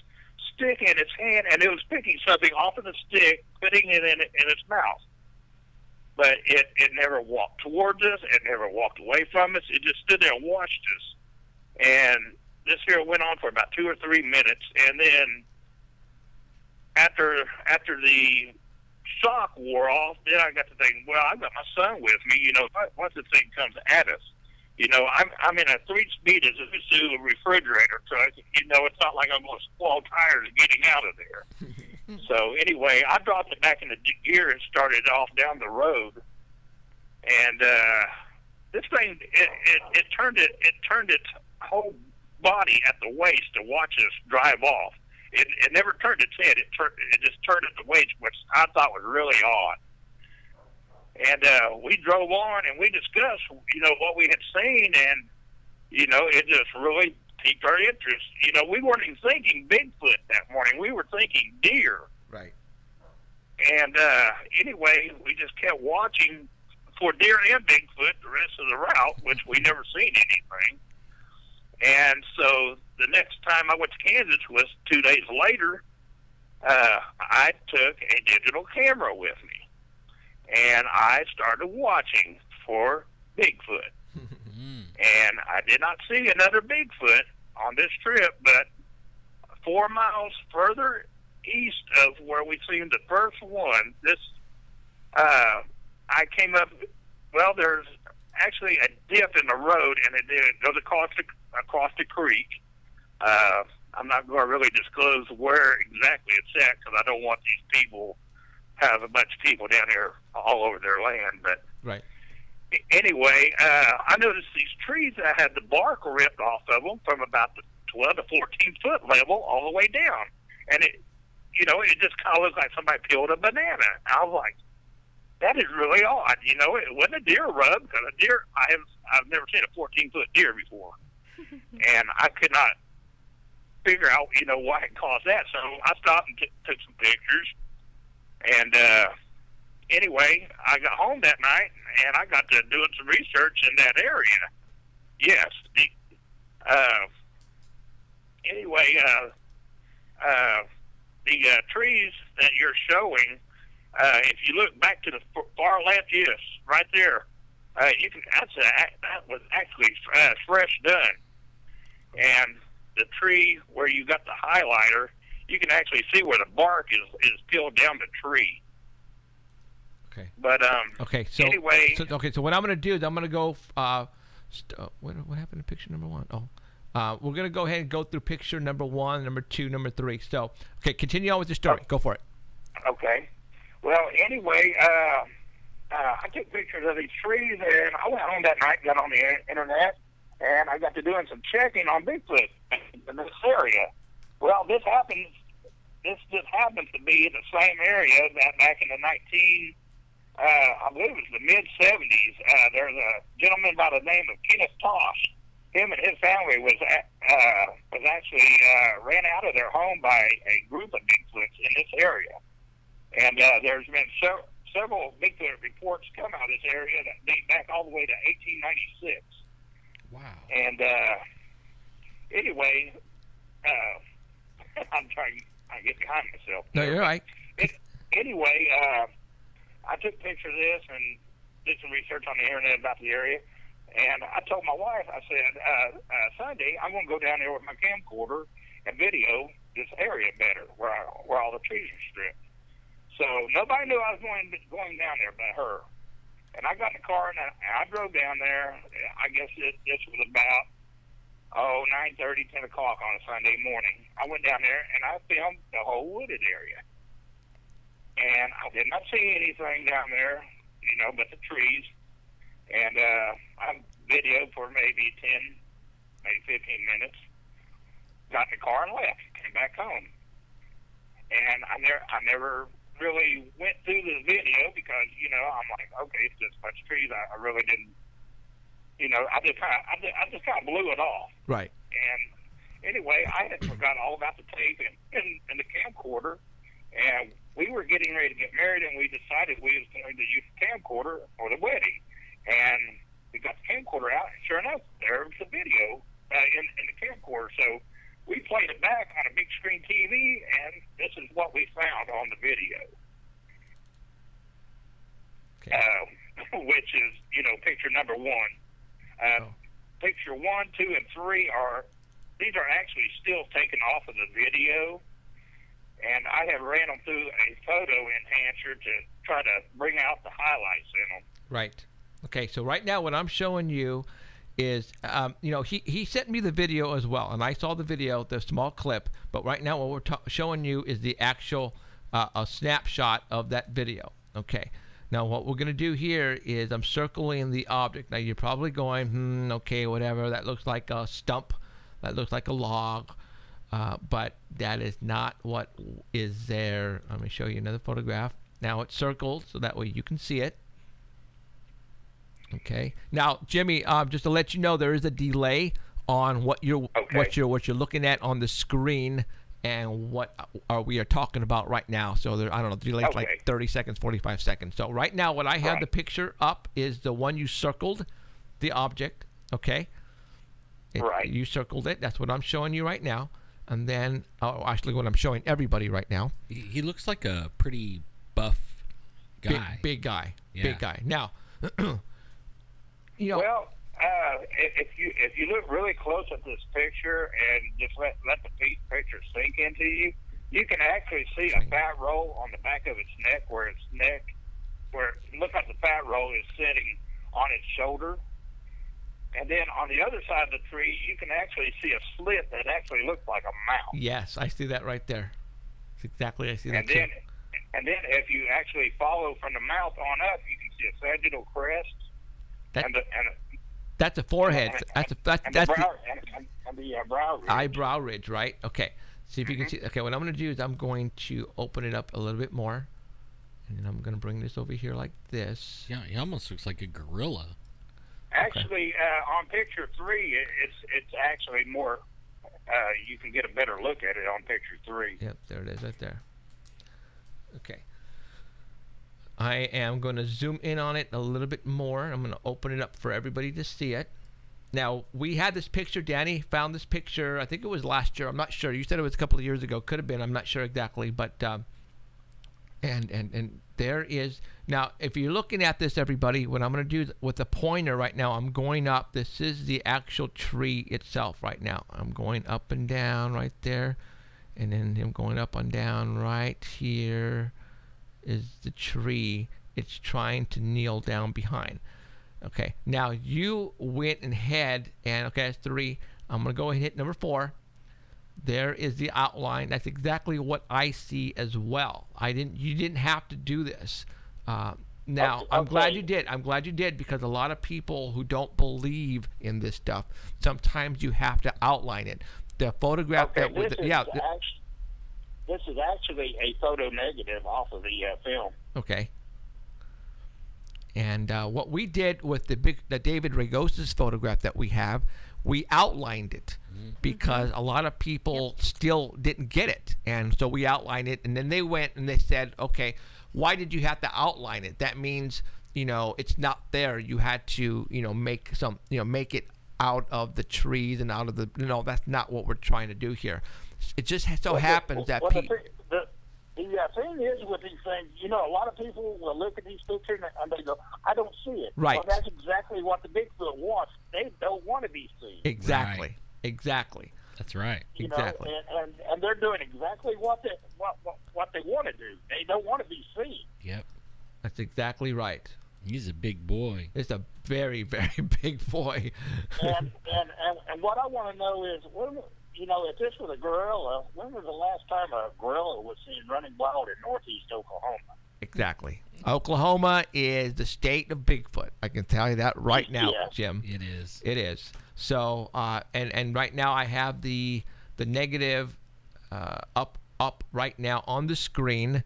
stick in its hand, and it was picking something off of the stick, putting it in its mouth. But it never walked towards us. It never walked away from us. It just stood there and watched us. And this here went on for about 2 or 3 minutes, and then after the shock wore off, then I got to think, well, I've got my son with me. You know, once the thing comes at us, you know, I'm in a 3-speed Isuzu refrigerator truck. You know, it's not like I'm going to squall tires getting out of there. So anyway, I dropped it back in the gear and started off down the road. And this thing, it turned its whole body at the waist to watch us drive off. It never turned its head. It just turned at the waist, which I thought was really odd. And we drove on and we discussed, you know, what we had seen, and you know, it just really piqued our interest. You know, we weren't even thinking Bigfoot that morning. We were thinking deer. Right. And anyway, we just kept watching for deer and Bigfoot the rest of the route, which we never seen anything. And so the next time I went to Kansas was 2 days later. I took a digital camera with me, and I started watching for Bigfoot. And I did not see another Bigfoot on this trip, but 4 miles further east of where we seen the first one, I came up, well, there's actually a dip in the road, and it goes across the creek. I'm not going to really disclose where exactly it's at because I don't want these people have a bunch of people down here all over their land. But right. Anyway, I noticed these trees that had the bark ripped off of them from about the 12 to 14 foot level all the way down, and it just kind of looked like somebody peeled a banana. I was like, that is really odd. You know, it wasn't a deer rub, because a deer, I've never seen a 14-foot deer before. And I could not figure out, you know, why it caused that. So I stopped and took some pictures. And anyway, I got home that night, and I got to doing some research in that area. Yes. Anyway, the trees that you're showing, if you look back to the far left, yes, right there, you can. That was actually fresh done. And the tree where you got the highlighter, you can actually see where the bark is peeled down the tree. Okay. But okay. So anyway. So what I'm going to do is I'm going to go. What happened to picture number 1? We're going to go ahead and go through picture number 1, number 2, number 3. So, okay, continue on with your story. Go for it. Okay. Well, anyway, I took pictures of these trees, and I went home that night, got on the internet, and I got to doing some checking on Bigfoot in this area. Well, this just happens to be in the same area that back in the I believe it was the mid-70s. There's a gentleman by the name of Kenneth Tosh. Him and his family was actually ran out of their home by a group of Bigfoots in this area. And there's been several Bigfoot reports come out of this area that date back all the way to 1896. Wow. And anyway, I'm trying to get behind myself. No, you're right. Anyway, I took pictures of this and did some research on the internet about the area. And I told my wife, I said, Sunday, I'm going to go down there with my camcorder and video this area better, where all the trees are stripped. So nobody knew I was going down there but her. And I got in the car, and I drove down there. I guess this was about, 9:30, 10 o'clock on a Sunday morning. I went down there, and I filmed the whole wooded area. And I did not see anything down there, you know, but the trees. And I videoed for maybe 10, maybe 15 minutes. Got in the car and left. Came back home. And I never really went through the video because, you know, I'm like, okay, it's just a bunch of trees. I really didn't, you know, I just kind of blew it off. Right. And anyway, I had forgot all about the tape and the camcorder. And we were getting ready to get married, and we decided we was going to use the camcorder for the wedding. And we got the camcorder out, and sure enough, there was the video in the camcorder. So we played it back on a big screen TV, and this is what we found on the video. Okay. Which is, you know, picture number 1. Picture 1, 2, and 3 these are actually still taken off of the video. and I have ran them through a photo enhancer to try to bring out the highlights in them. Right. Okay, so right now what I'm showing you is, he sent me the video as well, and I saw the video, the small clip, but right now what we're showing you is the actual a snapshot of that video. Okay. Now what we're going to do here is I'm circling the object. Now you're probably going, okay, whatever. That looks like a stump. That looks like a log. But that is not what is there. Let me show you another photograph. Now it's circled so that way you can see it. Okay. Now, Jimmy, just to let you know, there is a delay on what you're looking at on the screen and what we are talking about right now. So there, I don't know, the delay is like 30 seconds, 45 seconds. So right now, what I have the picture up is the one you circled, the object. Okay. You circled it. That's what I'm showing you right now. And then, actually, what I'm showing everybody right now. He looks like a pretty buff guy. Big guy. Yeah. Big guy. Now, Well, if you look really close at this picture and just let the picture sink into you, you can actually see a fat roll on the back of its neck, where look like the fat roll is sitting on its shoulder. And then on the other side of the tree, you can actually see a slit that actually looks like a mouth. Yes, I see that right there. That's exactly, I see that too. And then if you actually follow from the mouth on up, you can see a sagittal crest. That's a forehead. That's the brow ridge. Eyebrow ridge, right? Okay. See if you can see. Okay, what I'm going to do is I'm going to open it up a little bit more. And then I'm going to bring this over here like this. Yeah, he almost looks like a gorilla. Actually, on picture 3, it's actually more. You can get a better look at it on picture 3. Yep, there it is, right there. Okay. I am going to zoom in on it a little bit more. I'm going to open it up for everybody to see it. Now, we had this picture. Danny found this picture. I think it was last year. I'm not sure. You said it was a couple of years ago. Could have been. I'm not sure exactly. But and there is. Now, if you're looking at this, everybody, what I'm going to do with the pointer right now, I'm going up. This is the actual tree itself right now. I'm going up and down right there. And then I'm going up and down right here is the tree it's trying to kneel down behind. Okay, now you went ahead and, okay, that's 3. I'm going to go ahead and hit number 4. There is the outline. That's exactly what I see as well. You didn't have to do this. Now, I'm glad you did. I'm glad you did, because a lot of people who don't believe in this stuff, sometimes you have to outline it. The photograph this is actually a photo negative off of the film. Okay. And what we did with the David Ragos's photograph that we have, we outlined it because a lot of people still didn't get it, and so we outlined it. And then they went and they said, "Okay, why did you have to outline it? That means it's not there. You had to make make it out of the trees and out of the that's not what we're trying to do here. It just so happens that people." The thing is with these things, a lot of people will look at these pictures and they go, "I don't see it." Right. Well, that's exactly what the Bigfoot wants. They don't want to be seen. Exactly. Right. Exactly. That's right. Exactly. And they're doing exactly what they want to do. They don't want to be seen. Yep. That's exactly right. He's a big boy. It's a very, very big boy. and what I want to know is, if this was a gorilla, when was the last time a gorilla was seen running wild in northeast Oklahoma? Exactly. Oklahoma is the state of Bigfoot. I can tell you that right now, Jim. It is. It is. So, and right now I have the negative up right now on the screen,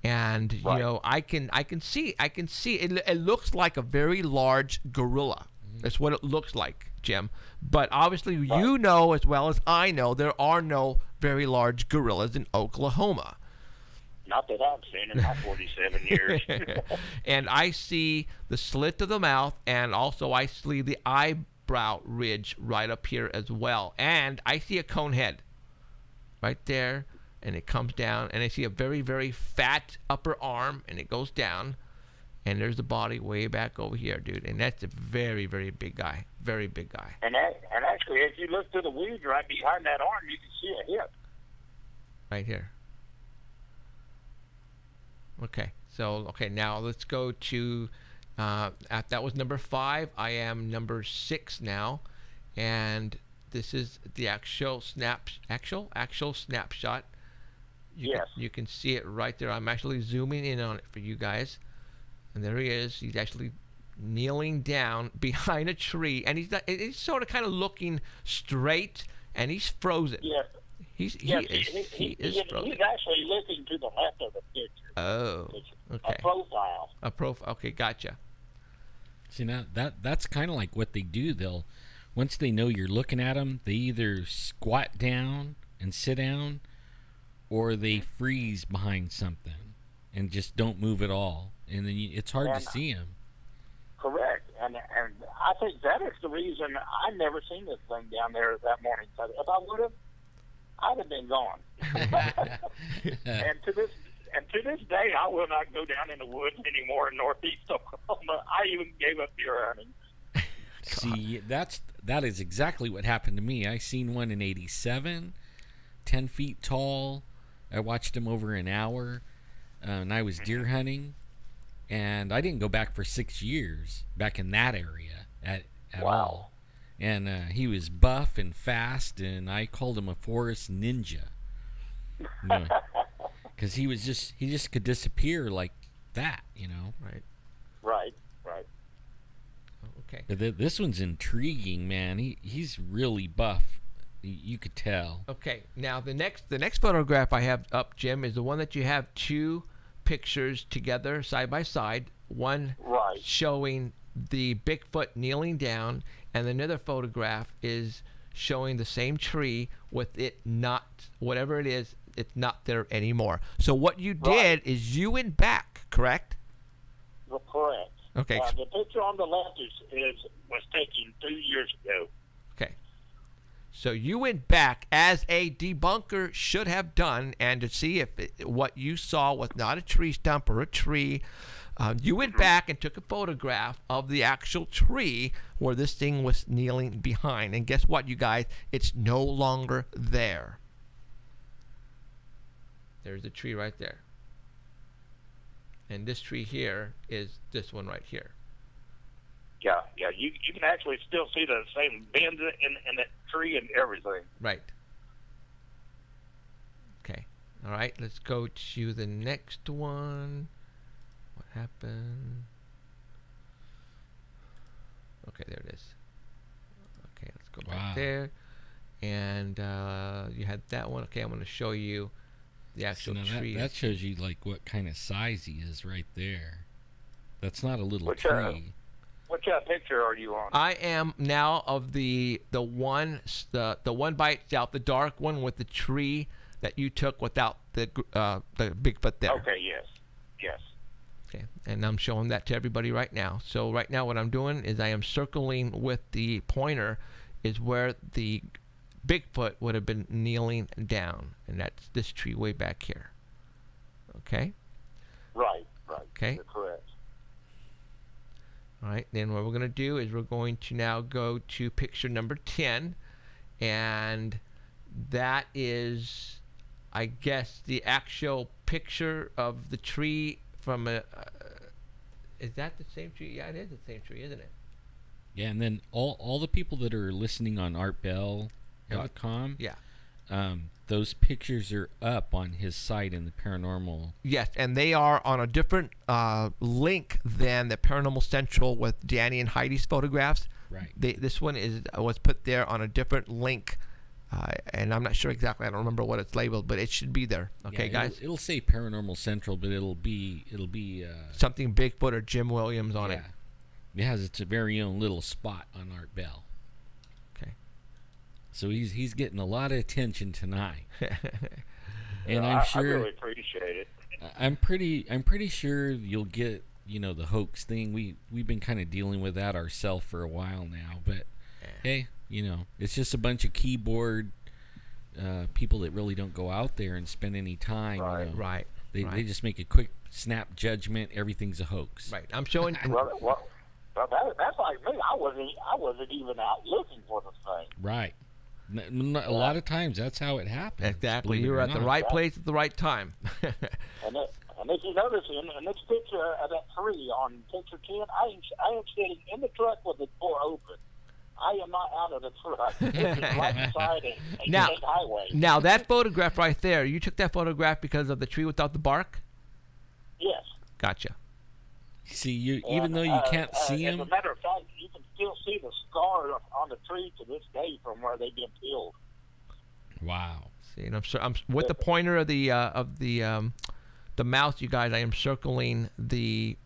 and I can see it. It looks like a very large gorilla. That's what it looks like, Jim. But obviously, as well as I know, there are no very large gorillas in Oklahoma. Not that I've seen in my 47 years. And I see the slit of the mouth, and also I see the eyebrow ridge right up here as well. And I see a cone head right there, and it comes down, and I see a very, very fat upper arm, and it goes down. And there's the body way back over here, dude. And that's a very, very big guy. Very big guy. And actually, if you look through the weeds right behind that arm, you can see a hip. Right here. Okay. So, okay, now let's go to, that was number 5. I am number 6 now. And this is the actual snapshot. You can see it right there. I'm actually zooming in on it for you guys. And there he is. He's actually kneeling down behind a tree. And he's sort of kind of looking straight. And he's frozen. Yes. He is frozen. He's actually looking to the left of the picture. Oh, okay. A profile. A profile. Okay, gotcha. See, now that's kind of like what they do. Once they know you're looking at them, they either squat down and sit down, or they freeze behind something and just don't move at all. And then it's hard to see them. Correct. And I think that is the reason I never seen this thing down there that morning. So if I would have, I'd have been gone. and to this day, I will not go down in the woods anymore in northeast Oklahoma. I even gave up deer hunting. See, that is exactly what happened to me. I seen one in '87, 10 feet tall. I watched him over an hour, and I was deer hunting, and I didn't go back for 6 years back in that area at all. And he was buff and fast, and I called him a forest ninja. Because he just could disappear like that, Right. Right. Okay. But this one's intriguing, man. He's really buff. You could tell. Okay. Now the next photograph I have up, Jim, is the one that you have 2 pictures together side by side. One showing the Bigfoot kneeling down, and another photograph is showing the same tree with it not, whatever it is, it's not there anymore. So what you did is you went back, correct? Well, correct. Okay. The picture on the left was taken 2 years ago. Okay. So you went back as a debunker should have done, and to see if what you saw was not a tree stump or a tree. You went back and took a photograph of the actual tree where this thing was kneeling behind. And guess what, you guys? It's no longer there. There's the tree right there. And this tree here is this one right here. Yeah. You can actually still see the same bend in the tree and everything. Right. Okay. All right. Let's go to the next one. What happened? Okay, there it is. Okay, let's go back there. And you had that one. Okay, I'm going to show you the actual tree. That shows you like what kind of size he is right there. That's not a little tree. What picture are you on? I am now of the one by itself, the dark one with the tree that you took without the Bigfoot there. Okay. Yes. Okay, and I'm showing that to everybody right now. So right now what I'm doing is I am circling with the pointer is where the Bigfoot would have been kneeling down, and that's this tree way back here. Okay? Right. Okay. You're correct. All right, then what we're going to do is we're going to now go to picture number 10, and that is, I guess, the actual picture of the tree from a... is that the same tree? Yeah, it is the same tree, isn't it? Yeah, and then all the people that are listening on artbell.com, those pictures are up on his site in the paranormal. Yes, and they are on a different link than the Paranormal Central with Danny and Heidi's photographs. Right. This one was put there on a different link, and I'm not sure exactly. I don't remember what it's labeled, but it should be there. Okay, guys. It'll say Paranormal Central, but it'll be something Bigfoot or Jim Williams on it. It has its very own little spot on Art Bell. Okay. So he's getting a lot of attention tonight. And I really appreciate it. I'm pretty sure you'll get the hoax thing. We've been kind of dealing with that ourselves for a while now, but hey, it's just a bunch of keyboard people that really don't go out there and spend any time. Right. They just make a quick snap judgment. Everything's a hoax. Right. I'm showing. Well, that's like me. I wasn't even out looking for the thing. Right. A lot of times that's how it happens. Exactly. You were at the right place at the right time. and And if you notice in this picture of that tree on picture 10, I am sitting in the truck with the door open. I am not out of the truck. This is right beside a state highway. Now, that photograph right there, you took that photograph because of the tree without the bark? Yes. Gotcha. See, even though you can't see As them, a matter of fact, you can still see the scar on the tree to this day from where they've been peeled. wow. See, and I'm with the pointer of the mouse, you guys. I am circling the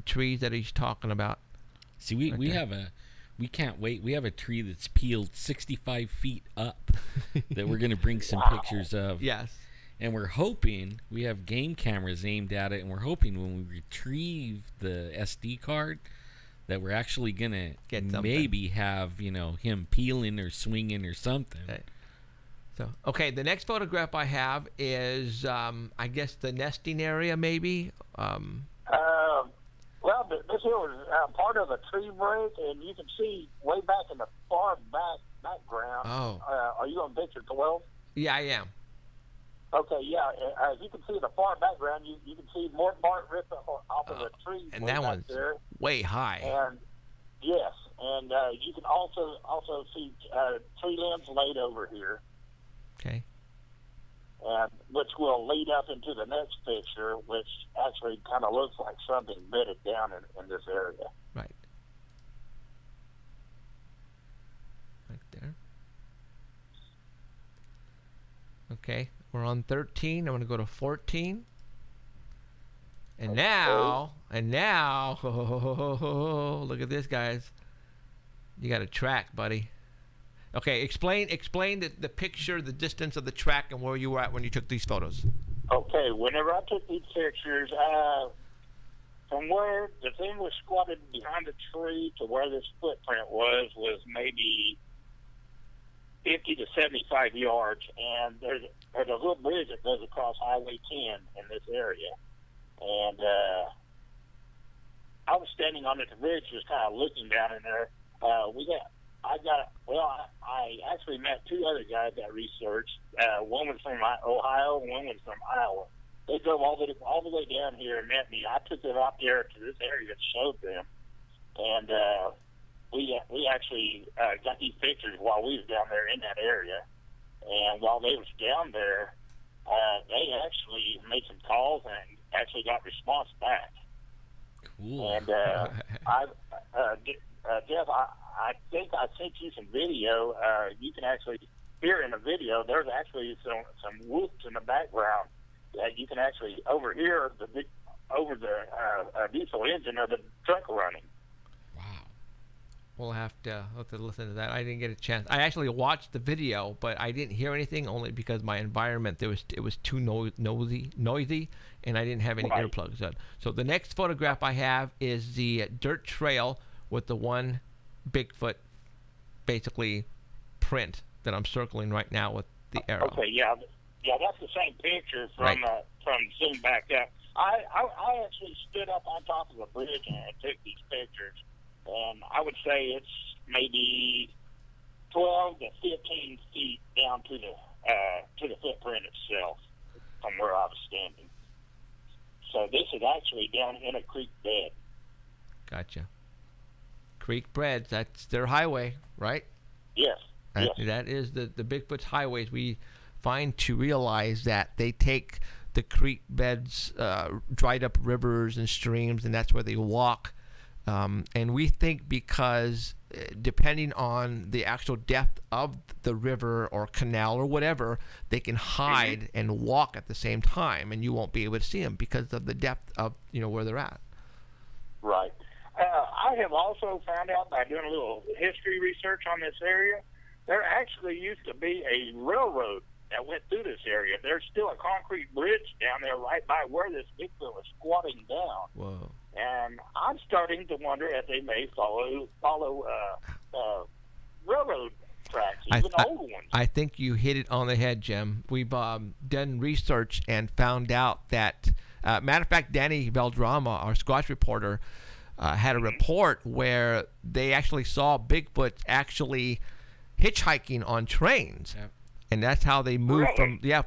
trees that he's talking about. See, we can't wait. We have a tree that's peeled 65 feet up that we're going to bring some pictures of. Yes. And we're hoping, we have game cameras aimed at it, and we're hoping when we retrieve the SD card that we're actually going to maybe have, him peeling or swinging or something. Okay. So, the next photograph I have is, I guess, the nesting area, maybe. Well, this here was part of a tree break, and you can see way back in the far background. Oh. Are you on picture 12? Yeah, I am. Okay, yeah. As you can see in the far background, you can see more bark ripped off of the tree. And that one's there. Way high. And yes, and you can also see tree limbs laid over here. Okay. And which will lead up into the next picture, which actually kind of looks like something bedded down in this area. Right. Right there. Okay, we're on 13. I'm going to go to 14. And now, look at this, guys. You got a track, buddy. Okay, explain the picture, the distance of the track, and where you were at when you took these photos. Okay, whenever I took these pictures, from where the thing was squatted behind the tree to where this footprint was maybe 50 to 75 yards, and there's a little bridge that goes across Highway 10 in this area. And I was standing on the bridge just kind of looking down in there. I actually met two other guys that researched. One was from Ohio, and one was from Iowa. They drove all the way down here and met me. I took them out there to this area and showed them. And we actually got these pictures while we was down there in that area. And while they was down there, they actually made some calls and actually got response back. Cool. And Jeff, I think I sent you some video. You can actually hear in the video. There's actually some whoops in the background that you can actually overhear over the diesel engine of the truck running. Wow. We'll have to listen to that. I didn't get a chance. I actually watched the video, but I didn't hear anything only because my environment it was too noisy, and I didn't have any earplugs on. So the next photograph I have is the dirt trail with the one Bigfoot basically print that I'm circling right now with the arrow. Okay, yeah, that's the same picture from zoom back up. I actually stood up on top of the bridge and took these pictures, and I would say it's maybe 12 to 15 feet down to the footprint itself from where I was standing. So this is actually down in a creek bed. Gotcha. Creek beds, that's their highway, right? Yes. That is the Bigfoot's highways. We find to realize that they take the creek beds, dried up rivers and streams, and that's where they walk. And we think because depending on the actual depth of the river or canal or whatever, they can hide and walk at the same time, and you won't be able to see them because of the depth of where they're at. Right. I have also found out by doing a little history research on this area, there actually used to be a railroad that went through this area. There's still a concrete bridge down there right by where this Bigfoot was squatting down. Whoa. And I'm starting to wonder if they may follow railroad tracks, even old ones. I think you hit it on the head, Jim. We've done research and found out that, matter of fact, Danny Beldrama, our Squatch reporter, had a report where they actually saw Bigfoot actually hitchhiking on trains. Yep. And that's how they move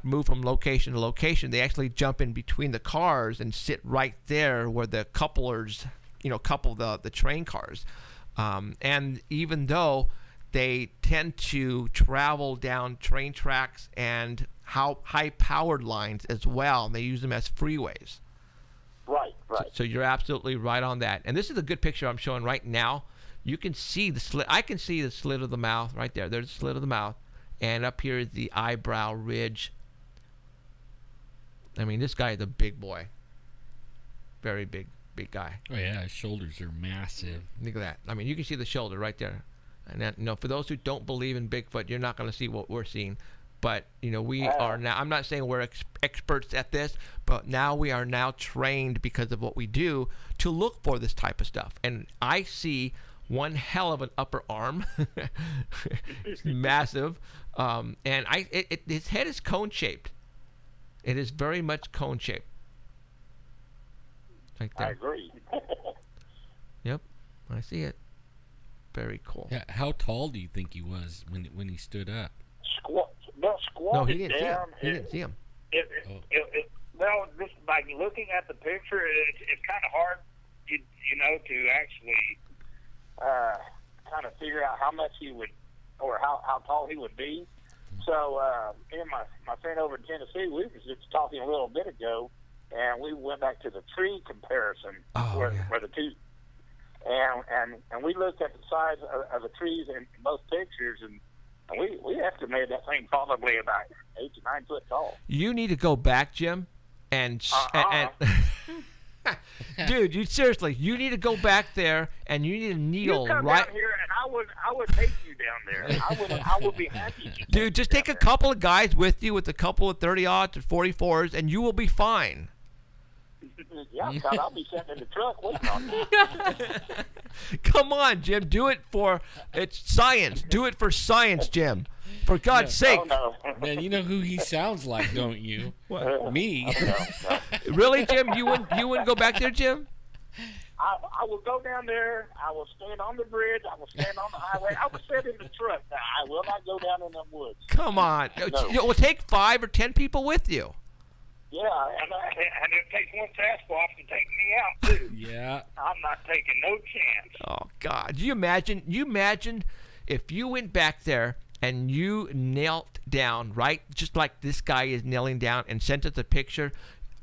move from location to location. They actually jump in between the cars and sit right there where the couplers, couple the train cars. And even though they tend to travel down train tracks and high-powered lines as well, and they use them as freeways. Right. So you're absolutely right on that. And this is a good picture I'm showing right now. You can see the slit. I can see the slit of the mouth right there. There's the slit of the mouth. And up here is the eyebrow ridge. I mean, this guy is a big boy. Very big guy. Oh, yeah. His shoulders are massive. Look at that. I mean, you can see the shoulder right there. And that, for those who don't believe in Bigfoot, you're not going to see what we're seeing. But, we are now, I'm not saying we're experts at this, but now we are now trained because of what we do to look for this type of stuff. And I see one hell of an upper arm. It's massive. And his head is cone-shaped. It is very much cone-shaped. Right there. I agree. Yep, I see it. Very cool. Yeah, how tall do you think he was when he stood up? No, he didn't see him. He didn't see him. Well, just by looking at the picture, it's kind of hard, to actually kind of figure out how much he would, or how tall he would be. So, me and my friend over in Tennessee, we was just talking a little bit ago, and we went back to the tree comparison where the two, and we looked at the size of the trees in both pictures, and we estimated that thing probably about 8 to 9 foot tall. You need to go back, Jim, and dude, you need to go back there, and you need a needle you come right down here, and I would take you down there. I would be happy to. Dude, just take a couple of guys with you with a couple of 30-aughts or 44s, and you will be fine. Yeah, I'll be sitting in the truck waiting on you. Come on, Jim. Do it it's science. Do it for science, Jim. For God's sake. Oh, no. Man, you know who he sounds like, don't you? What? Me. No. Really, Jim? You wouldn't go back there, Jim? I will go down there. I will stand on the bridge. I will stand on the highway. I will sit in the truck. Now, I will not go down in them woods. Come on. No. We'll take 5 or 10 people with you. Yeah, and it takes one Sasquatch to take me out too. Yeah. I'm not taking no chance. Oh God! You imagine if you went back there and you knelt down, right, just like this guy is kneeling down, and sent us a picture.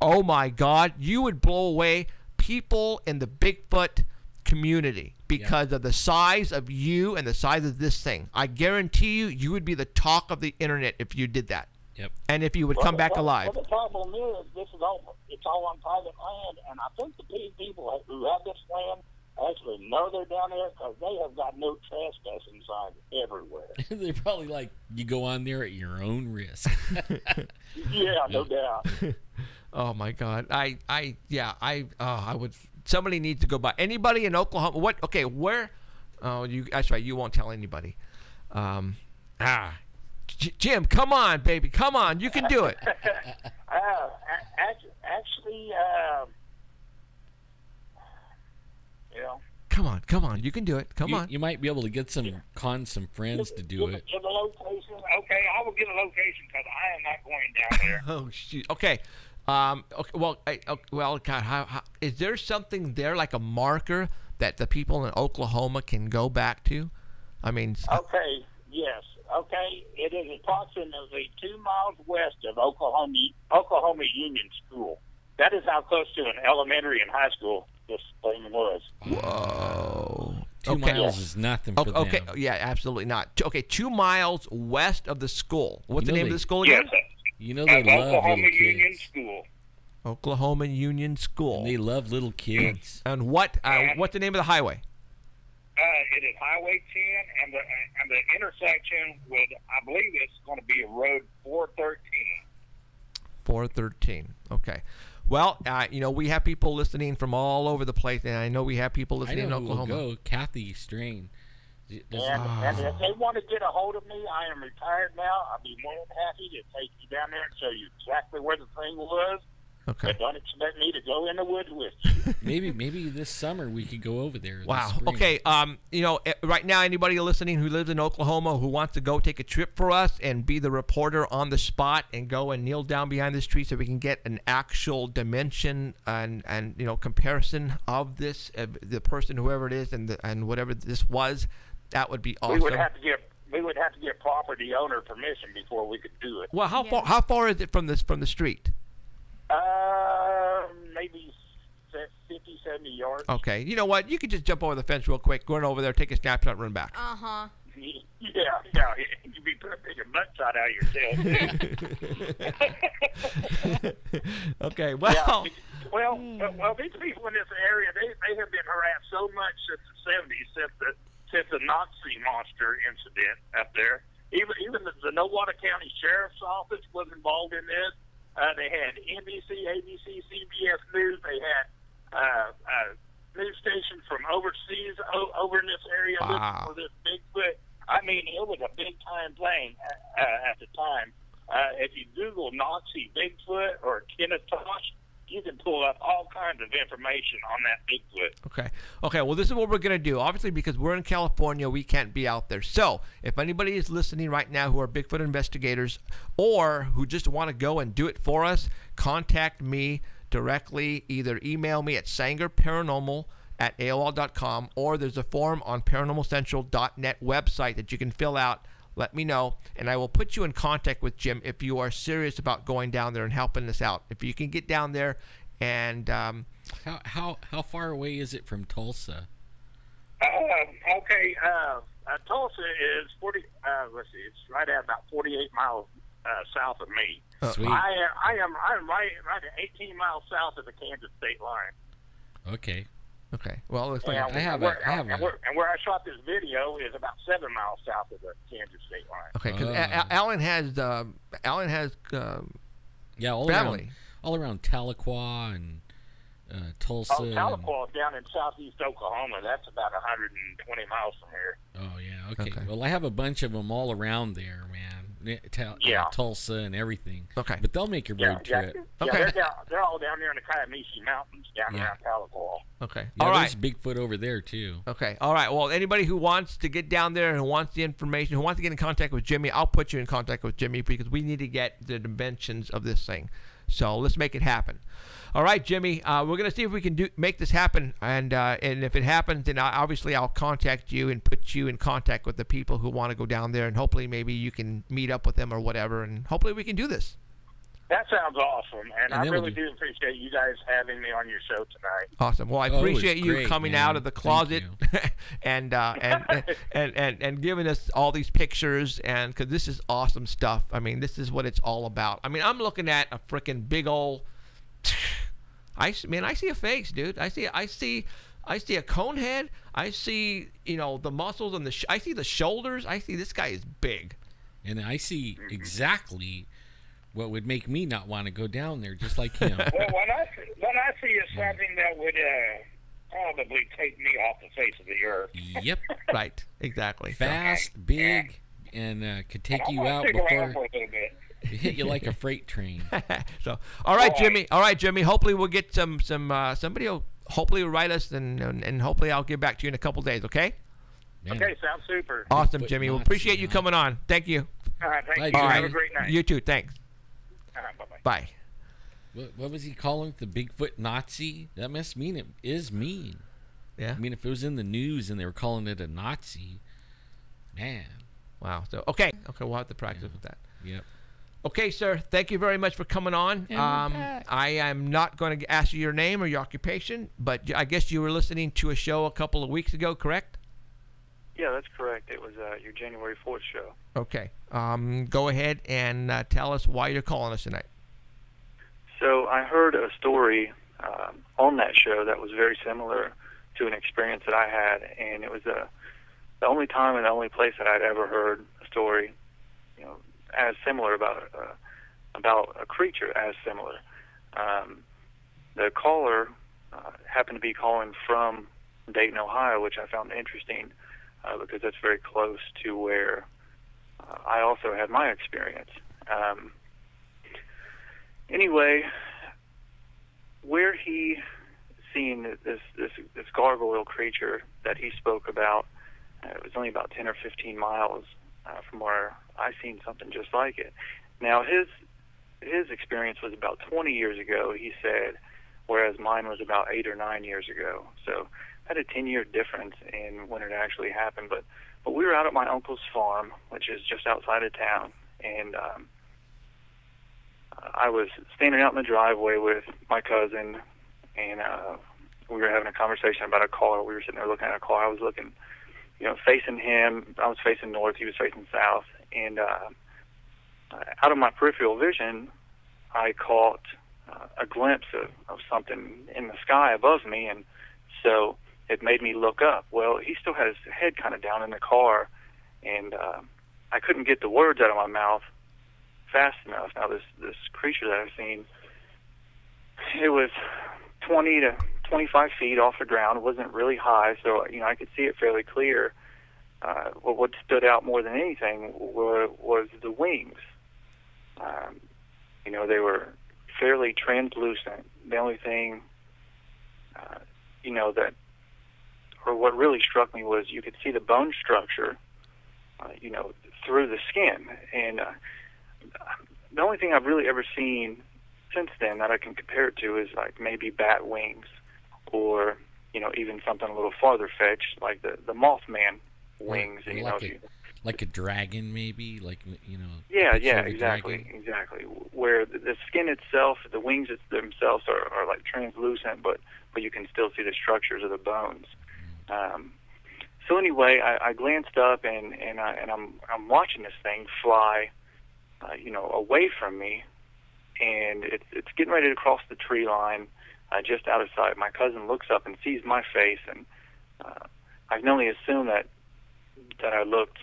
Oh my God! You would blow away people in the Bigfoot community because of the size of you and the size of this thing. I guarantee you would be the talk of the internet if you did that. Yep. And if you would come back alive. Well, the problem is, it's all on private land, and I think the people who have this land actually know they're down there because they have got no trespassing signs everywhere. They're probably like, you go on there at your own risk. Yeah, no doubt. Oh my God! I would. Somebody needs to go by. Anybody in Oklahoma? What? Okay, where? Oh, that's right. You won't tell anybody. Jim, come on, baby, come on, you can do it. Actually, Come on, you can do it. Come on. You might be able to get some friends to do it. Give a location. Okay, I will get a location because I am not going down there. Oh shoot. Okay. Well, God, how is there something there like a marker that the people in Oklahoma can go back to? I mean. Okay. Yes. Okay. It is approximately 2 miles west of Oklahoma Union School. That is how close to an elementary and high school this thing was. Whoa. 2 miles is nothing for them. Okay. Yeah, absolutely not. Okay, 2 miles west of the school. What's the name of the school again? Yes. You know they love Oklahoma little Union kids. School. Oklahoma Union School. And they love little kids. And what's the name of the highway? It is Highway 10, and the intersection with, I believe it's going to be road 413. 413. Okay. Well, we have people listening from all over the place, and I know we have people listening in Oklahoma. Go. Kathy Strain. And if they want to get a hold of me, I am retired now. I'll be more than happy to take you down there and show you exactly where the thing was. Okay. But don't expect me to go in the woods with you. Maybe this summer we could go over there. Wow. This spring. Okay. Right now, anybody listening who lives in Oklahoma who wants to go take a trip for us and be the reporter on the spot and go and kneel down behind this tree so we can get an actual dimension and comparison of this, the person, whoever it is, and whatever this was, that would be awesome. We would have to get property owner permission before we could do it. Well, how far is it from the street? Maybe 50, 70 yards. Okay. You know what? You could just jump over the fence real quick, run over there, take a snapshot, run back. Uh-huh. Yeah. You'd be putting a butt shot out of yourself. Okay. Well. Yeah. Well, these people in this area, they have been harassed so much since the 70s, since the Nazi monster incident up there. Even the Nowata County Sheriff's Office was involved in this. They had NBC, ABC, CBS News. They had news stations from overseas over in this area looking for this Bigfoot. I mean, it was a big-time thing at the time. If you Google Nazi Bigfoot or Kennesaw, you can pull up all kinds of information on that Bigfoot. Okay. Well, this is what we're going to do. Obviously, because we're in California, we can't be out there. So if anybody is listening right now who are Bigfoot investigators or who just want to go and do it for us, contact me directly. Either email me at sangerparanormal@aol.com, or there's a form on paranormalcentral.net website that you can fill out. Let me know, and I will put you in contact with Jim if you are serious about going down there and helping us out. If you can get down there, and how far away is it from Tulsa? Okay, Tulsa is 40. Let's see, it's right at about 48 miles south of me. Sweet. I'm right at 18 miles south of the Kansas state line. Okay. Well, it looks like and where I shot this video is about 7 miles south of the Kansas state line. Okay, because Alan has family all around Tahlequah and Tulsa. Tahlequah is down in southeast Oklahoma. That's about 120 miles from here. Oh yeah, okay. Well, I have a bunch of them all around there, man. Tulsa and everything. Okay, but they'll make your road trip. Okay, they're all down there in the Kiamishi Mountains, down around Tahlequah. Okay, yeah, all right. There's Bigfoot over there too. Okay, all right. Well, anybody who wants to get down there and who wants the information, who wants to get in contact with Jimmy, I'll put you in contact with Jimmy because we need to get the dimensions of this thing. So let's make it happen. All right, Jimmy. We're gonna see if we can make this happen, and if it happens, then obviously I'll contact you and put you in contact with the people who want to go down there, and hopefully maybe you can meet up with them or whatever, and hopefully we can do this. That sounds awesome, and I really do appreciate you guys having me on your show tonight. Awesome. Well, I appreciate you coming out of the closet and giving us all these pictures, and because this is awesome stuff. I mean, this is what it's all about. I mean, I'm looking at a freaking big old. I see a face, dude. I see a cone head. I see the muscles and I see the shoulders. I see this guy is big, and I see exactly what would make me not want to go down there, just like him. Well, what I see is something that would probably take me off the face of the earth. Yep. Right. Exactly. Fast, big, and could take you out before hit you like a freight train. So, all right, Jimmy. All right, Jimmy. Hopefully, we'll get somebody will hopefully write us, and hopefully, I'll get back to you in a couple days. Okay. Man. Okay, sounds super. Awesome, Jimmy. We appreciate you coming on. Thank you. All right, thank you. Have a great night. You too. Thanks. All right, bye-bye. Bye. What was he calling the Bigfoot Nazi? That must mean it is mean. Yeah. I mean, if it was in the news and they were calling it a Nazi, man. Wow. So okay, we'll have to practice with that. Yep. Okay, sir. Thank you very much for coming on. I am not going to ask you your name or your occupation, but I guess you were listening to a show a couple of weeks ago, correct? Yeah, that's correct. It was your January 4th show. Okay. Go ahead and tell us why you're calling us tonight. So I heard a story on that show that was very similar to an experience that I had, and it was the only time and the only place that I'd ever heard a story, as similar about a creature as similar. The caller happened to be calling from Dayton, Ohio, which I found interesting because that's very close to where I also had my experience. Anyway, seen this gargoyle creature that he spoke about. It was only about 10 or 15 miles from where I seen something just like it. Now his experience was about 20 years ago, he said, whereas mine was about 8 or 9 years ago. So I had a 10-year difference in when it actually happened. But we were out at my uncle's farm, which is just outside of town, and I was standing out in the driveway with my cousin, and we were having a conversation about a car. We were sitting there looking at a car. I was looking, facing him. I was facing north. He was facing south. And out of my peripheral vision, I caught a glimpse of something in the sky above me, and so it made me look up. Well, he still had his head kind of down in the car, and I couldn't get the words out of my mouth fast enough. Now, this creature that I've seen, it was 20 to 25 feet off the ground. It wasn't really high, so I could see it fairly clear. Well, what stood out more than anything was the wings. They were fairly translucent. The only thing, what really struck me was you could see the bone structure, through the skin. And the only thing I've really ever seen since then that I can compare it to is like maybe bat wings, or even something a little farther fetched, like the Mothman wings. And like a dragon, maybe, Yeah, exactly. Where the skin itself, the wings themselves are like translucent, but you can still see the structures of the bones. So anyway, I glanced up and I'm watching this thing fly, away from me, and it's getting ready to cross the tree line, just out of sight. My cousin looks up and sees my face, and I can only assume that I looked,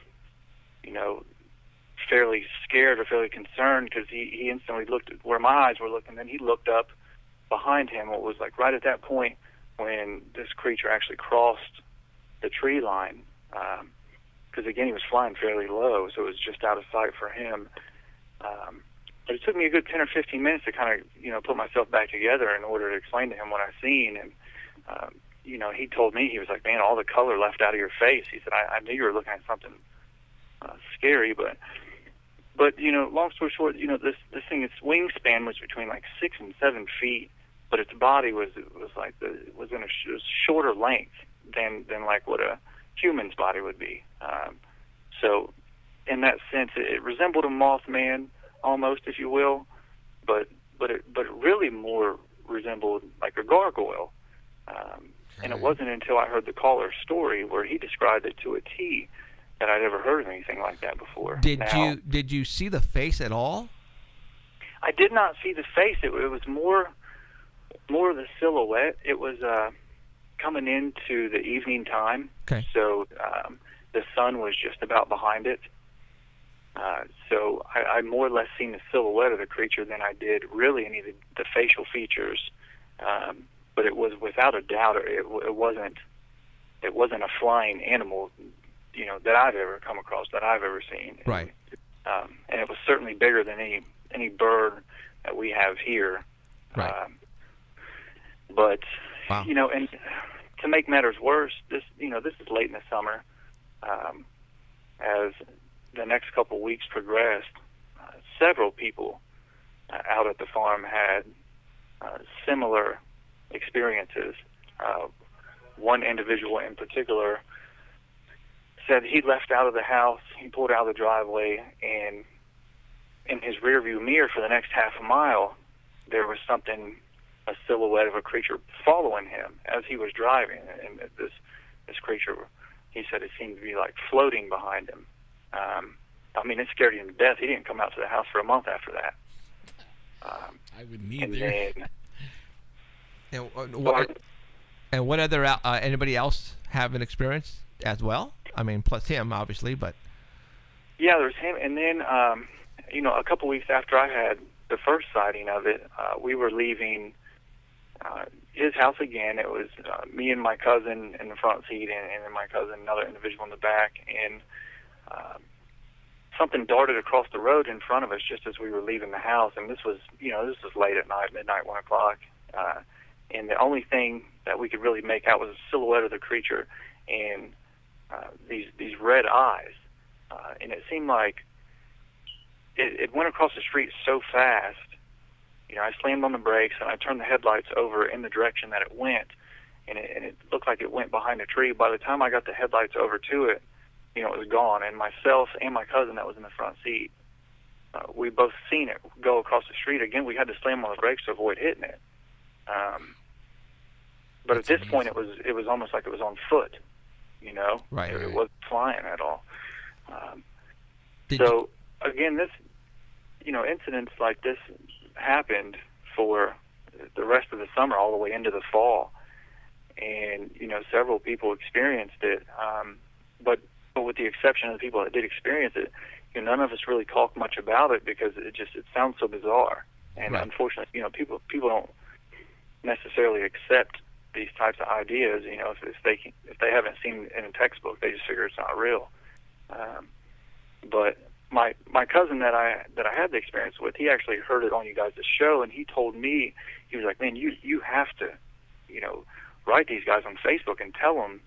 fairly scared or fairly concerned, because he instantly looked at where my eyes were looking. Then he looked up behind him. It was like right at that point when this creature actually crossed the tree line, because again, he was flying fairly low, so it was just out of sight for him. But it took me a good 10 or 15 minutes to kind of, put myself back together in order to explain to him what I've seen. And, he told me, he was like, man, all the color left out of your face. He said, I knew you were looking at something scary, but long story short, this thing, its wingspan was between like 6 and 7 feet, but its body was in a shorter length than like what a human's body would be. So in that sense, it resembled a Mothman almost, if you will, but it really more resembled like a gargoyle. And it wasn't until I heard the caller's story where he described it to a T that I'd ever heard of anything like that before. Did you see the face at all? I did not see the face. It was more of the silhouette. It was coming into the evening time. Okay. So the sun was just about behind it. So I more or less seen the silhouette of the creature than I did really any of the facial features. But it was without a doubt, it wasn't a flying animal, that I've ever come across, that I've ever seen. Right. And it was certainly bigger than any bird that we have here. Right. But wow. And to make matters worse, this is late in the summer. As the next couple weeks progressed, several people out at the farm had similar experiences. One individual in particular said he left out of the house, he pulled out of the driveway, and in his rearview mirror for the next half a mile, there was a silhouette of a creature following him as he was driving. And this creature, he said, it seemed to be like floating behind him. It scared him to death. He didn't come out to the house for a month after that. I would neither. And what other anybody else have an experience as well? Plus him, obviously, but yeah, there's him. And then a couple weeks after I had the first sighting of it, we were leaving his house again. It was me and my cousin in the front seat, and then my cousin, another individual in the back, and something darted across the road in front of us just as we were leaving the house. And this was late at night, midnight, 1 o'clock. and the only thing that we could really make out was a silhouette of the creature and these red eyes, and it seemed like it went across the street so fast. I slammed on the brakes and I turned the headlights over in the direction that it went, and it looked like it went behind a tree. By the time I got the headlights over to it, it was gone. And myself and my cousin that was in the front seat, we both seen it go across the street. Again, we had to slam on the brakes to avoid hitting it. But at this point, it was almost like it was on foot. Right. It wasn't flying at all. Did So again, this, incidents like this happened for the rest of the summer all the way into the fall, and several people experienced it. But with the exception of the people that did experience it, none of us really talk much about it because it sounds so bizarre. And Right. unfortunately, people don't necessarily accept these types of ideas. If they haven't seen it in a textbook, they just figure it's not real. But my cousin that I had the experience with, he actually heard it on you guys' show, and he told me, he was like, man, you have to, write these guys on Facebook and tell them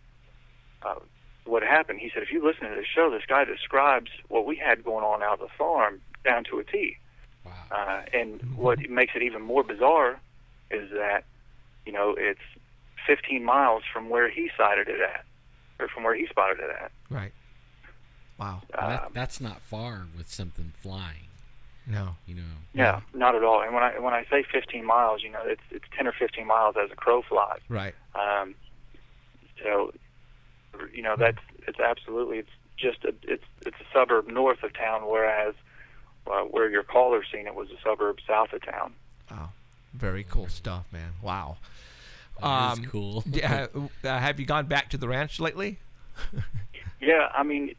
what happened. He said, if you listen to the show, this guy describes what we had going on out of the farm down to a T. Wow. And what makes it even more bizarre is that, it's 15 miles from where he sighted it at, or from where he spotted it at. Right. Wow. That's not far with something flying. No. Yeah, not at all. And when I say 15 miles, it's 10 or 15 miles as a crow flies. Right. So, it's just it's a suburb north of town, whereas where your caller seen it was a suburb south of town. Wow. Very cool stuff, man. Wow. That is cool. Yeah. Have you gone back to the ranch lately? Yeah, I mean,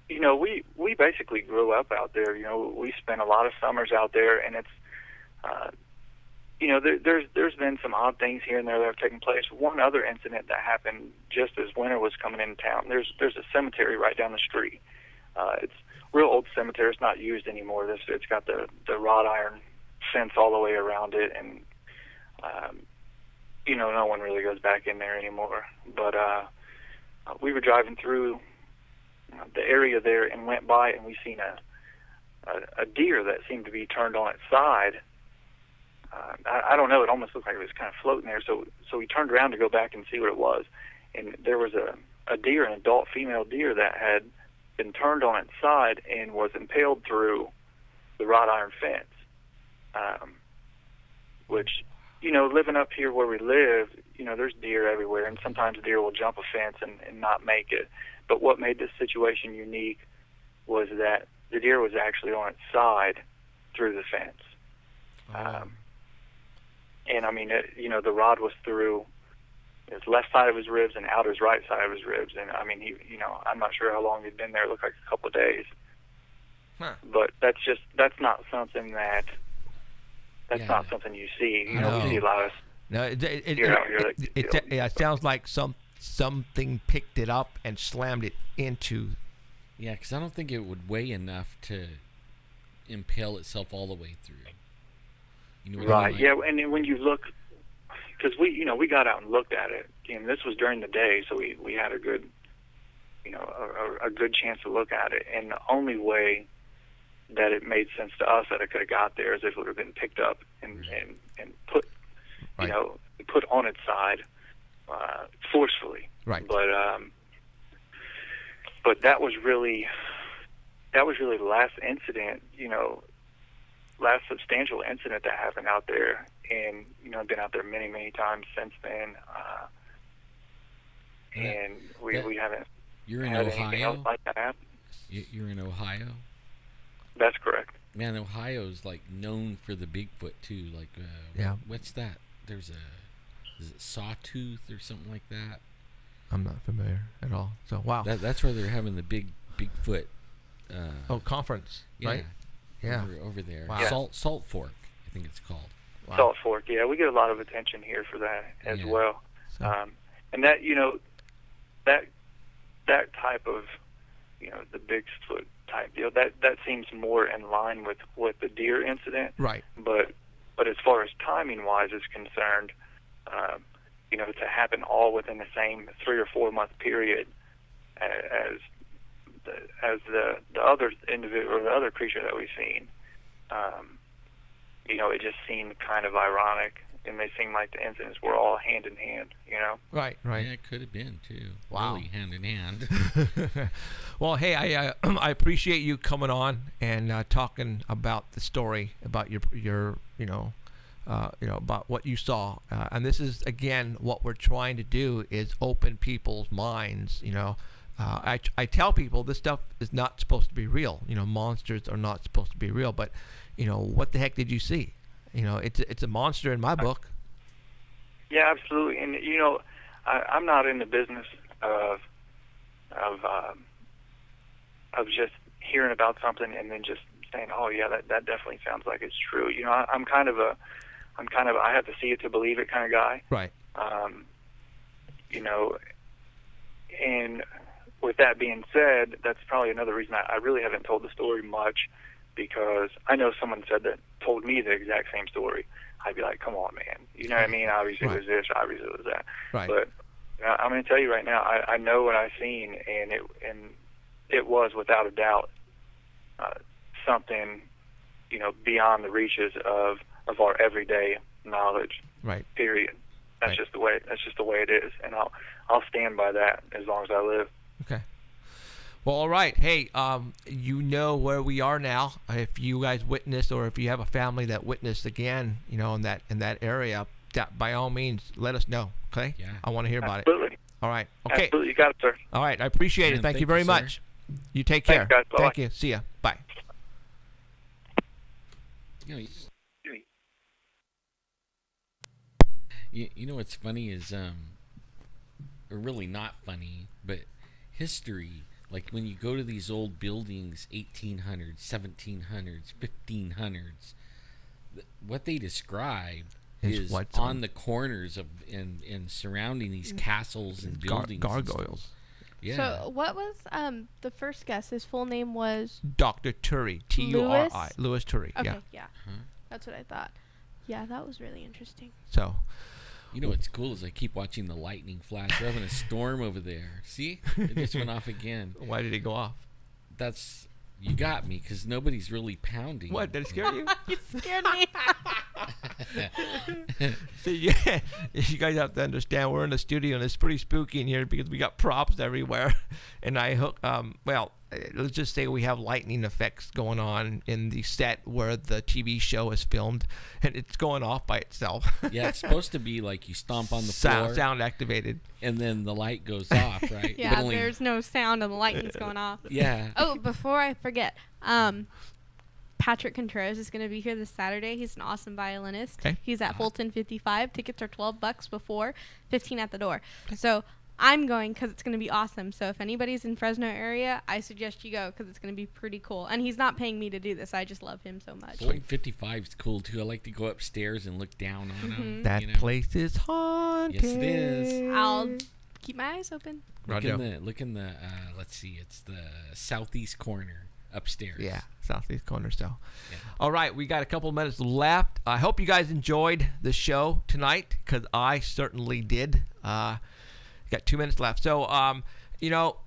we basically grew up out there. We spent a lot of summers out there, and it's, there's been some odd things here and there that have taken place. One other incident that happened just as winter was coming into town. There's a cemetery right down the street. It's a real old cemetery. It's not used anymore. It's got the wrought iron fence all the way around it, and no one really goes back in there anymore. But we were driving through the area there and went by, and we seen a deer that seemed to be turned on its side. I don't know, it almost looked like it was kind of floating there, so we turned around to go back and see what it was, and there was a deer, an adult female deer, that had been turned on its side and was impaled through the wrought iron fence, which, living up here where we live, there's deer everywhere, and sometimes deer will jump a fence and not make it. But what made this situation unique was that the deer was actually on its side through the fence. And I mean, the rod was through his left side of his ribs and out his right side of his ribs. And I mean, I'm not sure how long he'd been there. It looked like a couple of days. Huh. But that's not something not something you see. You see a lot of deer out here that get killed. It sounds like something picked it up and slammed it into. Yeah, because I don't think it would weigh enough to impale itself all the way through. Right. Yeah, and then when you look, because we got out and looked at it, and this was during the day, so we had a good, a good chance to look at it. And the only way that it made sense to us that it could have got there is if it would have been picked up and put, Right. Put on its side forcefully. Right. But that was really the last incident, last substantial incident that happened out there. And I've been out there many, many times since then. And we haven't. You're in had anything Ohio. else like that happen. You're in Ohio. That's correct. Man, Ohio's like known for the Bigfoot too. Like, Yeah. What's that? Is it Sawtooth or something like that? I'm not familiar at all. So wow. That's where they're having the Bigfoot. Conference, Yeah. right? Yeah. Over there. Wow. Salt Fork, I think it's called. Wow. Salt Fork. Yeah, we get a lot of attention here for that as Yeah. well. So- And that that type of the Bigfoot type deal that seems more in line with the deer incident. Right. But as far as timing wise is concerned, to happen all within the same 3 or 4 month period as the other individual or the other creature that we've seen. It just seemed kind of ironic, and they seemed like the incidents were all hand in hand. Right. Yeah, it could have been too. Wow. Really hand in hand. Well, hey, I appreciate you coming on and talking about the story, about your about what you saw. And this is, again, what we're trying to do is open people's minds. I tell people this stuff is not supposed to be real. Monsters are not supposed to be real. But, what the heck did you see? It's a monster in my book. Yeah, absolutely. And I'm not in the business of just hearing about something and then just saying, "Oh yeah, that definitely sounds like it's true." I'm kind of I have to see it to believe it kind of guy. Right. And with that being said, that's probably another reason I really haven't told the story much, because I know someone told me the exact same story. I'd be like, "Come on, man. You know what I mean? Obviously it was this, obviously it was that." Right. But I'm going to tell you right now, I know what I've seen, and it was without a doubt something, beyond the reaches of our everyday knowledge. Right. Period. That's just the way it is, and I'll stand by that as long as I live. Okay. Well, all right. Hey, you know where we are now. If you guys witnessed, or if you have a family that witnessed again, in that area, that by all means let us know. Okay. Yeah. I want to hear about it. Absolutely. All right. Okay. Absolutely. You got it, sir. All right. I appreciate it. Man, Thank you thank very you, much. sir. You take care. Thanks, guys. Bye-bye. Thank you. See ya. Bye. You know what's funny is, or really not funny, but history, like when you go to these old buildings, 1800s, 1700s, 1500s, what they describe is on the corners of and surrounding these castles and buildings. Gargoyles. Yeah. So what was the first guess? His full name was Dr. Turi. T-U-R-I. Louis Turi. Okay, Yeah. That's what I thought. Yeah, that was really interesting. So. You know what's cool is I keep watching the lightning flash. We're having a storm over there. See? It just went off again. Why did it go off? You got me, because nobody's really pounding. What? Did it scare you? You scared me. See, yeah, you guys have to understand, we're in the studio and it's pretty spooky in here because we got props everywhere. And let's just say we have lightning effects going on in the set where the TV show is filmed, and it's going off by itself. Yeah, it's supposed to be like you stomp on the floor. Sound activated. And then the light goes off, right? Yeah, there's no sound and the lightning's going off. Yeah. Oh, before I forget, Patrick Contreras is going to be here this Saturday. He's an awesome violinist. Okay. He's at Fulton 55. Tickets are $12 before, $15 at the door. So I'm going because it's going to be awesome. So if anybody's in Fresno area, I suggest you go because it's going to be pretty cool. And he's not paying me to do this. I just love him so much. Fulton 55 is cool too. I like to go upstairs and look down on him. That place is haunted. Yes, it is. I'll keep my eyes open. Look in the let's see, it's the southeast corner upstairs. Yeah, southeast corner. So, yeah. All right, we got a couple minutes left. I hope you guys enjoyed the show tonight, because I certainly did. Got 2 minutes left. So,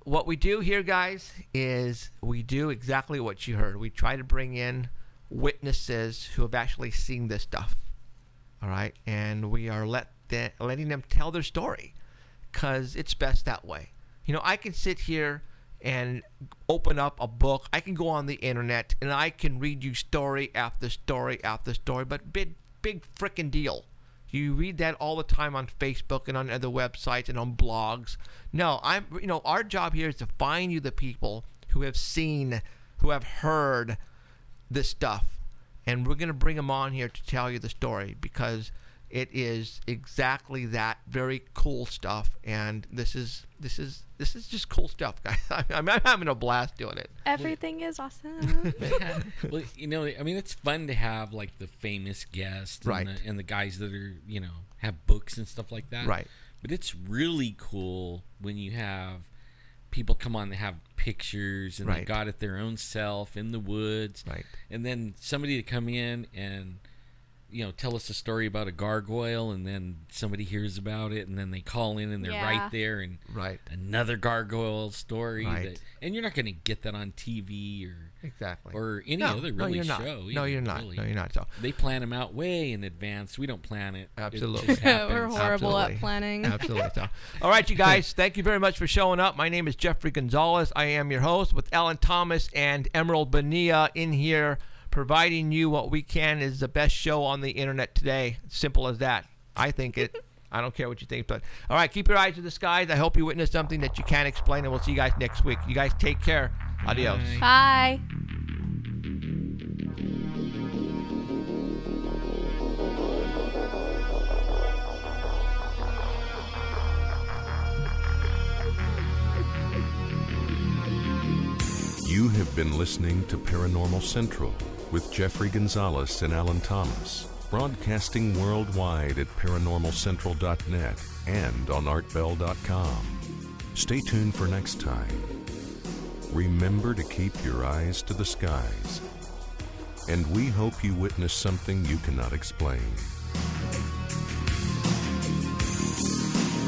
what we do here, guys, is we do exactly what you heard. We try to bring in witnesses who have actually seen this stuff. All right, and we are letting them tell their story, because it's best that way. I can sit here and open up a book. I can go on the internet and I can read you story after story after story, but big freaking deal. You read that all the time on Facebook and on other websites and on blogs. No, our job here is to find you the people who have seen, who have heard this stuff, and we're going to bring them on here to tell you the story, because it is exactly that, very cool stuff, and this is just cool stuff, guys. I'm having a blast doing it. Everything is awesome. Well, it's fun to have like the famous guests, right, and the guys that are have books and stuff like that, right. But it's really cool when you have people come on that have pictures and right. they got it their own self in the woods, right, and then somebody to come in and tell us a story about a gargoyle, and then somebody hears about it, and then they call in, and they're right there, and another gargoyle story. And you're not going to get that on TV or any other show. No, you're not. Really. No, you're not. So they plan them out way in advance. We don't plan it. Absolutely. We're horrible at planning. Absolutely. So, all right, you guys, thank you very much for showing up. My name is Jeffrey Gonzalez. I am your host with Alan Thomas and Emerald Bonilla in here, providing you what we can is the best show on the internet today. Simple as that. I think it. I don't care what you think. But all right, keep your eyes to the skies. I hope you witness something that you can't explain, and we'll see you guys next week. You guys take care. Adios. Bye. You have been listening to Paranormal Central with Jeffrey Gonzalez and Alan Thomas, broadcasting worldwide at paranormalcentral.net and on artbell.com. Stay tuned for next time. Remember to keep your eyes to the skies, and we hope you witness something you cannot explain.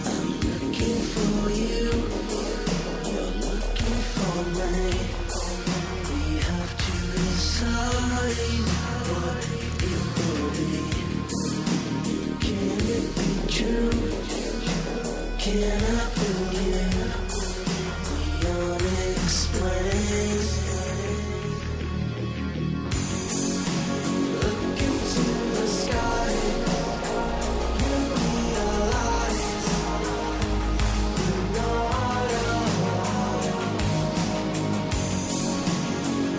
I'm looking for you, you're looking for me. We have to decide what it will be. Can it be true? Can I believe the unexplained? Look into the sky, you realize you're not alone.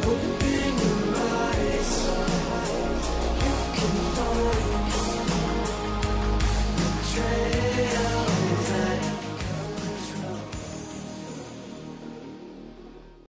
Open your eyes, you can find the trail.